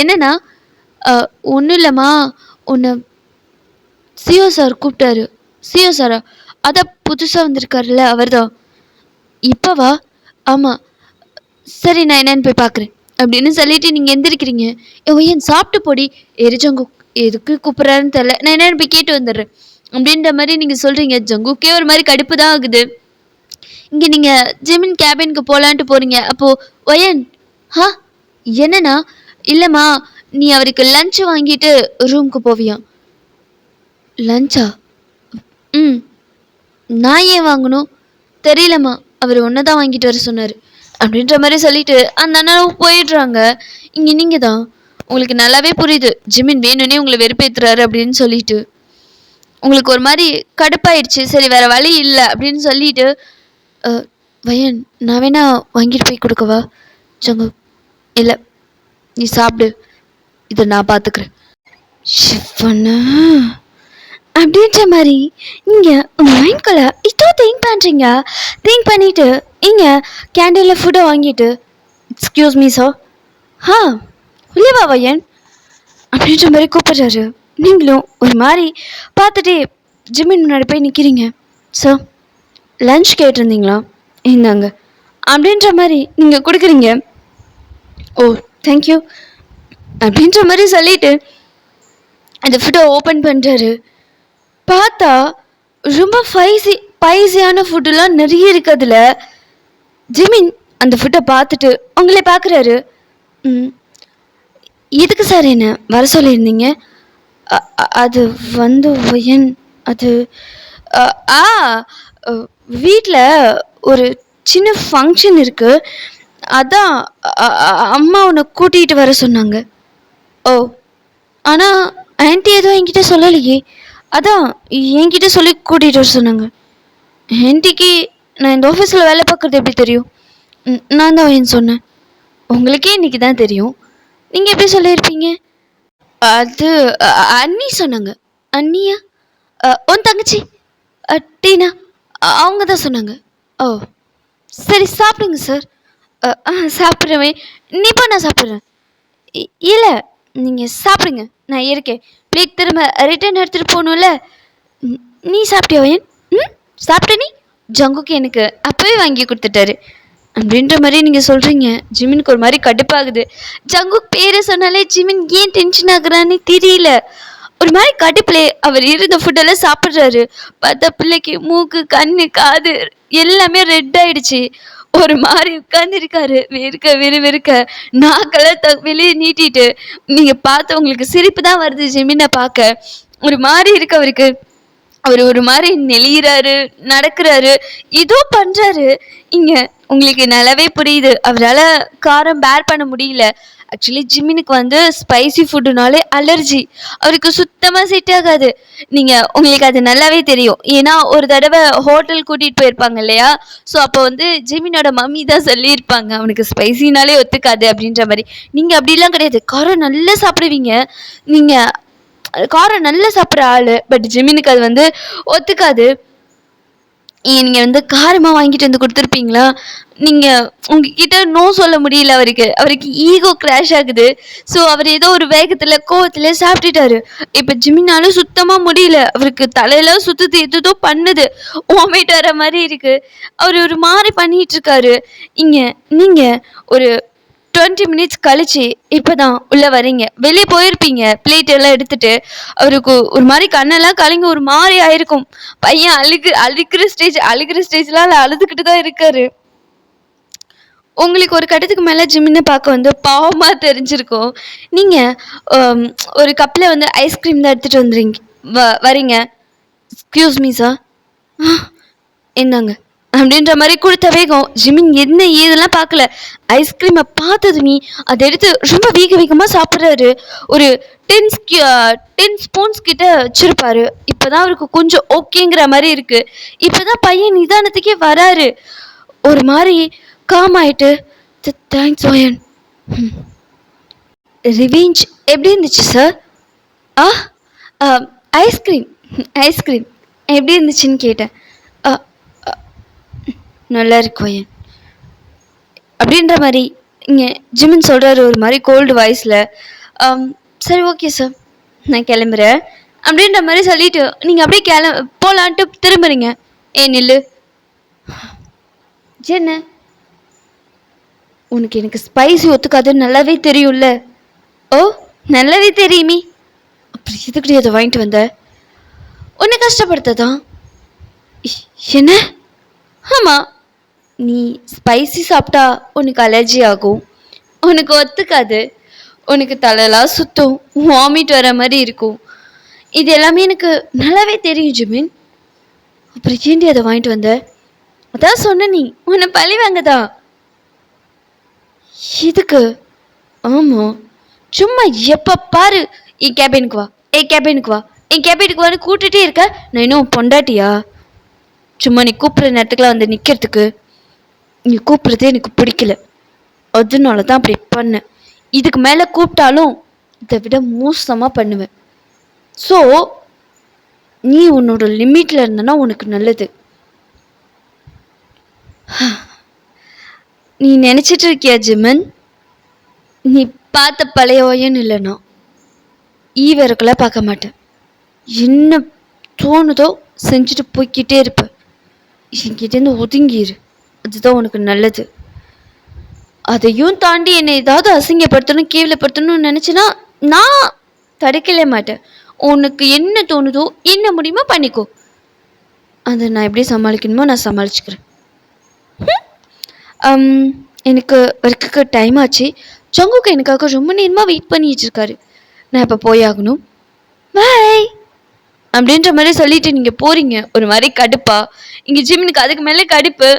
என்னண்ணா? ஒன்றும் இல்லைம்மா, உன்னை சிஓ சார் கூப்பிட்டாரு. சிஓ சாரா? அதான் புதுசாக வந்திருக்காருல்ல அவர் தான். இப்போவா? ஆமாம். சரி நான் என்னன்னு போய் பார்க்குறேன் அப்படின்னு சொல்லிட்டு நீங்கள் எந்திரிக்கிறீங்க. ஒயன் சாப்பிட்டு போடி. ஜங்குக் எதுக்கு கூப்பிட்றாருன்னு தெரில, நான் என்னென்னு போய் கேட்டு வந்துடுறேன் அப்படின்ற மாதிரி நீங்கள் சொல்கிறீங்க. ஜங்குக்கே ஒரு மாதிரி கடுப்பு தான் ஆகுது. இங்கே நீங்கள் ஜிமின் கேபினுக்கு போகலான்ட்டு போகிறீங்க. அப்போது ஒயன் என்னண்ணா? இல்லைம்மா, நீ அவருக்கு லஞ்ச் வாங்கிட்டு ரூமுக்கு போவியா? லஞ்சா? நான் ஏன் வாங்கணும்? தெரியலம்மா, அவர் ஒன்று தான் வாங்கிட்டு வர சொன்னார் அப்படின்ற மாதிரி சொல்லிட்டு அந்த அண்ணனும் போயிடுறாங்க. இங்கே நீங்கள் தான் உங்களுக்கு நல்லாவே புரியுது ஜிமின் வேணும்னே உங்களை வெறுப்பேற்றுறாரு அப்படின்னு சொல்லிட்டு உங்களுக்கு ஒரு மாதிரி கடுப்பாயிடுச்சு. சரி வேறு வழி இல்லை அப்படின்னு சொல்லிட்டு வயன் நான் வேணா வாங்கிட்டு போய் கொடுக்கவா? ஜங்கு இல்லை, நீ சாப்பிடு, இதை நான் பார்த்துக்கிறேன். ஷிஃபனா அப்படின்ற மாதிரி இங்கே உங்கள் மைண்ட்குள்ளே இதோ திங்க் பண்ணுறீங்க. திங்க் பண்ணிவிட்டு இங்கே கேண்டீனில் ஃபுட்டை வாங்கிட்டு எக்ஸ்கியூஸ் மீ சார், உள்ளேவா வயன் அப்படின்ற மாதிரி கூப்பிட்றாரு. நீங்களும் ஒரு மாதிரி பார்த்துட்டே ஜிம்மின் முன்னாடி போய் நிற்கிறீங்க. சார் லன்ச் கேட்டிருந்தீங்களா? இந்தாங்க அப்படின்ற மாதிரி நீங்கள் கொடுக்குறீங்க. ஓ தேங்க்யூ அப்படின்ற மாதிரி சொல்லிட்டு அந்த ஃபுட்டை ஓப்பன் பண்ணுறாரு. பார்த்தா ரொம்ப ஸ்பைசியான ஃபுட்டுலாம் நிறைய இருக்குது அதில். ஜிமின் அந்த ஃபுட்டை பார்த்துட்டு உங்களே பார்க்குறாரு. எதுக்கு சார் என்ன வர சொல்லியிருந்தீங்க? அது வந்து ஒயன் அது வீட்டில் ஒரு சின்ன ஃபங்க்ஷன் இருக்குது, அதான் அம்மா உன்னை கூட்டிகிட்டு வர சொன்னாங்க. ஓ ஆனால் ஆன்ட்டி எதுவும் என்கிட்ட சொல்லலையே, அதான் என்கிட்ட சொல்லி கூட்டிகிட்டு வர சொன்னாங்க. ஆன்ட்டிக்கு நான் இந்த ஆஃபீஸில் வேலை பார்க்குறது எப்படி தெரியும்? நான் தான் ஏன் சொன்னேன். உங்களுக்கே இன்றைக்கி தான் தெரியும், நீங்கள் எப்படி சொல்லியிருப்பீங்க? அது அண்ணி சொன்னாங்க. அண்ணியா? உன் தங்கச்சி டீனா அவங்க தான் சொன்னாங்க. ஓ சரி சாப்பிடுங்க சார். சாப்பிட்றவேன் நீப்பா நான் சாப்பிட்றேன். இல்லை நீங்கள் சாப்பிடுங்க, நான் இருக்கேன். பிளேட் திரும்ப ரிட்டர்ன் எடுத்துகிட்டு போகணும்ல. நீ சாப்பிட்டியா வயன்? சாப்பிட்ட நீ? ஜங்குக்கு எனக்கு அப்போவே வாங்கி கொடுத்துட்டாரு அப்படின்ற மாதிரி நீங்கள் சொல்கிறீங்க. ஜிமினுக்கு ஒரு மாதிரி கடுப்பாகுது. ஜங்குக் பேரை சொன்னாலே ஜிமின் ஏன் டென்ஷன் ஆகுறான்னு தெரியல. ஒரு மாதிரி கடுப்புலே அவர் இருந்த ஃபுட்டெல்லாம் சாப்பிட்றாரு. பார்த்தா பிள்ளைக்கு மூக்கு கண்ணு காது எல்லாமே ரெட் ஆயிடுச்சு. ஒரு மாதிரி உட்காந்துருக்காரு. வெறுக்க நாக்கெல்லாம் வெளியே நீட்டிட்டு நீங்கள் பார்த்து உங்களுக்கு சிரிப்பு தான் வருது. ஜிமினை பார்க்க ஒரு மாதிரி இருக்கு அவருக்கு. அவர் ஒரு மாதிரி நெளிகிறாரு, நடக்கிறாரு, ஏதோ பண்ணுறாரு. இங்கே உங்களுக்கு நல்லாவே புரியுது அவரால் காரம் பேர் பண்ண முடியல. ஆக்சுவலி ஜிமினுக்கு வந்து ஸ்பைசி ஃபுட்டுனாலே அலர்ஜி, அவருக்கு சுத்தமாக செட் ஆகாது. நீங்கள் உங்களுக்கு அது நல்லாவே தெரியும். ஏன்னா ஒரு தடவை ஹோட்டல் கூட்டிகிட்டு போயிருப்பாங்க இல்லையா, ஸோ அப்போ வந்து ஜிமினோட மம்மி தான் சொல்லியிருப்பாங்க அவனுக்கு ஸ்பைசினாலே ஒத்துக்காது அப்படின்ற மாதிரி. நீங்கள் அப்படிலாம் கிடையாது, காரம் நல்லா சாப்பிடுவீங்க. நீங்கள் காரம் நல்லா சாப்பிட்ற ஆள். பட் ஜிமினுக்கு அது வந்து ஒத்துக்காது. நீங்கள் வந்து காரமாக வாங்கிட்டு வந்து கொடுத்துருப்பீங்களா? நீங்கள் உங்ககிட்ட நோ சொல்ல முடியல அவருக்கு. அவருக்கு ஈகோ கிராஷ் ஆகுது. ஸோ அவர் ஏதோ ஒரு வேகத்தில் கோவத்தில் சாப்பிட்டுட்டாரு. இப்போ ஜிமினாலும் சுத்தமாக முடியல. அவருக்கு தலையெல்லாம் சுற்றுது, எதுதோ பண்ணுது, வாமிட் வர மாதிரி இருக்கு. அவர் ஒரு மாதிரி பண்ணிட்டு இருக்காரு. இங்கே நீங்கள் ஒரு 20 மினிட்ஸ் கழிச்சு இப்போதான் உள்ள வரீங்க. வெளியே போயிருப்பீங்க பிளேட் எல்லாம் எடுத்துட்டு. அவருக்கு ஒரு மாதிரி கண்ணெல்லாம் கலங்கி ஒரு மாதிரி ஆயிருக்கும். பையன் அழுகிற ஸ்டேஜ்லாம் அழுதுகிட்டு தான் இருக்காரு. உங்களுக்கு ஒரு கட்டத்துக்கு மேலே ஜிம்மினை பார்க்க வந்து பாவமாக தெரிஞ்சிருக்கும். நீங்கள் ஒரு கப்பில் வந்து ஐஸ்கிரீம் தான் எடுத்துகிட்டு வந்துடுறீங்க வரீங்க. எக்ஸ்கியூஸ் மீ சார், என்னங்க அப்படின்ற மாதிரி கொடுத்த வேகம் ஜிமின் என்ன ஏதெல்லாம் பார்க்கல. ஐஸ்கிரீமை பார்த்ததுமே அதை எடுத்து ரொம்ப வேகமாக சாப்பிட்றாரு. ஒரு 10 ஸ்பூன்ஸ் கிட்ட வச்சிருப்பாரு. இப்போதான் அவருக்கு கொஞ்சம் ஓகேங்கிற மாதிரி இருக்கு. இப்போதான் பையன் நிதானத்துக்கே வராரு. ஒரு மாதிரி காம் ஆயிட்டு, தேங்க்ஸ் ஓயன். ரிவெஞ்ச் எப்படி இருந்துச்சு சார்? ஐஸ்கிரீம் ஐஸ்கிரீம் எப்படி இருந்துச்சுன்னு கேட்டேன். நல்லா இருக்கு ஓயன் அப்படின்ற மாதிரி இங்கே ஜிமின் சொல்கிறாரு ஒரு மாதிரி கோல்டு வாய்ஸில். சரி ஓகே சார், நான் கிளம்புறேன் அப்படின்ற மாதிரி சொல்லிட்டு நீங்கள் அப்படியே போகலான்ட்டு திரும்புறீங்க. நில்லு. என்ன உனக்கு எனக்கு ஸ்பைசி ஒத்துக்காதுன்னு நல்லாவே தெரியும்ல? ஓ, நல்லாவே தெரியுமே. அப்படி எதுக்கிட்டே அதை வாங்கிட்டு வந்த? உன்னை கஷ்டப்படுத்ததான். என்ன? ஆமாம், நீ ஸ்பைசி சாப்பிட்டா உனக்கு அலர்ஜி ஆகும், உனக்கு ஒத்துக்காது, உனக்கு தலையெல்லாம் சுற்றும், வாமிட் வர மாதிரி இருக்கும். இது எல்லாமே எனக்கு நல்லாவே தெரியும் ஜிமின். அப்புறம் ஏண்டி அதை வாங்கிட்டு வந்த? அதான் சொன்ன, நீ உன்னை பழி வாங்கதா. இதுக்கு? ஆமாம், சும்மா எப்போ பாரு என் கேபினுக்கு வா, என் கேபினுக்கு வான்னு கூப்பிட்டுட்டே இருக்க. நான் இன்னும் பொண்டாட்டியா? சும்மா நீ கூப்பிட்ற நேரத்துக்குலாம் வந்து நிற்கிறதுக்கு. நீ கூப்பிட்றதே எனக்கு பிடிக்கல, அதனால தான் அப்படி பண்ணேன். இதுக்கு மேலே கூப்பிட்டாலும் இதை விட மோசமாக பண்ணுவேன். ஸோ நீ உன்னோட லிமிட்டில் இருந்தனா உனக்கு நல்லது. நீ நினச்சிட்டு இருக்கியா ஜிமன்? நீ பார்த்த பழைய ஓயன் இல்லைனா ஈவருக்கெல்லாம் பார்க்க மாட்டேன். என்ன தோணுதோ செஞ்சுட்டு போய்கிட்டே இருப்பேன். என்கிட்டேருந்து ஒதுங்கிரு, அதுதான் உனக்கு நல்லது. அதையும் தாண்டி என்னை ஏதாவது அசிங்கப்படுத்தணும், கேவலப்படுத்தணும்னு நினச்சினா நான் தடுக்கலே மாட்டேன். உனக்கு என்ன தோணுதோ என்ன முடியுமோ பண்ணிக்கோ. அதை நான் எப்படி சமாளிக்கணுமோ நான் சமாளிச்சுக்கிறேன். எனக்கு ஒர்க்குக்கு டைம் ஆச்சு. ஜங்குக்கு எனக்காக ரொம்ப நேரமாக வெயிட் பண்ணிட்டு இருக்காரு. நான் இப்போ போயாகணும். பாய் அப்படின்ற மாதிரி சொல்லிட்டு நீங்கள் போகிறீங்க ஒரு மாதிரி கடுப்பா. இங்கே ஜிம்னுக்கு அதுக்கு மேலே கடுப்பு.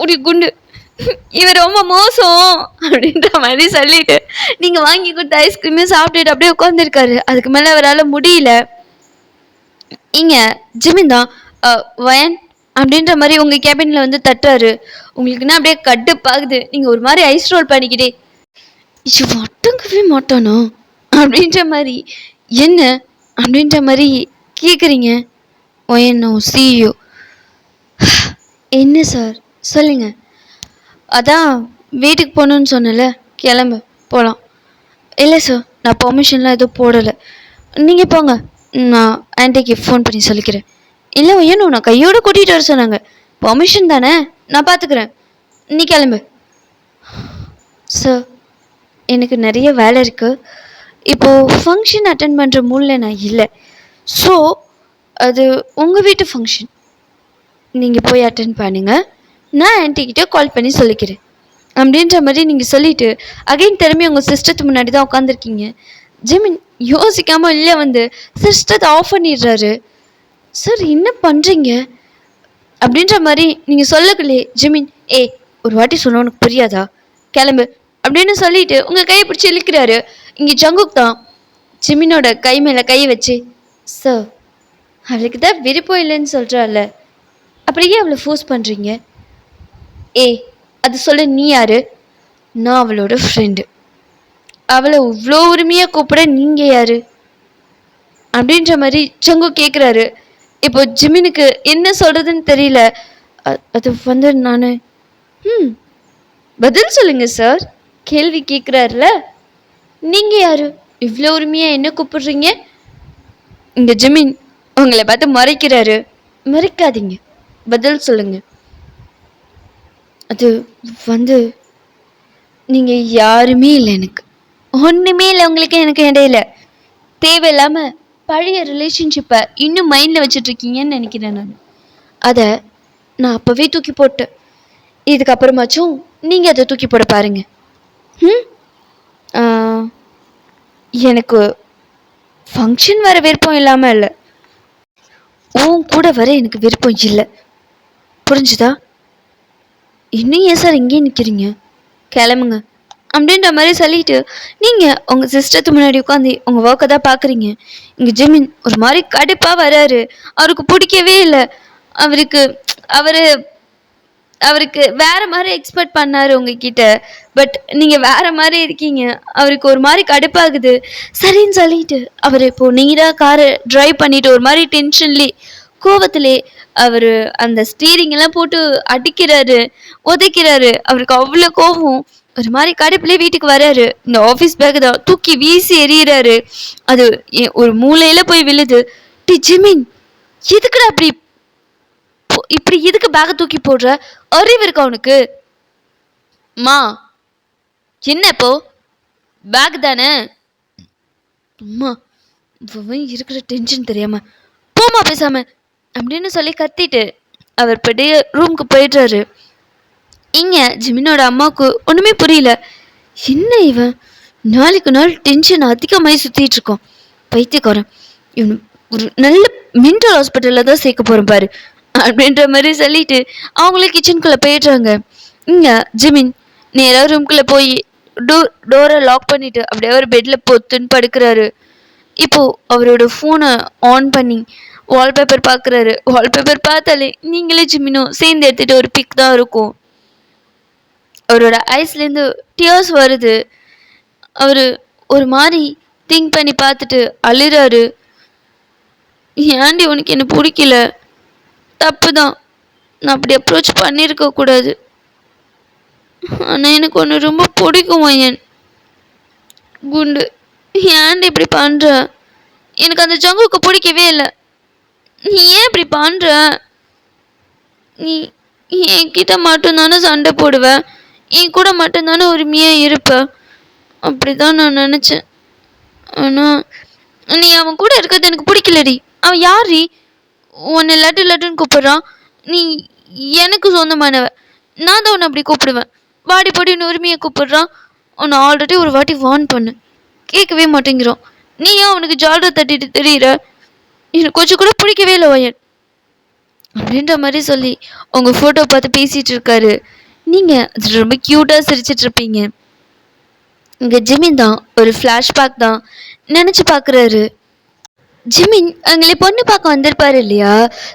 ஒரு குண்டு இவர் ரொம்ப மோசம் அப்படின்ற மாதிரி சொல்லிட்டு நீங்கள் வாங்கி கொடுத்த ஐஸ்கிரீமே சாப்பிட்டுட்டு அப்படியே உட்காந்துருக்காரு. அதுக்கு மேலே அவரால் முடியல. இங்கே ஜிமின் தான் வயன் அப்படின்ற மாதிரி உங்கள் கேபினில் வந்து தட்டுறாரு. உங்களுக்குன்னா அப்படியே கடுப்பாகுது. நீங்கள் ஒரு மாதிரி ஐஸ் ரோல் பண்ணிக்கிட்டே ஒட்டங்கவே மாட்டானோ அப்படின்ற மாதிரி என்ன அப்படின்ற மாதிரி கேட்குறீங்க. Wine CEO. என்ன சார் சொல்லுங்க. அதான் வீட்டுக்கு போகணுன்னு சொன்னல, கிளம்பு போகலாம். இல்லை சார், நான் பெர்மிஷன்லாம் எதுவும் போடலை, நீங்கள் போங்க, நான் ஆன்ட்டிக்கு ஃபோன் பண்ணி சொல்லிக்கிறேன். இல்லை ஒய்யனோ, நான் கையோடு கூட்டிகிட்டு வர சொன்னாங்க. பெர்மிஷன் தானே, நான் பார்த்துக்கிறேன், நீ கிளம்பு. சார் எனக்கு நிறைய வேலை இருக்குது. இப்போது ஃபங்க்ஷன் அட்டன் பண்ணுற மூடில் நான் இல்லை. ஸோ அது உங்கள் வீட்டு ஃபங்க்ஷன், நீங்கள் போய் அட்டன் பண்ணுங்க, நான் ஆன்ட்டிக்கிட்ட கால் பண்ணி சொல்லிக்கிறேன் அப்படின்ற மாதிரி நீங்கள் சொல்லிவிட்டு அகைன் திரும்பி உங்கள் சிஸ்டத்துக்கு முன்னாடி தான் உட்காந்துருக்கீங்க. ஜிமின் யோசிக்காமல் இல்லை வந்து சிஸ்டத்தை ஆஃப் பண்ணிடுறாரு. சார் என்ன பண்ணுறீங்க அப்படின்ற மாதிரி நீங்கள் சொல்லக்கலையே. ஜிமின் ஒரு வாட்டி சொன்ன உனக்கு புரியாதா, கிளம்பு அப்படின்னு சொல்லிட்டு உங்கள் கையை பிடிச்சி இழுக்கிறாரு. இங்கே ஜங்குக் தான் ஜிமினோட கை மேலே கை வச்சு, சார் அவளுக்கு தான் விருப்பம் இல்லைன்னு சொல்கிறாள், அப்படியே அவளை ஃபோர்ஸ் பண்ணுறீங்க. அது சொல்ல நீ யாரு? நான் அவளோட ஃப்ரெண்டு. அவளை இவ்வளோ உரிமையாக கூப்பிட நீங்கள் யாரு? அப்படின்ற மாதிரி சங்கு கேட்குறாரு. இப்போ ஜிமினுக்கு என்ன சொல்றதுன்னு தெரியல. அது வந்து நான் பதில் சொல்லுங்க சார், கேள்வி கேட்குறாருல. நீங்க யாரு, இவ்வளோ உரிமையா என்ன கூப்பிடுறீங்க? இங்க ஜிமின் உங்களை பார்த்து மறைக்கிறாரு. மறைக்காதீங்க, பதில் சொல்லுங்க. அது வந்து நீங்க யாருமே இல்லை, எனக்கு ஒண்ணுமே இல்லை உங்களுக்கு எனக்கு இடையில. தேவையில்லாம பழைய ரிலேஷன்ஷிப்பை இன்னும் மைண்டில் வச்சுட்டு இருக்கீங்கன்னு நினைக்கிறேன். அதை நான் அப்போவே தூக்கி போட்டேன். இதுக்கப்புறமாச்சும் நீங்கள் அதை தூக்கி போட பாருங்க. எனக்கு ஃபங்க்ஷன் வர விருப்பம் இல்லாமல் இல்லை, உன் கூட வர எனக்கு விருப்பம் இல்லை, புரிஞ்சுதா? இன்னும் ஏன் சார் இங்கேயே நிற்கிறீங்க, கிளம்புங்க அப்படின்ற மாதிரி சொல்லிட்டு நீங்கள் உங்கள் சிஸ்டத்துக்கு முன்னாடி உட்காந்து உங்கள் ஒர்க்கை தான் பார்க்குறீங்க. இங்கே ஜிமின் ஒரு மாதிரி கடுப்பாக வராரு. அவருக்கு பிடிக்கவே இல்லை. அவருக்கு வேற மாதிரி எக்ஸ்பெக்ட் பண்ணாரு உங்ககிட்ட. பட் நீங்கள் வேற மாதிரி இருக்கீங்க. அவருக்கு ஒரு மாதிரி கடுப்பாகுது. சரின்னு சொல்லிட்டு அவர் இப்போ நீடாக காரை ட்ரைவ் பண்ணிட்டு ஒரு மாதிரி டென்ஷன்லே கோவத்திலே அவர் அந்த ஸ்டீரிங் எல்லாம் போட்டு அடிக்கிறாரு, உதைக்கிறாரு. அவருக்கு அவ்வளோ கோபம். ஒரு மாதிரி கடுப்புலேயே வீட்டுக்கு வராரு. இந்த ஆஃபீஸ் பேக் தான் தூக்கி வீசி எறிகிறாரு. அது ஒரு மூலையில போய் விழுது. டி ஜிமின், எதுக்குடா அப்படி இப்படி எதுக்கு பேக்கை தூக்கி போடுற? அறிவு இருக்கா உனக்கு? மா என்ன இப்போ பேக் தானே? அம்மா இருக்கிற டென்ஷன் தெரியாம போமா பேசாம அப்படின்னு சொல்லி கத்திட்டு அவர் பெரிய ரூமுக்கு போயிடுறாரு. இங்க ஜிமினோட அம்மாவுக்கு ஒண்ணுமே புரியல. என்ன இவன் நாளுக்கு நாள் டென்ஷன் அதிகமாகி சுத்திட்டு இருக்கோம், பைத்தியக்காரன். இவன் ஒரு நல்ல மென்டல் ஹாஸ்பிட்டல்ல தான் சேர்க்க போறேன் பாரு அப்படின்ற மாதிரி சொல்லிட்டு அவங்களே கிச்சனுக்குள்ள போயிடுறாங்க. இங்க ஜிமின் நேராக ரூம்குள்ள போய் டோரை லாக் பண்ணிட்டு அப்படியே ஒரு பெட்ல பொத்துன்னு படுக்கிறாரு. இப்போ அவரோட ஃபோனை ஆன் பண்ணி வால்பேப்பர் பார்க்குறாரு. வால்பேப்பர் பார்த்தாலே நீங்களே ஜிமினும் சேர்ந்து எடுத்துட்டு ஒரு பிக் தான் இருக்கும். அவரோட ஐஸ்லேருந்து டியர்ஸ் வருது. அவர் ஒரு மாதிரி திங்க் பண்ணி பார்த்துட்டு அழுறாரு. ஏன்டி உனக்கு என்ன பிடிக்கல? தப்பு தான், நான் அப்படி அப்ரோச் பண்ணியிருக்க கூடாது. ஆனால் எனக்கு ஒன்று ரொம்ப பிடிக்கும் என் குண்டு. ஏன்டி இப்படி பண்ணுற? எனக்கு அந்த ஜங்குக்கு பிடிக்கவே இல்லை. நீ ஏன் இப்படி பண்ணுற? நீ என்கிட்ட மட்டும்தானே சண்டை போடுவேன், என் கூட மட்டும்தானே உரிமையாக இருப்ப. அப்படி தான் நான் நினச்சேன். ஆனால் நீ அவன் கூட இருக்கிறது எனக்கு பிடிக்கலடி. அவன் யாரி? உன்னை லட்டு லட்டுன்னு கூப்பிட்றான். நீ எனக்கு சொந்தமானவ, நான் தான் உன்னை அப்படி கூப்பிடுவேன். வாடி பாடின்னு உரிமையை கூப்பிடுறான். உன்னை ஆல்ரெடி ஒரு வாட்டி வார்ன் பண்ணு, கேட்கவே மாட்டேங்கிறான். நீ ஏன் அவனுக்கு ஜால்ரை தட்டிட்டு தெரியுற? எனக்கு கொஞ்சம் கூட பிடிக்கவே இல்லை வயன் அப்படின்ற மாதிரி சொல்லி உங்கள் ஃபோட்டோ பார்த்து பேசிகிட்டு இருக்காரு. நீங்கள் அது ரொம்ப க்யூட்டாக சிரிச்சிட்டு இருப்பீங்க. இங்கே ஜிமின் தான் ஒரு ஃப்ளாஷ்பேக் தான் நினச்சி பார்க்குறாரு. ஜிமின் எங்களை பொண்ணு பார்க்க வந்திருப்பாரு இல்லையா?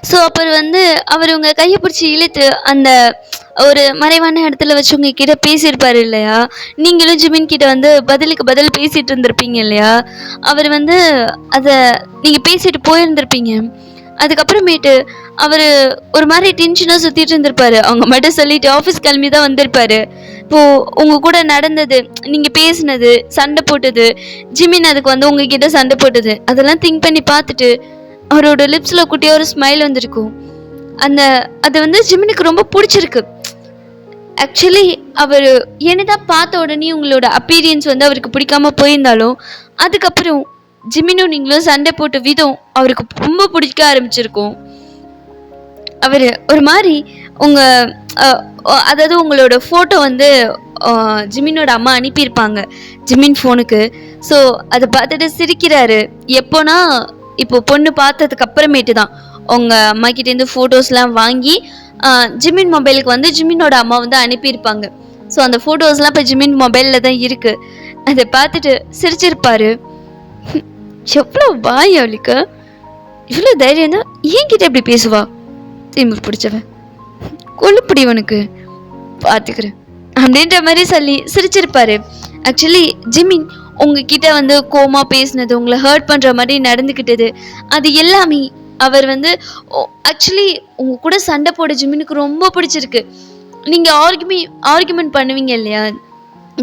ஸோ அப்புறம் வந்து அவர் உங்கள் கையை பிடிச்சி இழுத்து அந்த ஒரு மறைவான இடத்துல வச்சு உங்ககிட்ட பேசியிருப்பாரு இல்லையா? நீங்களும் ஜிமின் கிட்ட வந்து பதிலுக்கு பதில் பேசிகிட்டு இருந்திருப்பீங்க இல்லையா? அவர் வந்து அதை நீங்கள் பேசிட்டு போயிருந்திருப்பீங்க. அதுக்கப்புறமேட்டு அவர் ஒரு மாதிரி டென்ஷனாக சுற்றிட்டு இருந்திருப்பாரு. அவங்க மட்டும் சொல்லிட்டு ஆஃபீஸ் கிளம்பி தான் வந்திருப்பாரு. இப்போது உங்கள் கூட நடந்தது, நீங்கள் பேசினது, சண்டை போட்டது, ஜிமின் அதுக்கு வந்து உங்ககிட்ட சண்டை போட்டது, அதெல்லாம் திங்க் பண்ணி பார்த்துட்டு அவரோட லிப்ஸில் குட்டியாக ஒரு ஸ்மைல் வந்திருக்கும். அது வந்து ஜிமினுக்கு ரொம்ப பிடிச்சிருக்கு. ஆக்சுவலி அவர் என்னதான் பார்த்த உடனே உங்களோட அப்பீரியன்ஸ் வந்து அவருக்கு பிடிக்காம போயிருந்தாலும் அதுக்கப்புறம் ஜிமினும் நீங்களும் சண்டை போட்ட விதம் அவருக்கு ரொம்ப பிடிக்க ஆரம்பிச்சிருக்கும். அவர் ஒரு மாதிரி அதாவது உங்களோட ஃபோட்டோ வந்து ஜிமினோட அம்மா அனுப்பியிருப்பாங்க ஜிமின் ஃபோனுக்கு. ஸோ அதை பார்த்துட்டு சிரிக்கிறாரு. எப்போனா இப்போ பொண்ணு பார்த்ததுக்கு அப்புறமேட்டு தான் உங்கள் அம்மா கிட்டேருந்து ஃபோட்டோஸ்லாம் வாங்கி ஜிமின் மொபைலுக்கு வந்து ஜிமினோட அம்மா வந்து அனுப்பியிருப்பாங்க. ஸோ அந்த ஃபோட்டோஸ்லாம் இப்போ ஜிமின் மொபைலில் தான் இருக்குது. அதை பார்த்துட்டு சிரிச்சிருப்பாரு. எவ்வளோ வாய் அவளுக்கு, இவ்வளோ தைரியம் தான் என்கிட்ட எப்படி பேசுவா? திமிர் பிடிச்சவன், கொல்லுப்படி உனக்கு பார்த்துக்கிறேன் அப்படின்ற மாதிரி சொல்லி சிரிச்சிருப்பாரு. ஆக்சுவலி ஜிமின் உங்ககிட்ட வந்து கோமா பேசினது, உங்களை ஹர்ட் பண்ற மாதிரி நடந்துக்கிட்டது, அது எல்லாமே அவர் வந்து ஆக்சுவலி உங்க கூட சண்டை போட ஜிமினுக்கு ரொம்ப பிடிச்சிருக்கு. நீங்க ஆர்குமெண்ட் பண்ணுவீங்க இல்லையா,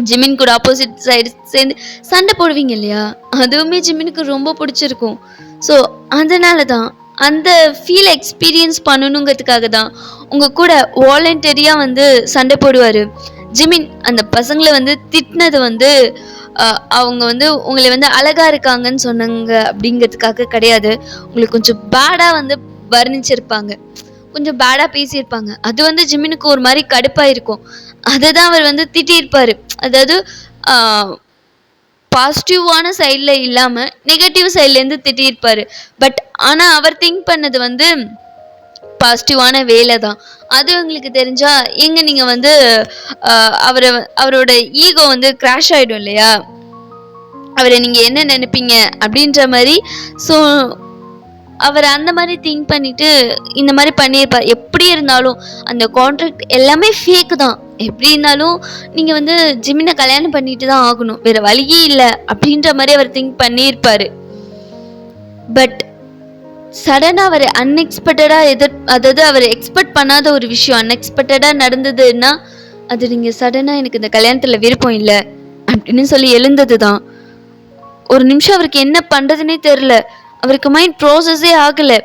ஜிமின் கூட ஆப்போசிட் சைடு சேர்ந்து சண்டை போடுவீங்க இல்லையா, அதுவுமே ஜிமினுக்கு ரொம்ப பிடிச்சிருக்கும். ஸோ அதனால தான் அந்த ஃபீல் எக்ஸ்பீரியன்ஸ் பண்ணணுங்கிறதுக்காக தான் உங்க கூட வாலண்டரியாக வந்து சண்டை போடுவார். ஜிமின் அந்த பசங்களை வந்து திட்டினது வந்து அவங்க வந்து உங்களை வந்து அழகா இருக்காங்கன்னு சொன்னாங்க அப்படிங்கிறதுக்காக கிடையாது. உங்களுக்கு கொஞ்சம் பேடாக வந்து வர்ணிச்சிருப்பாங்க, கொஞ்சம் பேடாக பேசியிருப்பாங்க. அது வந்து ஜிமினுக்கு ஒரு மாதிரி கடுப்பாக இருக்கும். அதை தான் அவர் வந்து திட்டியிருப்பார். அதாவது பாசிட்டிவான சைடில் இல்லாமல் நெகட்டிவ் சைட்லேருந்து திட்டியிருப்பார். பட் ஆனால் அவர் திங்க் பண்ணது வந்து பாசிட்டிவான வேலை தான். அது உங்களுக்கு தெரிஞ்சா எங்க நீங்கள் வந்து அவரோட ஈகோ வந்து கிராஷ் ஆகிடும் இல்லையா, அவரை நீங்கள் என்ன நினைப்பீங்க அப்படின்ற மாதிரி. ஸோ அவர் அந்த மாதிரி திங்க் பண்ணிட்டு இந்த மாதிரி பண்ணியிருப்பார். எப்படி இருந்தாலும் அந்த கான்ட்ராக்ட் எல்லாமே ஃபேக் தான். எப்படி இருந்தாலும் நீங்கள் வந்து ஜிமினை கல்யாணம் பண்ணிட்டு தான் ஆகணும், வேற வழியே இல்லை அப்படின்ற மாதிரி அவர் திங்க் பண்ணியிருப்பார். பட் சடனாக அவர் அன்எக்ஸ்பெக்டடாக அதாவது அவர் எக்ஸ்பெக்ட் பண்ணாத ஒரு விஷயம் அன்எக்ஸ்பெக்டடாக நடந்ததுன்னா அது நீங்கள் சடனாக எனக்கு இந்த கல்யாணத்தில் விருப்பம் இல்லை அப்படின்னு சொல்லி எழுந்தது தான். ஒரு நிமிஷம் அவருக்கு என்ன பண்ணுறதுனே தெரில, அவருக்கு மைண்ட் ப்ராசஸே ஆகலை.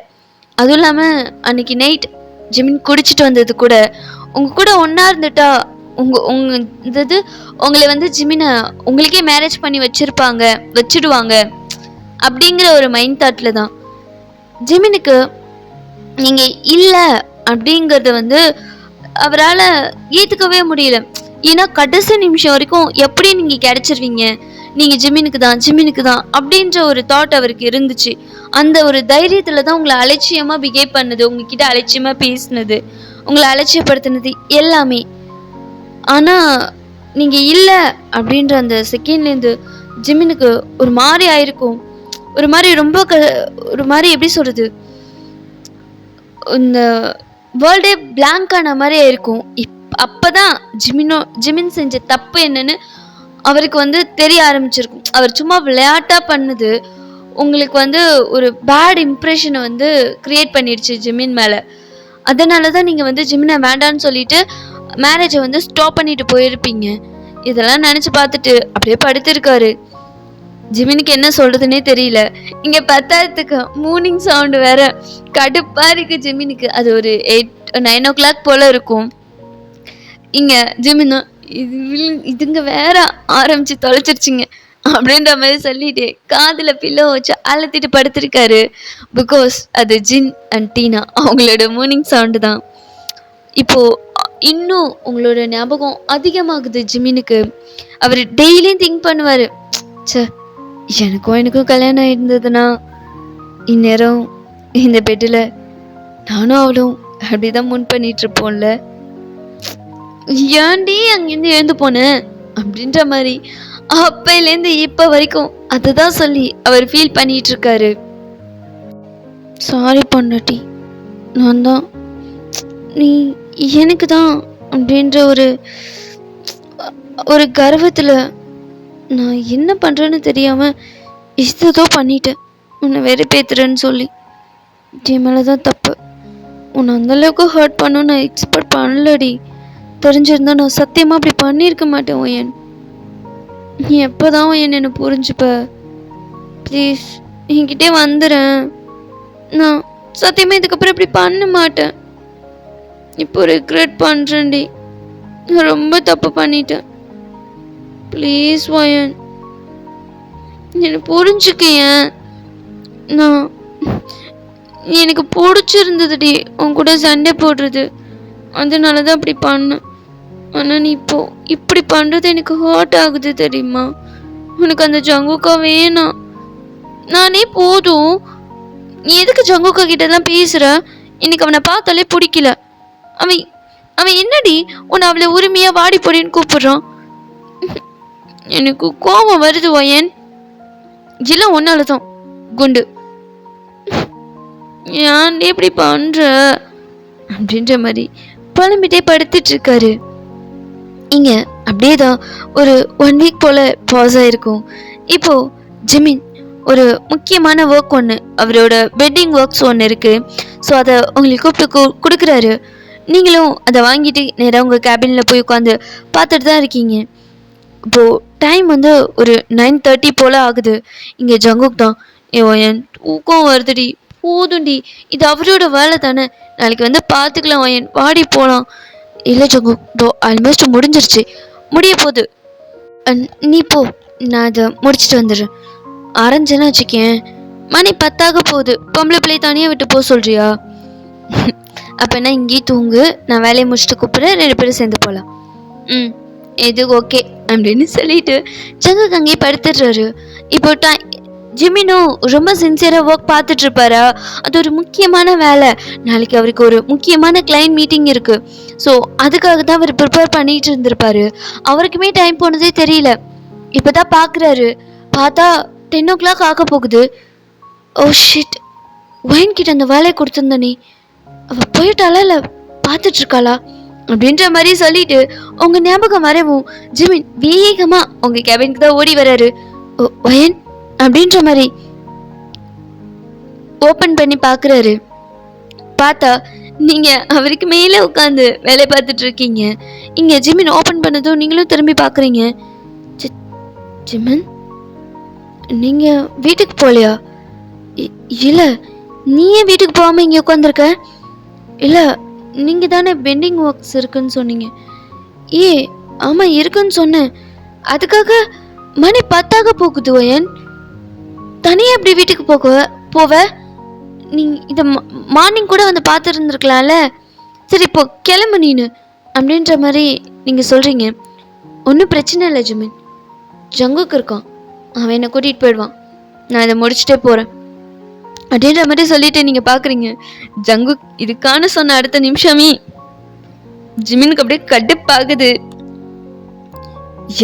அதுவும் இல்லாமல் அன்னைக்கு நைட் ஜிமின் குடிச்சிட்டு வந்தது கூட உங்கள் கூட ஒன்றா இருந்துட்டா உங்களை வந்து ஜிமினை உங்களுக்கே மேரேஜ் பண்ணி வச்சிடுவாங்க அப்படிங்கிற ஒரு மைண்ட் தாட்டில் தான் ஜிமினுக்கு நீங்கள் இல்லை அப்படிங்கிறத வந்து அவரால் ஏற்றுக்கவே முடியல. ஏன்னா கடைசி நிமிஷம் வரைக்கும் எப்படி நீங்கள் கிடைச்சிருவீங்க, நீங்கள் ஜிமினுக்கு தான் அப்படின்ற ஒரு தாட் அவருக்கு இருந்துச்சு. அந்த ஒரு தைரியத்தில் தான் உங்களை அலட்சியமாக பிஹேவ் பண்ணது, உங்ககிட்ட அலட்சியமாக பேசினது, உங்களை அலட்சியப்படுத்தினது எல்லாமே. ஆனால் நீங்கள் இல்லை அப்படின்ற அந்த செகண்ட்லேருந்து ஜிமினுக்கு ஒரு மாதிரி ஆயிருக்கும். ஒரு மாதிரி ரொம்ப ஒரு மாதிரி எப்படி சொல்கிறது, இந்த வேர்ல்டே பிளாங்க் ஆன மாதிரி ஆயிருக்கும். அப்போ தான் ஜிமின் செஞ்ச தப்பு என்னன்னு அவருக்கு வந்து தெரிய ஆரம்பிச்சிருக்கும். அவர் சும்மா விளையாட்டாக பண்ணது உங்களுக்கு வந்து ஒரு பேட் இம்ப்ரெஷனை வந்து க்ரியேட் பண்ணிடுச்சு ஜிமின் மேலே. அதனால தான் நீங்கள் வந்து ஜிமினை வேண்டான்னு சொல்லிட்டு மேரேஜை வந்து ஸ்டாப் பண்ணிட்டு போயிருப்பீங்க. இதெல்லாம் நினச்சி பார்த்துட்டு அப்படியே படுத்திருக்காரு. ஜிமினுக்கு என்ன சொல்கிறதுனே தெரியல. இங்கே பத்தாயிரத்துக்கு மூர்னிங் சவுண்டு வேற கடுப்பாக இருக்குது ஜிமினுக்கு. அது ஒரு 9 o'clock போல் இருக்கும். இங்கே ஜிமின் இதுங்க வேற ஆரம்பிச்சு தொலைச்சிருச்சிங்க அப்படின்ற மாதிரி சொல்லிட்டு காதில் பில்லோ வச்சு அழுத்திட்டு படுத்திருக்காரு. பிகாஸ் அது ஜின் அண்ட் டீனா அவங்களோட மார்னிங் சவுண்டு தான். இப்போது இன்னும் உங்களோட ஞாபகம் அதிகமாகுது ஜிமினுக்கு. அவர் டெய்லியும் திங்க் பண்ணுவார், எனக்கும் கல்யாணம் ஆயிருந்ததுன்னா இந்நேரம் இந்த பெட்டில் நானும் அவளும் அப்படிதான் முன் பண்ணிட்டு இருப்போம்ல, ஏன்டி அங்கேருந்து எழுந்து போனேன் அப்படின்ற மாதிரி அப்பையிலேருந்து இப்போ வரைக்கும் அதுதான் சொல்லி அவர் ஃபீல் பண்ணிட்டு இருக்காரு. சாரி பொண்டாட்டி, நான் தான் நீ எனக்கு தான் அப்படின்ற ஒரு கர்வத்தில் நான் என்ன பண்ணுறேன்னு தெரியாமல் இஷ்டத்தோ பண்ணிட்டேன். உன்னை வெறுப்பேத்துறேன்னு சொல்லி என் மேலே தான் தப்பு. உன்னை அந்தளவுக்கு ஹர்ட் பண்ணணும்னு நான் எக்ஸ்பெக்ட் பண்ணலடி. தெரிஞ்சிருந்தா நான் சத்தியமாக அப்படி பண்ணியிருக்க மாட்டேன். ஒயன், நீ எப்போ தான் ஒயன் என்னை புரிஞ்சுப்ப? ப்ளீஸ் என்கிட்டே வந்துடுறேன். நான் சத்தியமாக இதுக்கப்புறம் இப்படி பண்ண மாட்டேன். இப்போ ரிக்ரெட் பண்ணுறேன்டி, நான் ரொம்ப தப்பு பண்ணிட்டேன். ப்ளீஸ் ஒயன் என்னை புரிஞ்சுக்கேன். நான் எனக்கு பிடிச்சிருந்ததுடி உன் கூட சண்டை போடுறது, அதனால தான் அப்படி பண்ணேன். ஆனால் நீ இப்போ இப்படி பண்ணுறது எனக்கு ஹர்ட் ஆகுது தெரியுமா? உனக்கு அந்த ஜங்குக்கா வேணாம், நானே போதும். நீ எதுக்கு ஜங்குக்கா கிட்டலாம் பேசுகிற? எனக்கு அவனை பார்த்தாலே பிடிக்கல. அவன் என்னடி உன்னை அவளை உரிமையாக வாடி போடின்னு கூப்பிடுறான். எனக்கு கோபம் வருது ஒயன். எல்லாம் ஒன்னால தான் குண்டு, ஏன்டி இப்படி பண்ற அப்படின்ற மாதிரி புலம்பிட்டே படுத்துட்டு இருக்காரு. இங்க அப்படியே தான் ஒரு 1 week போல பாஸ் ஆயிருக்கும். இப்போ ஜிமின் ஒரு முக்கியமான ஒர்க் ஒன்று, அவரோட வெட்டிங் ஒர்க்ஸ் ஒன்று இருக்குது. ஸோ அதை உங்களுக்கு கூப்பிட்டு கொடுக்குறாரு. நீங்களும் அதை வாங்கிட்டு நேராக உங்கள் கேபினில் போய் உட்காந்து பார்த்துட்டு தான் இருக்கீங்க. இப்போது டைம் வந்து ஒரு 9:30 போல் ஆகுது. இங்கே ஜங்குக் தான், என் தூக்கம் வருதுடி, போதும்டி, இது அவரோட வேலை தானே, நாளைக்கு வந்து பார்த்துக்கலாம் என், வாடி போகலாம். இல்லை ஜங்குக், தோ ஆல்மோஸ்ட் முடிஞ்சிருச்சு, முடிய போகுது, நீ போ, நான் அதை முடிச்சுட்டு வந்துடுறேன். ஆரஞ்சனா வச்சுக்கேன், மணி 10 போகுது, பொம்பளை பிள்ளை தனியாக விட்டு போக சொல்கிறியா? அப்போ என்ன, இங்கேயே தூங்கு, நான் வேலையை முடிச்சுட்டு கூப்பிட்றேன், 2 பேரும் சேர்ந்து போகலாம். இது ஓகே அப்படின்னு சொல்லிட்டு ஜங்குக் அங்கேயே படுத்துடுறாரு. இப்போ ஜிமினும் ரொம்ப சின்சியராக ஒர்க் பார்த்துட்டு இருப்பாரா, அது ஒரு முக்கியமான வேலை, நாளைக்கு அவருக்கு ஒரு முக்கியமான கிளைண்ட் மீட்டிங் இருக்கு. ஸோ அதுக்காக தான் அவர் ப்ரிப்பேர் பண்ணிட்டு இருந்திருப்பாரு. அவருக்குமே டைம் போனதே தெரியல. இப்போதான் பார்க்குறாரு, பார்த்தா 10 ஆக போகுது. ஓ ஷிட், ஒயின் கிட்ட அந்த வேலையை கொடுத்துருந்த, நீ அவ போயிட்டாளா இல்லை பார்த்துட்டு இருக்காளா அப்படின்ற மாதிரி சொல்லிட்டு உங்க ஞாபகம் வரவும் ஜிமின் வேகமா உங்க கேபினுக்கு தான் ஓடி வராரு. ஒயன் அப்படின்ற மாதிரி ஓபன் பண்ணி பாக்குறாரு. பார்த்தா நீங்க அவருக்கு மேல உட்காந்து வேலை பார்த்துட்டு இருக்கீங்க. இங்க ஜிமின் ஓபன் பண்ணதும் நீங்களும் திரும்பி பாக்குறீங்க. ஜிமின், நீங்க வீட்டுக்கு போகலையா? இல்ல, நீ ஏன் வீட்டுக்கு போகாம இங்க உட்காந்துருக்க? இல்ல, நீங்க தானே பெண்டிங் ஒர்க்ஸ் இருக்குன்னு சொன்னீங்க. ஆமா இருக்குன்னு சொன்னேன், அதுக்காக மணி 10 போகுது ஒயன், தனியா எப்படி வீட்டுக்கு போவ? நீ இதை மார்னிங் கூட வந்து பார்த்துருந்துருக்கலாம்ல. சரி இப்போ கிளம்பு நீனு அப்படின்ற மாதிரி நீங்கள் சொல்கிறீங்க. ஒன்றும் பிரச்சனை இல்லை ஜிமின், ஜங்குக்கு இருக்கான், அவன் என்னை கூட்டிகிட்டு போயிடுவான், நான் இதை முடிச்சுட்டே போகிறேன் அப்படின்ற மாதிரி சொல்லிட்டு நீங்கள் பார்க்குறீங்க. ஜங்குக் இதுக்கான சொன்ன அடுத்த நிமிஷமே ஜிமினுக்கு அப்படியே கடுப்பாகுது.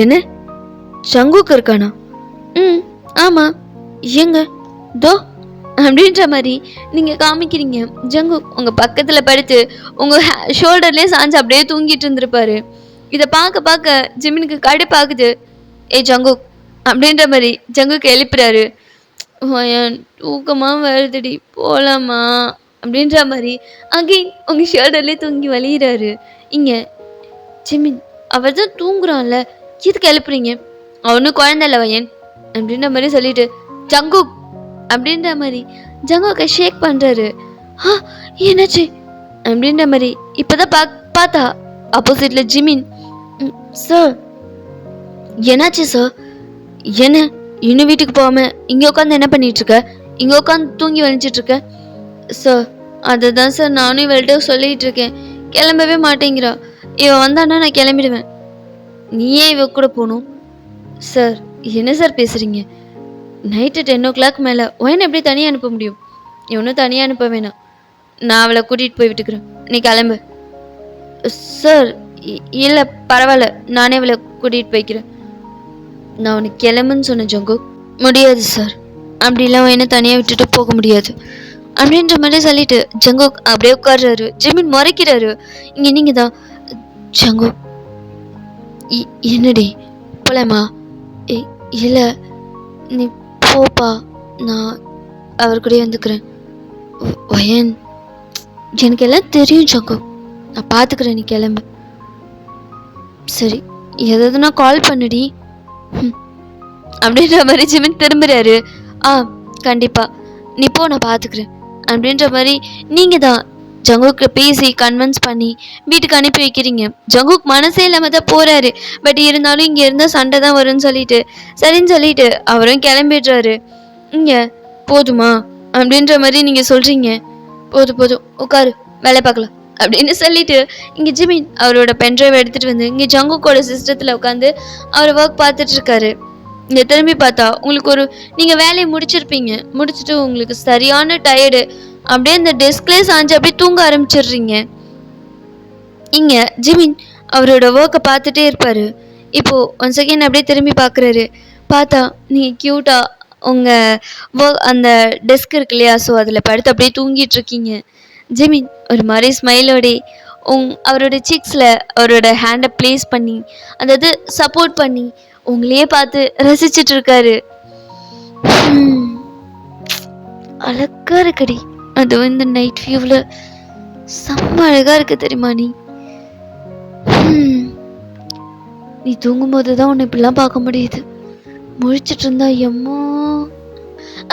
என்ன, ஜங்குக்கு இருக்கானா? ஆமாம், ஏங்க தோ அப்படின்ற மாதிரி நீங்கள் காமிக்கிறீங்க. ஜங்குக் உங்கள் பக்கத்தில் படுத்து உங்கள் ஷோல்டர்லேயே சாஞ்சு அப்படியே தூங்கிட்டு இருந்திருப்பாரு. இதை பார்க்க பார்க்க ஜிமினுக்கு கடுப்பாகுது. ஜங்குக் அப்படின்ற மாதிரி ஜங்குக்கு எழுப்புறாரு. தூக்கமாக வருதுடி, போகலாமா அப்படின்ற மாதிரி அகைன் உங்கள் ஷோல்டர்லேயே தூங்கி வலிகிறாரு. இங்கே ஜிமின், அவர் தான் தூங்குறான்ல, எதுக்கு எழுப்புறீங்க? அவனும் குழந்தை இல்லை வயன் அப்படின்ற மாதிரி சொல்லிட்டு ஜங்குக் அப்படின்ற மாதிரி ஜங்குக்கை ஷேக் பண்ணுறாரு. என்னாச்சு அப்படின்ற மாதிரி இப்போதான் பார்த்தா ஆப்போசிட்டில் ஜிமின். சார் என்னாச்சு சார்? என்ன இன்னும் வீட்டுக்கு போகாமல் இங்கே உட்காந்து என்ன பண்ணிட்டு இருக்க? இங்கே உட்காந்து தூங்கி வலிச்சிட்டு இருக்க? சார் அதை தான் சார் நானும் இவள்கிட்ட சொல்லிட்டு இருக்கேன், கிளம்பவே மாட்டேங்கிறா. இவன் வந்தானா நான் கிளம்பிடுவேன், நீ ஏன் இவ கூட போகணும்? சார் என்ன சார் பேசுகிறீங்க? நைட்டு 10 மேலே ஒயன் எப்படி தனியாக அனுப்ப முடியும்? இவனும் தனியாக அனுப்ப வேணாம், நான் அவளை கூட்டிகிட்டு போய் விட்டுக்கிறேன், நீ கிளம்பு. சார் இல்லை பரவாயில்ல, நானே அவளை கூட்டிகிட்டு போய்க்கிறேன், நான் உனக்கு கிளம்புன்னு சொன்னேன். ஜங்குக் முடியாது சார், அப்படிலாம் என்ன தனியாக விட்டுட்டு போக முடியாது அப்படின்ற மாதிரி சொல்லிட்டு ஜங்குக் அப்படியே உட்கார்றாரு. ஜிமின் முறைக்கிறாரு. இங்கே நீங்கள் தான். ஜங்குக் என்னடி போலாமா? இல்லை நீ போப்பா, நான் அவர் கூட வந்துக்கிறேன். ஒயன் எனக்கு எல்லாம் தெரியும் ஜங்குக், நான் பார்த்துக்கிறேன், நீ கிளம்பு. சரி ஏதாவது நான் கால் பண்ணுடி அப்படின்ற மாதிரி ஜிமின் திரும்புறாரு. கண்டிப்பா நீ போ, நான் பார்த்துக்கிறேன் அப்படின்ற மாதிரி நீங்கள் தான் ஜங்குக்கு பேசி கன்வின்ஸ் பண்ணி வீட்டுக்கு அனுப்பி வைக்கிறீங்க. ஜங்குக் மனசே இல்லாமல் தான் போகிறாரு. பட் இருந்தாலும் இங்கே இருந்தால் சண்டை தான் வரும்னு சொல்லிட்டு சரின்னு சொல்லிட்டு அவரும் கிளம்பிடுறாரு. இங்கே போதுமா அப்படின்ற மாதிரி நீங்கள் சொல்கிறீங்க. போதும் உட்காரு, வேலை பார்க்கலாம் அப்படின்னு சொல்லிட்டு இங்கே ஜிமின் அவரோட பென்ட்ரைவ் எடுத்துகிட்டு வந்து இங்கே ஜங்குக்கோட சிஸ்டத்தில் உட்காந்து அவர் ஒர்க் பார்த்துட்டு இருக்காரு. இங்கே திரும்பி பார்த்தா உங்களுக்கு நீங்கள் வேலையை முடிச்சிருப்பீங்க, முடிச்சுட்டு உங்களுக்கு சரியான டயர்டு, அப்படியே இந்த டெஸ்க்லேயே சாஞ்சு அப்படியே தூங்க ஆரம்பிச்சிடுறீங்க. இங்கே ஜிமின் அவரோட ஒர்க்கை பார்த்துட்டே இருப்பார். இப்போது ஒன் செகண்ட் அப்படியே திரும்பி பார்க்குறாரு. பார்த்தா நீங்கள் க்யூட்டாக உங்கள் அந்த டெஸ்க் இருக்கு இல்லையா, ஸோ அதில் படுத்து அப்படியே தூங்கிட்டு இருக்கீங்க. ஜிமின் ஒரு மாதிரி ஸ்மைலோடே அவரோட சீக்ஸில் அவரோட ஹேண்டை ப்ளேஸ் பண்ணி, அதாவது சப்போர்ட் பண்ணி உங்களையே பார்த்து ரசிச்சிட்டு இருக்காரு. ம், அழகா இருக்குடி. அதுவும் இந்த நைட் வியூவில் செம்ம அழகா இருக்கு தெரியுமா நீ? ம், நீ தூங்கும்போது தான் உன்னை இப்படிலாம் பார்க்க முடியுது. முழிச்சிட்டு இருந்தா எம்மோ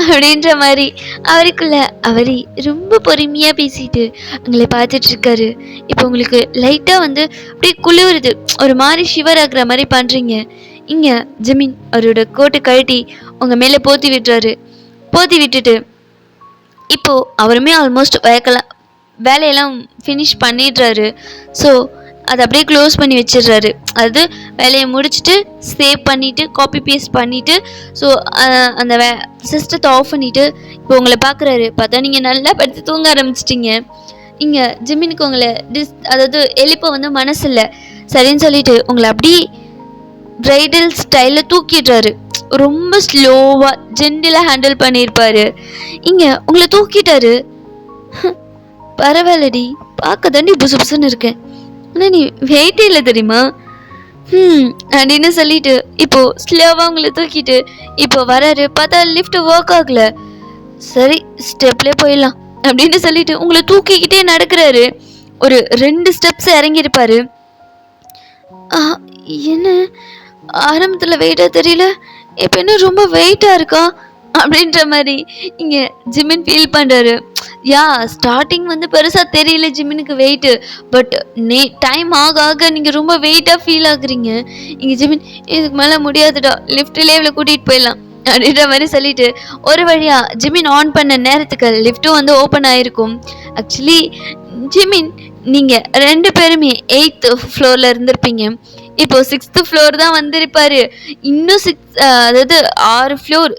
அப்படின்ற மாதிரி அவருக்குள்ள அவரே ரொம்ப பொறுமையா பேசிட்டு உங்களை பார்த்துட்டு இருக்காரு. இப்போ உங்களுக்கு லைட்டா வந்து அப்படியே குளிருது, ஒரு மாதிரி ஷிவர் ஆகுற மாதிரி பண்றீங்க. இங்க ஜமீன் அவரோட கோட்டை கழட்டி உங்க மேல போத்தி விட்டுறாரு. போத்தி விட்டுட்டு இப்போ அவருமே ஆல்மோஸ்ட் வேலையெல்லாம் ஃபினிஷ் பண்ணிடுறாரு. ஸோ அதை அப்படியே க்ளோஸ் பண்ணி வச்சிடுறாரு. அது வேலையை முடிச்சுட்டு சேவ் பண்ணிவிட்டு காப்பி பேஸ்ட் பண்ணிவிட்டு ஸோ அந்த சிஸ்டத்தை ஆஃப் பண்ணிவிட்டு இப்போ உங்களை பார்க்குறாரு. பார்த்தா நீங்கள் நல்லா படுத்து தூங்க ஆரம்பிச்சிட்டிங்க. இங்கே ஜிம்மினுக்கு உங்களை அதாவது எழுப்ப வந்து மனசு இல்லை. சரின்னு சொல்லிட்டு உங்களை அப்படியே பிரைடல் ஸ்டைலில் தூக்கிடுறாரு. ரொம்ப ஸ்லோவாக ஜென்டிலாக ஹேண்டில் பண்ணியிருப்பாரு. இங்கே உங்களை தூக்கிட்டாரு. பரவாயில்லடி, பார்க்க தாண்டி புசு புசுன்னு இருக்கேன், ஆனால் நீ வெயிட்டே இல்லை தெரியுமா அப்படின்னு சொல்லிட்டு இப்போ ஸ்லோவாக உங்களை தூக்கிட்டு இப்போ வராரு. பார்த்தா லிஃப்ட் ஒர்க் ஆகல. சரி ஸ்டெப்லேயே போயிடலாம் அப்படின்னு சொல்லிட்டு உங்களை தூக்கிக்கிட்டே நடக்கிறாரு. ஒரு 2 ஸ்டெப்ஸ் இறங்கியிருப்பாரு. என்ன ஆரம்பத்தில் வெயிட்டாக தெரியல, இப்போ என்ன ரொம்ப வெயிட்டாக இருக்கா அப்படின்ற மாதிரி இங்கே ஜிமின் ஃபீல் பண்ணுறாரு. ஸ்டார்டிங் வந்து பெருசாக தெரியல ஜிமினுக்கு வெயிட்டு, பட் டைம் ஆக ஆக நீங்கள் ரொம்ப வெயிட்டாக ஃபீல் ஆகுறீங்க. இங்கே ஜிமின் இதுக்கு மேலே முடியாதுடா, லிஃப்ட்லேயே இவ்வளோ கூட்டிகிட்டு போயிடலாம் அப்படின்ற மாதிரி சொல்லிட்டு ஒரு வழியாக ஜிமின் ஆன் பண்ண நேரத்துக்கு லிஃப்ட்டும் வந்து ஓப்பன் ஆகிருக்கும். ஆக்சுவலி ஜிமின் நீங்கள் 2 பேருமே 8th ஃப்ளோரில் இருந்திருப்பீங்க. இப்போ 6th ஃப்ளோர் தான் வந்திருப்பாரு. இன்னும் 6 ஃப்ளோர்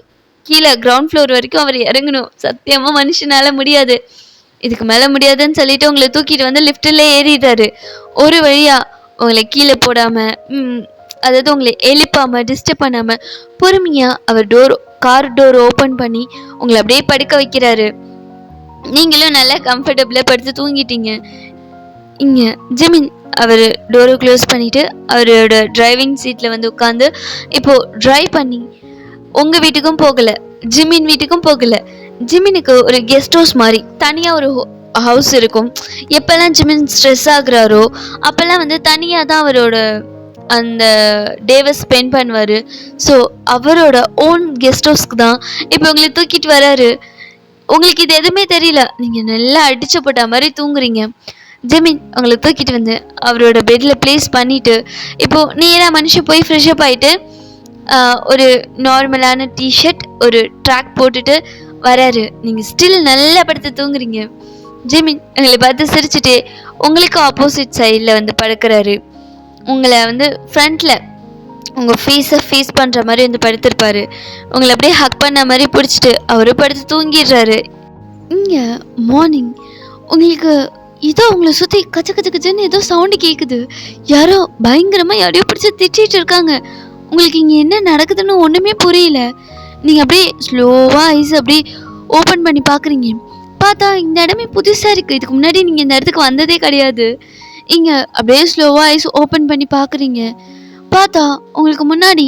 கீழே கிரவுண்ட் ஃப்ளோர் வரைக்கும் அவர் இறங்கணும். சத்தியமாக மனுஷனால முடியாது, இதுக்கு மேலே முடியாதுன்னு சொல்லிட்டு உங்களை தூக்கிட்டு வந்து லிஃப்டில் ஏறிடுறாரு. ஒரு வழியாக உங்களை கீழே போடாமல் அதாவது உங்களை எழுப்பாமல் டிஸ்டர்ப் பண்ணாமல் பொறுமையாக அவர் கார் டோர் ஓப்பன் பண்ணி உங்களை அப்படியே படுக்க வைக்கிறாரு. நீங்களும் நல்லா கம்ஃபர்டபுளாக படுத்து தூங்கிட்டீங்க. இங்கே ஜிமின் அவர் டோரை க்ளோஸ் பண்ணிவிட்டு அவரோட டிரைவிங் சீட்டில் வந்து உட்காந்து இப்போது ட்ரைவ் பண்ணி உங்கள் வீட்டுக்கும் போகலை, ஜிமின் வீட்டுக்கும் போகலை. ஜிமினுக்கு ஒரு கெஸ்ட் ஹவுஸ் மாதிரி தனியாக ஒரு ஹவுஸ் இருக்கும். எப்போல்லாம் ஜிமின் ஸ்ட்ரெஸ் ஆகுறாரோ அப்போல்லாம் வந்து தனியாக தான் அவரோட அந்த டேவை ஸ்பெண்ட் பண்ணுவார். ஸோ அவரோட ஓன் கெஸ்ட் ஹவுஸ்க்கு தான் இப்போ உங்களை தூக்கிட்டு வராரு. உங்களுக்கு இது எதுவுமே தெரியல, நீங்கள் நல்லா அடிச்சு போட்ட மாதிரி தூங்குறீங்க. ஜிமின் உங்களை தூக்கிட்டு வந்து அவரோட பெட்டில் ப்ளேஸ் பண்ணிவிட்டு இப்போது நேராக மனுஷன் போய் ஃப்ரெஷ்அப் ஆகிட்டு ஒரு நார்மலான டிஷர்ட் ஒரு ட்ராக் போட்டுட்டு வராரு. நீங்கள் ஸ்டில் நல்லா படுத்து தூங்குறீங்க. ஜிமின் உங்களை பார்த்து சிரிச்சுட்டு உங்களுக்கு ஆப்போசிட் சைடில் வந்து படுக்கிறாரு. உங்களை வந்து ஃப்ரண்ட்டில் உங்கள் ஃபேஸை ஃபேஸ் பண்ணுற மாதிரி வந்து படுத்திருப்பாரு. உங்களை அப்படியே ஹக் பண்ண மாதிரி பிடிச்சிட்டு அவரும் படுத்து தூங்கிடுறாரு. இங்கே மார்னிங் உங்களுக்கு ஏதோ உங்களை சுற்றி கச்ச கச்ச கச்சன்னு ஏதோ சவுண்டு கேட்குது. யாரோ பயங்கரமாக யாரையோ பிடிச்சி திட்டிகிட்டு இருக்காங்க. உங்களுக்கு இங்கே என்ன நடக்குதுன்னு ஒன்றுமே புரியல. நீங்கள் அப்படியே ஸ்லோவாக ஐஸ் அப்படியே ஓப்பன் பண்ணி பார்க்குறீங்க. பார்த்தா இந்த இடமே புதுசாக இருக்குது, இதுக்கு முன்னாடி நீங்கள் இந்த இடத்துக்கு வந்ததே கிடையாது. இங்கே அப்படியே ஸ்லோவாக ஐஸ் ஓப்பன் பண்ணி பார்க்குறீங்க. பார்த்தா உங்களுக்கு முன்னாடி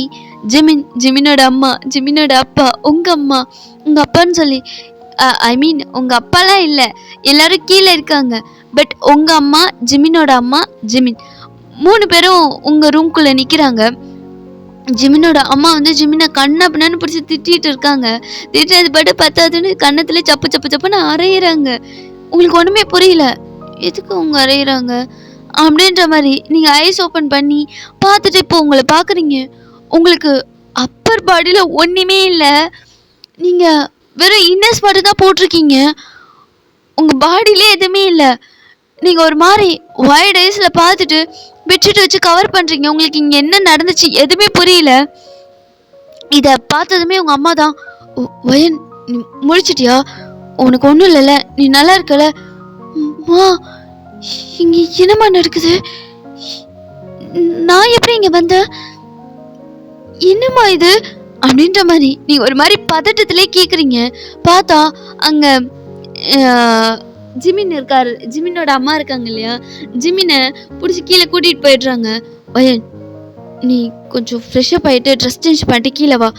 ஜிமினோட அம்மா, ஜிமினோட அப்பா, உங்கள் அம்மா, உங்கள் அப்பான்னு சொல்லி ஐ மீன் உங்கள் அப்பாலாம் இல்லை, எல்லோரும் கீழே இருக்காங்க. பட் உங்கள் அம்மா, ஜிமினோட அம்மா, ஜிமின் 3 பேரும் உங்கள் ரூம்குள்ளே நிற்கிறாங்க. ஜிமினோட அம்மா வந்து ஜிமினை கண்ணா பின்னான்னு பிடிச்சி திட்டிகிட்டு இருக்காங்க. திட்டுறது பட்டு பத்தாதுன்னு கன்னத்துல சப்பு சப்பு சப்புன்னு அரையிறாங்க. உங்களுக்கு ஒன்றுமே புரியல, எதுக்கு அவங்க அரையிறாங்க அப்படின்ற மாதிரி நீங்கள் ஐஸ் ஓப்பன் பண்ணி பார்த்துட்டு இப்போ உங்களை பார்க்குறீங்க. உங்களுக்கு அப்பர் பாடியில் ஒன்றுமே இல்லை, நீங்கள் வெறும் இன்னர்ஸ் பாடி தான் போட்டிருக்கீங்க. உங்கள் பாடியிலே எதுவுமே இல்லை. நீங்கள் ஒரு மாதிரி ஒயிட் ஐஸில் பார்த்துட்டு பெட்ஷீட் வச்சு கவர் பண்ணுறீங்க. உங்களுக்கு இங்கே என்ன நடந்துச்சு எதுவுமே புரியல. இதை பார்த்ததுமே உங்கள் அம்மா தான், வயன் நீ முழிச்சிட்டியா, உனக்கு ஒன்றும் இல்லைல்ல, நீ நல்லா இருக்கல, மா இங்கே என்னம்மா நடக்குது, நான் எப்படி இங்கே வந்தேன், என்னம்மா இது அப்படின்ற மாதிரி நீங்கள் ஒரு மாதிரி பதட்டத்திலே கேட்குறீங்க. பார்த்தா அங்கே ஜிமின் இருக்காரு, ஜிமினோட அம்மா இருக்காங்க இல்லையா, ஜிமினை பிடிச்சி கீழே கூட்டிகிட்டு போயிடுறாங்க. வயன் நீ கொஞ்சம் ஃப்ரெஷ்அப் ஆகிட்டு ட்ரெஸ் சேஞ்ச் பண்ணிட்டு கீழே வா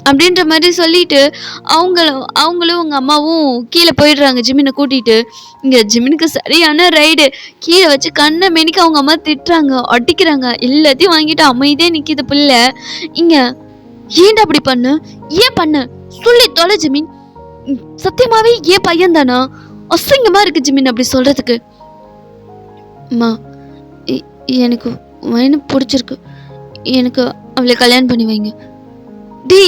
அப்படின்ற மாதிரி சொல்லிட்டு அவங்களும் உங்க அம்மாவும் கீழே போயிடுறாங்க ஜிமினை கூட்டிட்டு. இங்க ஜிமினுக்கு சரியான ரைடு. கீழே வச்சு கண்ணை மெனிக்க அவங்க அம்மா திட்டுறாங்க, அடிக்கிறாங்க. எல்லாத்தையும் வாங்கிட்டு அமைதியே நிக்கிது பிள்ளை. இங்க ஏன்டா அப்படி பண்ணு, ஏன் பண்ண சொல்லி தொலை ஜிமின். சத்தியமாவே ஏன் பையன் தானா? அசிங்கமா இருக்கு ஜிமின் அப்படி சொல்றதுக்கு. அம்மா எனக்கு வயனு பிடிச்சிருக்கு, எனக்கு அவளை கல்யாணம் பண்ணி வைங்க. டி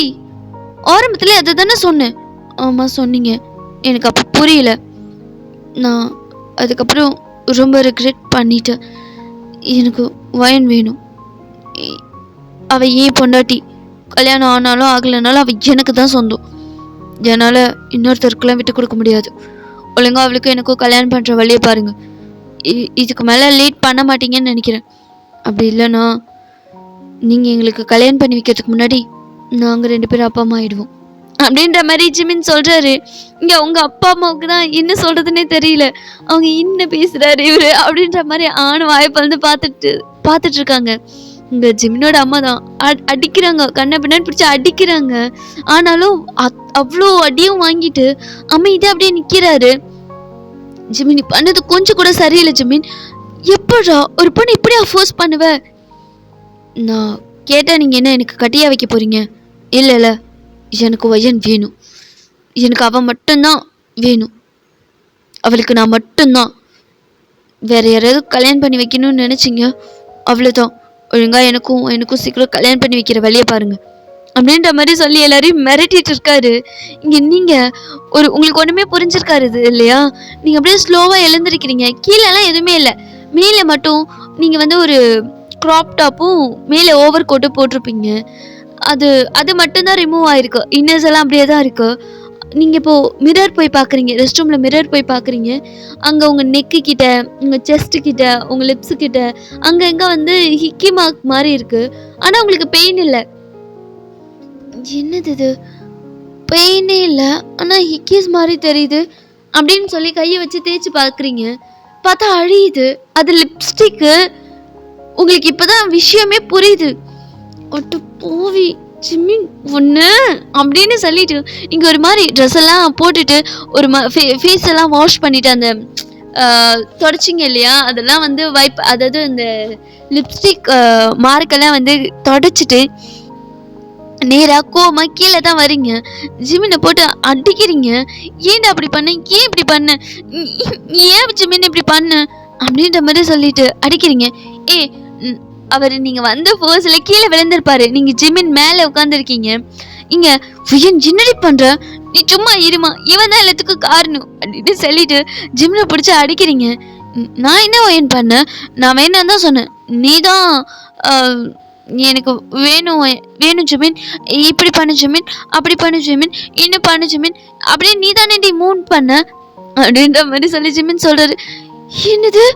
ஆரம்பத்துல அதை தானே சொன்னேன். ஆமா சொன்னீங்க, எனக்கு அப்போ புரியல. நான் அதுக்கப்புறம் ரொம்ப ரிக்ரெட் பண்ணிட்டேன். எனக்கு வயன் வேணும். அவ ஏன் பொண்டாட்டி, கல்யாணம் ஆனாலும் ஆகலைனாலும் அவ எனக்கு தான் சொந்தம். என்னால் இன்னொருத்தருக்குலாம் விட்டு கொடுக்க முடியாது. ஒழுங்கா அவளுக்கும் எனக்கும் கல்யாணம் பண்ணுற வழியை பாருங்க. இதுக்கு மேலே லேட் பண்ண மாட்டீங்கன்னு நினைக்கிறேன். அப்படி இல்லைன்னா நீங்கள் எங்களுக்கு கல்யாணம் பண்ணி வைக்கிறதுக்கு முன்னாடி நாங்கள் 2 பேரும் அப்பா அம்மா ஆயிடுவோம் அப்படின்ற மாதிரி ஜிமின் சொல்கிறாரு. இங்கே அவங்க அப்பா அம்மாவுக்கு தான் என்ன சொல்கிறதுனே தெரியல. அவங்க என்ன பேசுகிறாரு இவர் அப்படின்ற மாதிரி வாய்ப்பு பார்த்துட்டு இருக்காங்க. இந்த ஜிமினோட அம்மா தான் அடிக்கிறாங்க, கண்ணை பின்னாடி பிடிச்சி அடிக்கிறாங்க. ஆனாலும் அவ்வளோ அடியும் வாங்கிட்டு அமைதியாக அப்படியே நிற்கிறாரு. ஜிமின் நீ பண்ணது கொஞ்சம் கூட சரியில்லை ஜிமின். எப்படா ஒரு பொண்ணு இப்படியா ஃபோர்ஸ் பண்ணுவ? நான் கேட்டா நீங்க என்ன எனக்கு கட்டியா வைக்க போறீங்க? இல்ல எனக்கு வயன் வேணும். எனக்கு அவ மட்டும்தான் வேணும். அவளுக்கு நான் மட்டும்தான். வேற யாராவது கல்யாணம் பண்ணி வைக்கணும்னு நினைச்சிங்க அவ்வளோதான். ஒழுங்கா எனக்கும் சீக்கிரம் கல்யாணம் பண்ணி வைக்கிற வழியை பாருங்க அப்படின்ற மாதிரி சொல்லி எல்லாரையும் மிரட்டிட்டு இருக்காரு. இங்க நீங்க உங்களுக்கு ஒண்ணுமே புரிஞ்சிருக்காரு இல்லையா? நீங்க அப்படியே ஸ்லோவா எழுந்திருக்கிறீங்க. கீழெல்லாம் எதுவுமே இல்லை, மேலே மட்டும் நீங்க வந்து ஒரு க்ராப் டாப்பும் மேலே ஓவர் கோட்டும் போட்டிருப்பீங்க. அது மட்டும்தான் ரிமூவ் ஆயிருக்கு. இன்னர்ஸ் எல்லாம் அப்படியே தான் இருக்கு. நீங்கள் இப்போது மிரர் போய் பார்க்குறீங்க, ரெஸ்ட் ரூமில் மிரர் போய் பார்க்குறீங்க. அங்கே உங்கள் நெக்கு கிட்ட, உங்கள் செஸ்ட்டு கிட்ட, உங்கள் லிப்ஸு கிட்ட அங்கே எங்கே வந்து ஹிக்கி மார்க் மாதிரி இருக்குது. ஆனால் உங்களுக்கு பெயின் இல்லை. என்னது இது, பெயினே இல்லை ஆனால் ஹிக்கிஸ் மாதிரி தெரியுது அப்படின்னு சொல்லி கையை வச்சு தேய்ச்சி பார்க்குறீங்க. பார்த்தா அழியுது. அது லிப்ஸ்டிக்கு. உங்களுக்கு இப்போதான் விஷயமே புரியுது. ஒட்டு போவி ஜிமின் ஒன்று அப்படின்னு சொல்லிட்டு நீங்கள் ஒரு மாதிரி ட்ரெஸ் எல்லாம் போட்டுட்டு ஒரு ஃபேஸ் எல்லாம் வாஷ் பண்ணிட்டு அந்த தொடச்சிங்க இல்லையா, அதெல்லாம் வந்து அதாவது இந்த லிப்ஸ்டிக் மார்க்கெல்லாம் வந்து தொடச்சிட்டு நேராக கோமா கீழே தான் வரீங்க. ஜிமினை போட்டு அடிக்கிறீங்க. ஏன் அப்படி பண்ண, ஏன் இப்படி பண்ண, ஏன் ஜிமின் இப்படி பண்ண அப்படின்ற மாதிரி சொல்லிட்டு அடிக்கிறீங்க. அவர் நீங்கள் வந்த ஃபோர்ஸில் கீழே விழுந்திருப்பாரு. நீங்கள் ஜிமின் மேலே உட்காந்துருக்கீங்க. இங்கே என்னடி பண்ணுற, நீ சும்மா இருமா, இவன் தான் எல்லாத்துக்கும் காரணம் அப்படின்னு சொல்லிட்டு ஜிமினை பிடிச்சி அடிக்கிறீங்க. நான் என்ன ஒயன் பண்ணேன், நான் வேணாம் தான் சொன்னேன். நீ தான் எனக்கு வேணும் ஜிமின், இப்படி பண்ணு ஜிமின், அப்படி பண்ணு ஜிமின், இன்னும் பண்ணு ஜிமின், அப்படியே நீ தானே டி மூன் பண்ண அப்படின்ற மாதிரி சொல்லி ஜிமின் சொல்கிறாரு. என்னது,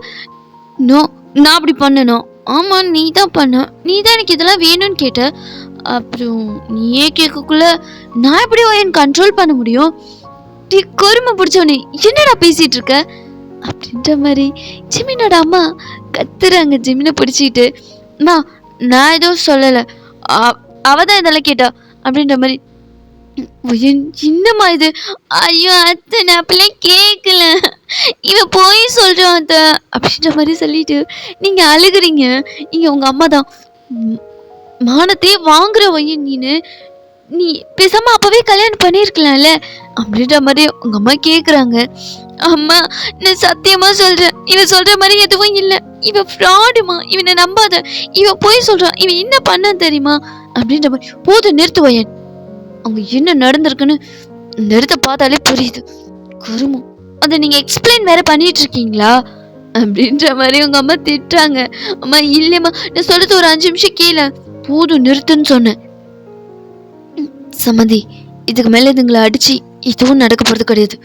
நோ நான் அப்படி பண்ணணும்? ஆமாம் நீ தான் பண்ண, நீ தான் எனக்கு இதெல்லாம் வேணும்னு கேட்ட. அப்புறம் நீயே கேட்கக்குள்ள நான் எப்படி என் கண்ட்ரோல் பண்ண முடியும்? டீ கொருமை பிடிச்சவனே என்னடா பேசிகிட்டு இருக்க அப்படின்ற மாதிரி ஜிமினோட அம்மா கத்துறாங்க ஜிமினை பிடிச்சிட்டு. அம்மா நான் எதுவும் சொல்லலை, அவ தான் இதெல்லாம் கேட்டா அப்படின்ற மாதிரி. என்னம்மா இது, ஐயோ அத்தை நான் அப்படிலாம் கேட்கல, இவன் போய் சொல்கிறான் அத்தை அப்படின்ற மாதிரி சொல்லிட்டு நீங்கள் அழுகுறீங்க. இங்கே உங்கள் அம்மா தான் மானத்தையே வாங்குற வயன் நீ பேசாமல் அப்போவே கல்யாணம் பண்ணியிருக்கலாம்ல அப்படின்ற மாதிரி உங்கள் அம்மா கேட்குறாங்க. அம்மா நான் சத்தியமாக சொல்கிறேன், இவன் சொல்கிற மாதிரி எதுவும் இல்லை, இவன் ஃப்ராடுமா, இவனை நம்பாத, இவன் போய் சொல்கிறான், இவன் என்ன பண்ணான்னு தெரியுமா அப்படின்ற மாதிரி. போதும் நிறுத்து வயன், அவங்க என்ன நடந்திருக்குன்னு இந்த இடத்த பார்த்தாலே புரியுது. கருமம், அதை நீங்கள் எக்ஸ்பிளைன் வேற பண்ணிட்டு இருக்கீங்களா அப்படின்ற மாதிரி உங்கள் அம்மா திட்டுறாங்க. அம்மா இல்லைம்மா நான் சொல்கிறது ஒரு 5 நிமிஷம் கீழே, போதும் நிறுத்துன்னு சொன்னேன். சம்மந்தி, இதுக்கு மேலே இதுங்களை அடித்து எதுவும் நடக்க போகிறது கிடையாது.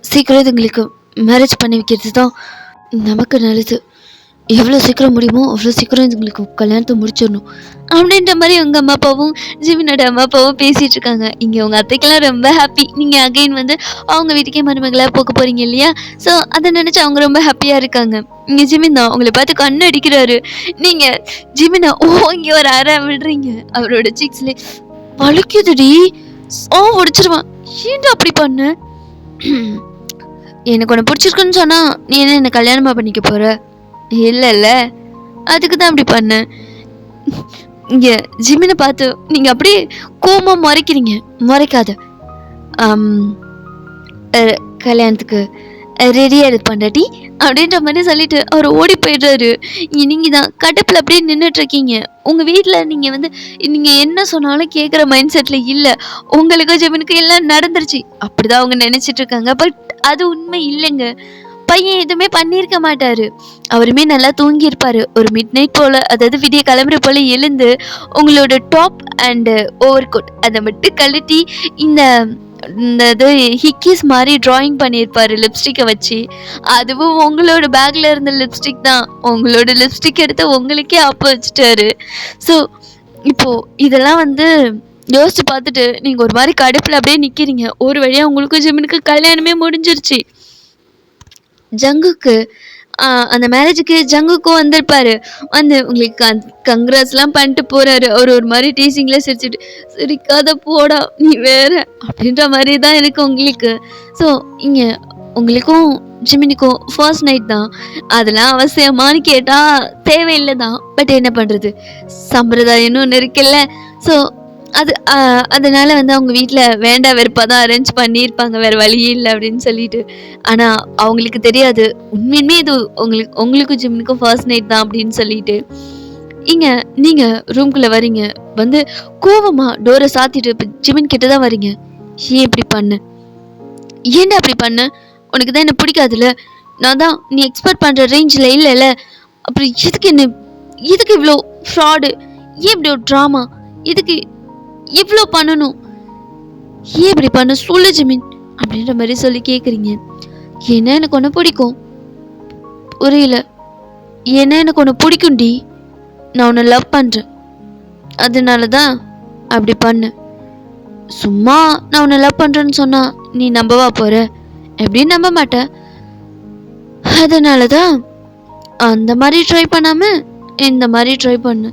சீக்கிரம் இதுங்களுக்கு மேரேஜ் பண்ணி வைக்கிறது தான் நமக்கு நல்லது. எவ்வளோ சீக்கிரம் முடியுமோ அவ்வளோ சீக்கிரம் இதுங்களுக்கு கல்யாணத்தை முடிச்சிடணும் அப்படின்ற மாதிரி உங்கள் அம்மா அப்பாவும் ஜிமினோட அம்மா அப்பாவும் பேசிகிட்டு இருக்காங்க. இங்கே உங்கள் அத்தைக்கெல்லாம் ரொம்ப ஹாப்பி, நீங்கள் அகைன் வந்து அவங்க வீட்டுக்கே மருமகளாக போக போகிறீங்க இல்லையா. ஸோ அதை நினச்சி அவங்க ரொம்ப ஹாப்பியாக இருக்காங்க. இங்கே ஜிமின் தான் உங்களை பார்த்து கண்ணு அடிக்கிறாரு. நீங்கள் ஜிமினா இங்கே ஒரு அரை விடுறீங்க அவரோட சிக்ஸ்லேயே. வலிக்குதுடி, ஒடிச்சிருவான். ஏன்டா அப்படி பண்ண? எனக்கு உன்னை பிடிச்சிருக்குன்னு சொன்னா நீ என்ன கல்யாணமா பண்ணிக்க போற? இல்ல, அதுக்கு தான் அப்படி பண்ண. இங்க ஜிமினை பார்த்து நீங்க அப்படியே கோமா முறைக்கிறீங்க. முறைக்காத. கல்யாணத்துக்கு ரெடியா இருப்பாண்டாட்டி அப்படின்ற மாதிரி சொல்லிட்டு அவர் ஓடி போயிடுறாரு. நீங்க தான் கடுப்புல அப்படியே நின்றுட்டு இருக்கீங்க. உங்க வீட்டுல நீங்க என்ன சொன்னாலும் கேட்குற மைண்ட் செட்ல இல்ல. உங்களுக்கு ஜெமினுக்கு எல்லாம் நடந்துருச்சு அப்படிதான் அவங்க நினைச்சிட்டு இருக்காங்க. பட் அது உண்மை இல்லைங்க. பையன் எதுவுமே பண்ணியிருக்க மாட்டாரு. அவருமே நல்லா தூங்கி இருப்பாரு. ஒரு மிட் நைட் போல, அதாவது விடிய கிளம்புற போல எழுந்து உங்களோட டாப் அண்ட் ஓவர் கோட் அதை மட்டும் கழட்டி இந்த இது ஹிக்கிஸ் மாதிரி டிராயிங் பண்ணியிருப்பாரு லிப்ஸ்டிக்கை வச்சு. அதுவும் உங்களோட பேக்ல இருந்த லிப்ஸ்டிக் தான். உங்களோட லிப்ஸ்டிக் எடுத்து உங்களுக்கே அப்போ வச்சுட்டாரு. ஸோ இப்போ இதெல்லாம் யோசிச்சு பார்த்துட்டு நீங்க ஒரு மாதிரி கடுப்புல அப்படியே நிக்கிறீங்க. ஒரு வழியா உங்களுக்கும் ஜிமினுக்கு கல்யாணமே முடிஞ்சிருச்சு. ஜங்குக்கு அந்த மேரேஜுக்கு ஜங்குக்கும் வந்திருப்பாரு. உங்களுக்கு கங்க்ராஸ்லாம் பண்ணிட்டு போறாரு. அவர் ஒரு மாதிரி டீசிங்ல சிரிச்சுட்டு, சிரிக்காத போடா நீ வேற அப்படின்ற மாதிரி தான் எனக்கு உங்களுக்கு. ஸோ இங்க உங்களுக்கும் ஜிமினிக்கும் ஃபர்ஸ்ட் நைட் தான். அதெல்லாம் அவசியமானு கேட்டா தேவையில்லை தான். பட் என்ன பண்றது, சம்பிரதாயம்னு ஒன்று இருக்குல்ல. ஸோ அதனால அவங்க வீட்டில் வேண்டா வெறுப்பாக தான் அரேஞ்ச் பண்ணியிருப்பாங்க, வேறு வழியே இல்லை அப்படின்னு சொல்லிட்டு. ஆனால் அவங்களுக்கு தெரியாது உண்மையுமே இது உங்களுக்கும் ஜிம்னுக்கும் ஃபர்ஸ்ட் நைட் தான் அப்படின்னு சொல்லிட்டு. இங்கே நீங்கள் ரூம்குள்ளே வரீங்க. கோவமா டோரை சாத்திட்டு இப்போ ஜிமின் கிட்ட தான் வரீங்க. ஏன் இப்படி பண்ண? ஏன்டா அப்படி பண்ண? உனக்கு தான் என்ன பிடிக்காதுல்ல. நான் தான் நீ எக்ஸ்பெக்ட் பண்ணுற ரேஞ்சில் இல்லைல்ல. அப்புறம் இதுக்கு இவ்வளோ ஃப்ராடு? ஏன் இப்படி ஒரு ட்ராமா? இதுக்கு இவ்வளோ பண்ணணும்? ஏன் இப்படி பண்ண சொல்லு ஜிமின் அப்படின்ற மாதிரி சொல்லி கேட்குறீங்க. ஏன்னா எனக்கு ஒன்று பிடிக்கும். புரியல. ஏன்னா எனக்கு ஒன்று பிடிக்கும்டி. நான் உன்னை லவ் பண்ணுறேன். அதனால தான் அப்படி பண்ண. சும்மா நான் உன்னை லவ் பண்ணுறேன்னு சொன்னா நீ நம்பவா போற? எப்படின்னு நம்ப மாட்டேன். அதனால தான் அந்த மாதிரி ட்ரை பண்ணாம இந்த மாதிரி ட்ரை பண்ணு.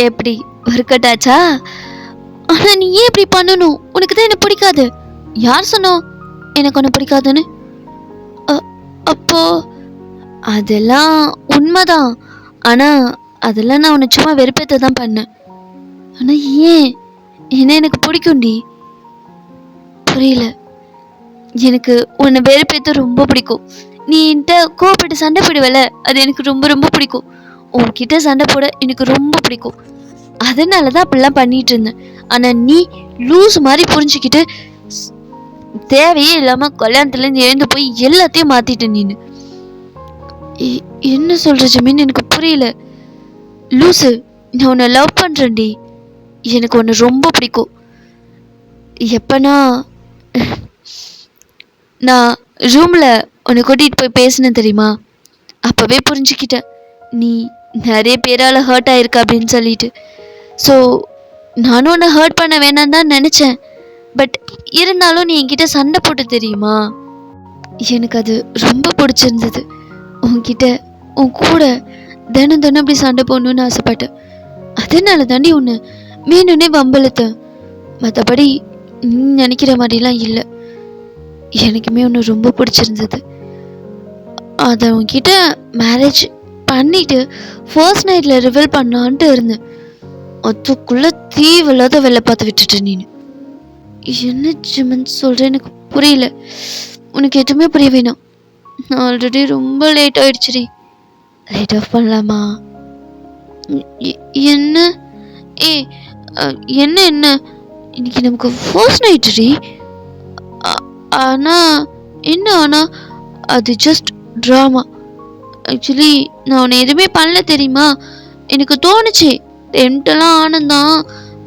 எப்படி ஒர்க் அவுட் ஆச்சா? ஆனா நீ ஏன் இப்படி பண்ணணும்? உனக்கு தான் என்ன பிடிக்காது. யார் சொன்னோம் எனக்கு ஒன்று பிடிக்காதுன்னு? அப்போ அதெல்லாம் உண்மைதான். ஆனா அதெல்லாம் நான் உன்னை சும்மா வெறுப்பேற்ற தான் பண்ணேன். ஆனா ஏன்? ஏன்னா எனக்கு பிடிக்கும்டி. புரியல. எனக்கு உன்னை வெறுப்பேற்ற ரொம்ப பிடிக்கும். நீ என்கிட்ட கோவப்பட்டு சண்டை போடுவல, அது எனக்கு ரொம்ப ரொம்ப பிடிக்கும். உன்கிட்ட சண்டை போட எனக்கு ரொம்ப பிடிக்கும். அதனால தான் அப்படிலாம் பண்ணிட்டு இருந்தேன். ஆனா நீ லூஸ் மாதிரி புரிஞ்சுக்கிட்டு தேவையே இல்லாம கல்யாணத்துல இருந்து எழுந்து போய் எல்லாத்தையும் மாத்திட்ட. நீனு என்ன சொல்ற ஜமீன்? எனக்கு புரியல. லூசு, நான் உன்னை லவ் பண்றேன்டி. எனக்கு உன்னை ரொம்ப பிடிக்கும். எப்பனா நான் ரூம்ல உன்னை கூட்டிட்டு போய் பேசினேன் தெரியுமா? அப்பவே புரிஞ்சுக்கிட்டேன் நீ நிறைய பேரால ஹர்ட் ஆயிருக்க அப்படின்னு சொல்லிட்டு. ஸோ நானும் உன்னை ஹர்ட் பண்ண வேணாம் தான் நினச்சேன். பட் இருந்தாலும் நீ என்கிட்ட சண்டை போட்டு தெரியுமா? எனக்கு அது ரொம்ப பிடிச்சிருந்தது. உன்கிட்ட உன் கூட தினம் தினம் அப்படி சண்டை போடணும்னு ஆசைப்பட்டேன். அதனால தாண்டி ஒன்று மீனுன்னே வம்பழுத்தேன். மற்றபடி நீ நினைக்கிற மாதிரிலாம் இல்லை. எனக்குமே ஒன்று ரொம்ப பிடிச்சிருந்தது. அதை உன்கிட்ட மேரேஜ் பண்ணிட்டு ஃபர்ஸ்ட் நைட்ல ரிவீல் பண்ணலான்ட்டு இருந்தேன். அதுக்குள்ள தீவில்லாத வேலை பார்த்து விட்டுட்டு நீனு. என்ன ஜிமன் சொல்ற? எனக்கு புரியல. உனக்கு எதுவுமே புரிய வேணாம். நான் ஆல்ரெடி ரொம்ப லேட் ஆயிடுச்சுடி. லைட் ஆஃப் பண்ணலாமா? என்ன என்ன என்ன இன்னைக்கு நமக்கு ஃபர்ஸ்ட் நைட்டுடி. ஆனா என்ன? ஆனா அது ஜஸ்ட் ட்ராமா. ஆக்சுவலி நான் உன்னை எதுவுமே பண்ணல தெரியுமா? எனக்கு தோணுச்சு, டெம்ப்டெல்லாம் ஆனந்தான்.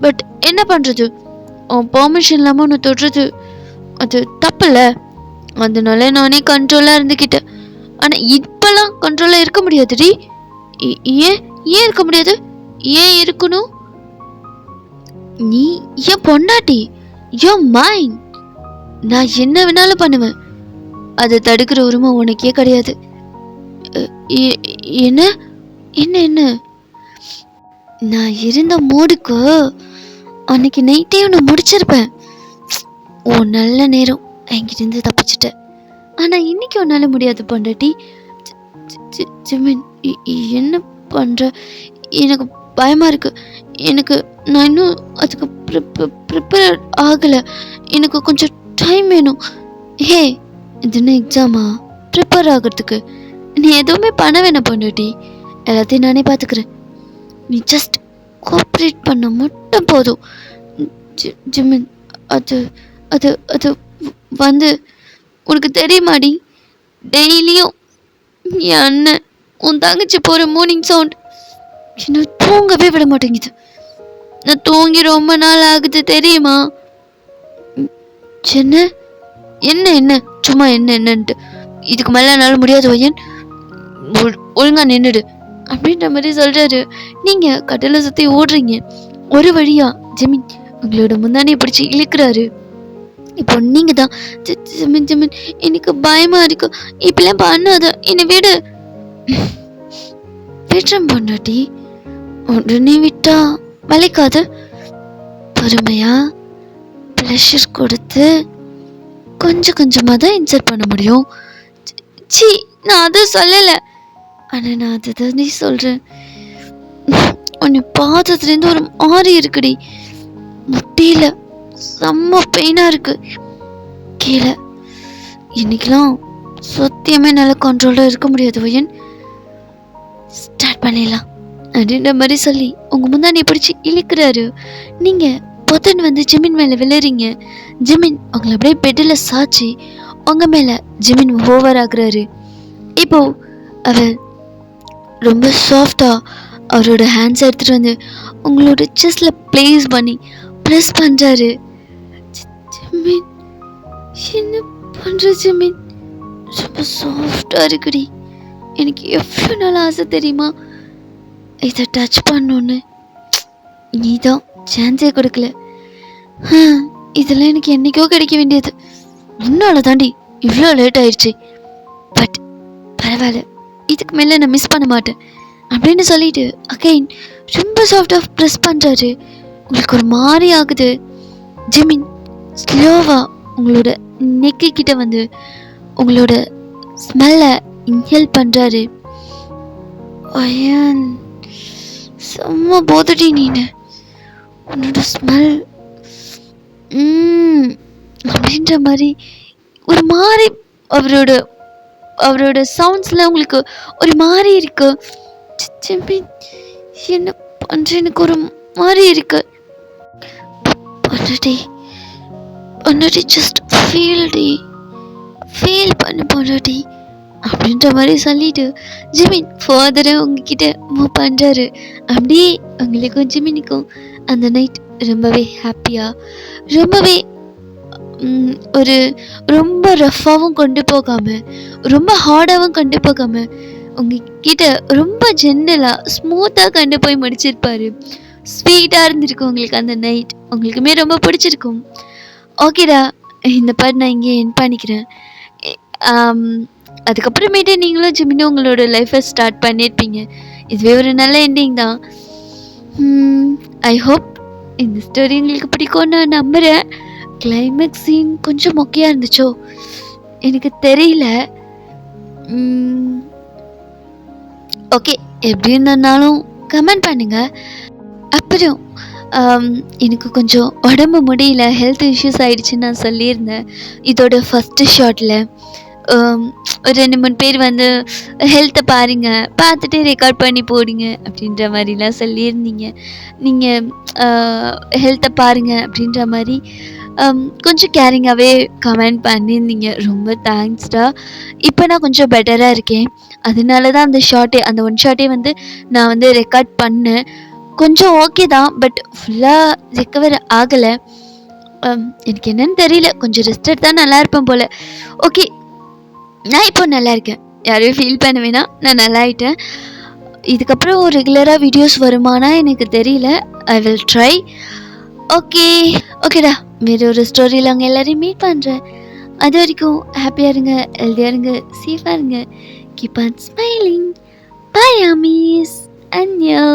பட் என்ன பண்ணுறது, உன் பெர்மிஷன் இல்லாமல் ஒன்று தொடுறது அது தப்பில்ல. அதனால நானே கண்ட்ரோலாக இருந்துக்கிட்டேன். ஆனால் இப்போல்லாம் கண்ட்ரோலாக இருக்க முடியாதுடி. ஏன் ஏன் இருக்க முடியாது? ஏன் இருக்கணும்? நீ என் பொண்டாட்டி, யோர் மைண்ட். நான் என்ன வேணாலும் பண்ணுவேன். அதை தடுக்கிற உரிமை உனக்கே கிடையாது. என்ன என்ன என்ன நான் இருந்த மூடுக்கு அன்னைக்கு நைட்டையும் நான் முடிச்சிருப்பேன். ஓ நல்ல நேரம் என்கிட்ட தப்பிச்சிட்ட. ஆனா இன்னைக்கு உன்னால முடியாது பொண்டாட்டி. ஜிமின் என்ன பண்ற? எனக்கு பயமா இருக்கு. நான் இன்னும் அதுக்கு ப்ரிப்பேர் ஆகலை. எனக்கு கொஞ்சம் டைம் வேணும். ஹே, இது என்ன எக்ஸாமா? ப்ரிப்பேர் ஆகிறதுக்கு நீ எதுவுமே பண்ண வேணாம் பொண்டாட்டி. எல்லாத்தையும் நானே பார்த்துக்கிறேன். நீ ஜஸ்ட் கோஆப்ரேட் பண்ண மட்டும் போதும். ஜிமின், அது அது அது வந்து உனக்கு தெரியுமாடி, டெய்லியும் என் அண்ணன் உன் தங்கச்சி போகிற மார்னிங் சவுண்ட் என்ன தூங்கவே விட மாட்டேங்குது. நான் தூங்கி ரொம்ப நாள் ஆகுது தெரியுமா? என்ன என்ன என்ன சும்மா என்னன்ட்டு இதுக்கு மேலே என்னால் முடியாது வையன், ஒழுங்கா நின்றுடு அப்படின்ற மாதிரி சொல்கிறாரு. நீங்கள் கட்டில சுற்றி ஓடுறீங்க. ஒரு வழியா ஜெமின் உங்களோட முந்தானியை பிடிச்சி இழுக்கிறாரு. இப்போ நீங்கள் தான் ஜெமின் ஜெமின் எனக்கு பயமாக இருக்கு, இப்பெல்லாம் பண்ணாத, என்னை விடு. விட்றம் பொண்டாட்டி, உடனே விட்டா வலிக்காது. பொறுமையா ப்ளஷர் கொடுத்து கொஞ்சம் கொஞ்சமாக தான் இன்சர்ட் பண்ண முடியும். சி, நான் அதை சொல்லலை. ஆனால் நான் அதை தான் நீ சொல்கிறேன். உன்னை பார்த்ததுலேருந்து ஒரு மாறி இருக்குடி. முட்டியில செம்ம பெயினாக இருக்கு. கீழே இன்னைக்கெல்லாம் சத்தியமே நல்ல கண்ட்ரோலாக இருக்க முடியாது வையன். ஸ்டார்ட் பண்ணிடலாம் அப்படின்ற மாதிரி சொல்லி உங்கள் முந்தானியை பிடிச்சி இழுக்கிறாரு. நீங்கள் பொத்தன் வந்து ஜிமின் மேலே விழுறீங்க. ஜிமின் உங்களை அப்படியே பெட்டில் சாய்ச்சி உங்கள் மேலே ஜிமின் ஓவர் ஆகுறாரு. இப்போ அவர் ரொம்ப சாஃப்டாக அவரோட ஹேண்ட்ஸ் எடுத்துகிட்டு வந்து உங்களோட செஸ்டில் ப்ளேஸ் பண்ணி ப்ரெஸ் பண்ணுறாரு. ஜிமின் என்ன பண்ணுற ஜிமின்? ரொம்ப சாஃப்டாக இருக்குடி. எனக்கு எவ்வளோ நாள் ஆசை தெரியுமா இதை டச் பண்ணோன்னு. நீ தான் சான்ஸே கொடுக்கல. இதெல்லாம் எனக்கு என்னைக்கோ கிடைக்க வேண்டியது. உன்னால தாண்டி இவ்வளோ லேட் ஆயிடுச்சு. பட் பரவாயில்ல, இதுக்கு மேலே நான் மிஸ் பண்ண மாட்டேன் அப்படின்னு சொல்லிட்டு அகைன் ரொம்ப சாஃப்டாக ப்ரெஸ் பண்ணுறாரு. உங்களுக்கு ஒரு மாதிரி ஆகுது. ஜிமின் ஸ்லோவாக உங்களோட நெக்கு கிட்ட வந்து உங்களோட ஸ்மெல்லை இன்ஹேல் பண்ணுறாரு. ஐயன் செம்ம போதடி நீனு, உன்னோட ஸ்மெல் அப்படின்ற மாதிரி ஒரு மாதிரி அவரோட சவுண்ட்ஸில் உங்களுக்கு ஒரு மாதிரி இருக்கு. என்ன பண்ணுற, எனக்கு ஒரு மாதிரி இருக்கு. பொண்டாட்டி ஜஸ்ட் ஃபீல் பண்ண பொண்டாட்டி அப்படின்ற மாதிரி சொல்லிட்டு ஜிமின் ஃபர்தராக உங்ககிட்ட மூவ் பண்ணுறாரு. அப்படியே உங்களுக்கும் ஜிமினுக்கும் அந்த நைட் ரொம்பவே ஹாப்பியாக, ரொம்பவே ஒரு ரொம்ப ரஃப்பாகவும் கொண்டு போகாமல், ரொம்ப ஹார்டாகவும் கொண்டு போகாமல் உங்ககிட்ட ரொம்ப ஜென்ரலாக ஸ்மூத்தாக கொண்டு போய் முடிச்சிருப்பாரு. ஸ்வீட்டாக இருந்திருக்கும் உங்களுக்கு அந்த நைட். உங்களுக்குமே ரொம்ப பிடிச்சிருக்கும். ஓகேடா, இந்த பாட்டு நான் இங்கே என் பண்ணிக்கிறேன். அதுக்கப்புறமேட்டு நீங்களும் ஜிமினும் உங்களோட லைஃப்பை ஸ்டார்ட் பண்ணியிருப்பீங்க. இதுவே ஒரு நல்ல எண்டிங் தான். ஐ ஹோப் இந்த ஸ்டோரி உங்களுக்கு பிடிக்கும் நான் நம்புகிறேன். கிளைமேக்ஸ் சீன் கொஞ்சம் மொக்கையாக இருந்துச்சோ எனக்கு தெரியல. ஓகே, எப்படி இருந்தாலும் கமெண்ட் பண்ணுங்கள். அப்புறம் எனக்கு கொஞ்சம் உடம்பு முடியல, ஹெல்த் இஷ்யூஸ் ஆகிடுச்சின்னு நான் சொல்லியிருந்தேன். இதோட ஃபஸ்ட்டு ஷார்ட்டில் ஒரு 2-3 பேர் வந்து ஹெல்த்தை பாருங்கள், பார்த்துட்டு ரெக்கார்ட் பண்ணி போடுங்க அப்படின்ற மாதிரிலாம் சொல்லியிருந்தீங்க. நீங்கள் ஹெல்த்தை பாருங்கள் அப்படின்ற மாதிரி கொஞ்சம் கேரிங்காகவே கமெண்ட் பண்ணியிருந்தீங்க. ரொம்ப தேங்க்ஸ்டா. இப்போ நான் கொஞ்சம் பெட்டராக இருக்கேன். அதனால தான் அந்த ஒன் ஷார்ட்டே வந்து நான் வந்து ரெக்கார்ட் பண்ணேன். கொஞ்சம் ஓகே தான், பட் ஃபுல்லாக ரெக்கவர் ஆகலை. எனக்கு என்னன்னு தெரியல, கொஞ்சம் ரெஸ்ட் எடுத்தால் நல்லா இருப்பேன் போல். ஓகே, நான் இப்போ நல்லா இருக்கேன். யாரையும் ஃபீல் பண்ண வேணாம், நான் நல்லா ஆகிட்டேன். இதுக்கப்புறம் ரெகுலராக வீடியோஸ் வருமானா எனக்கு தெரியல. I will try. ஓகேடா, வேறு ஒரு ஸ்டோரியில் அவங்க எல்லோரையும் மீட் பண்ணுறேன். அது வரைக்கும் ஹாப்பியாக இருங்க, ஹெல்த்தியாக இருங்க, சேஃபாக இருங்க. Keep on smiling. By Amish. அன்யோ.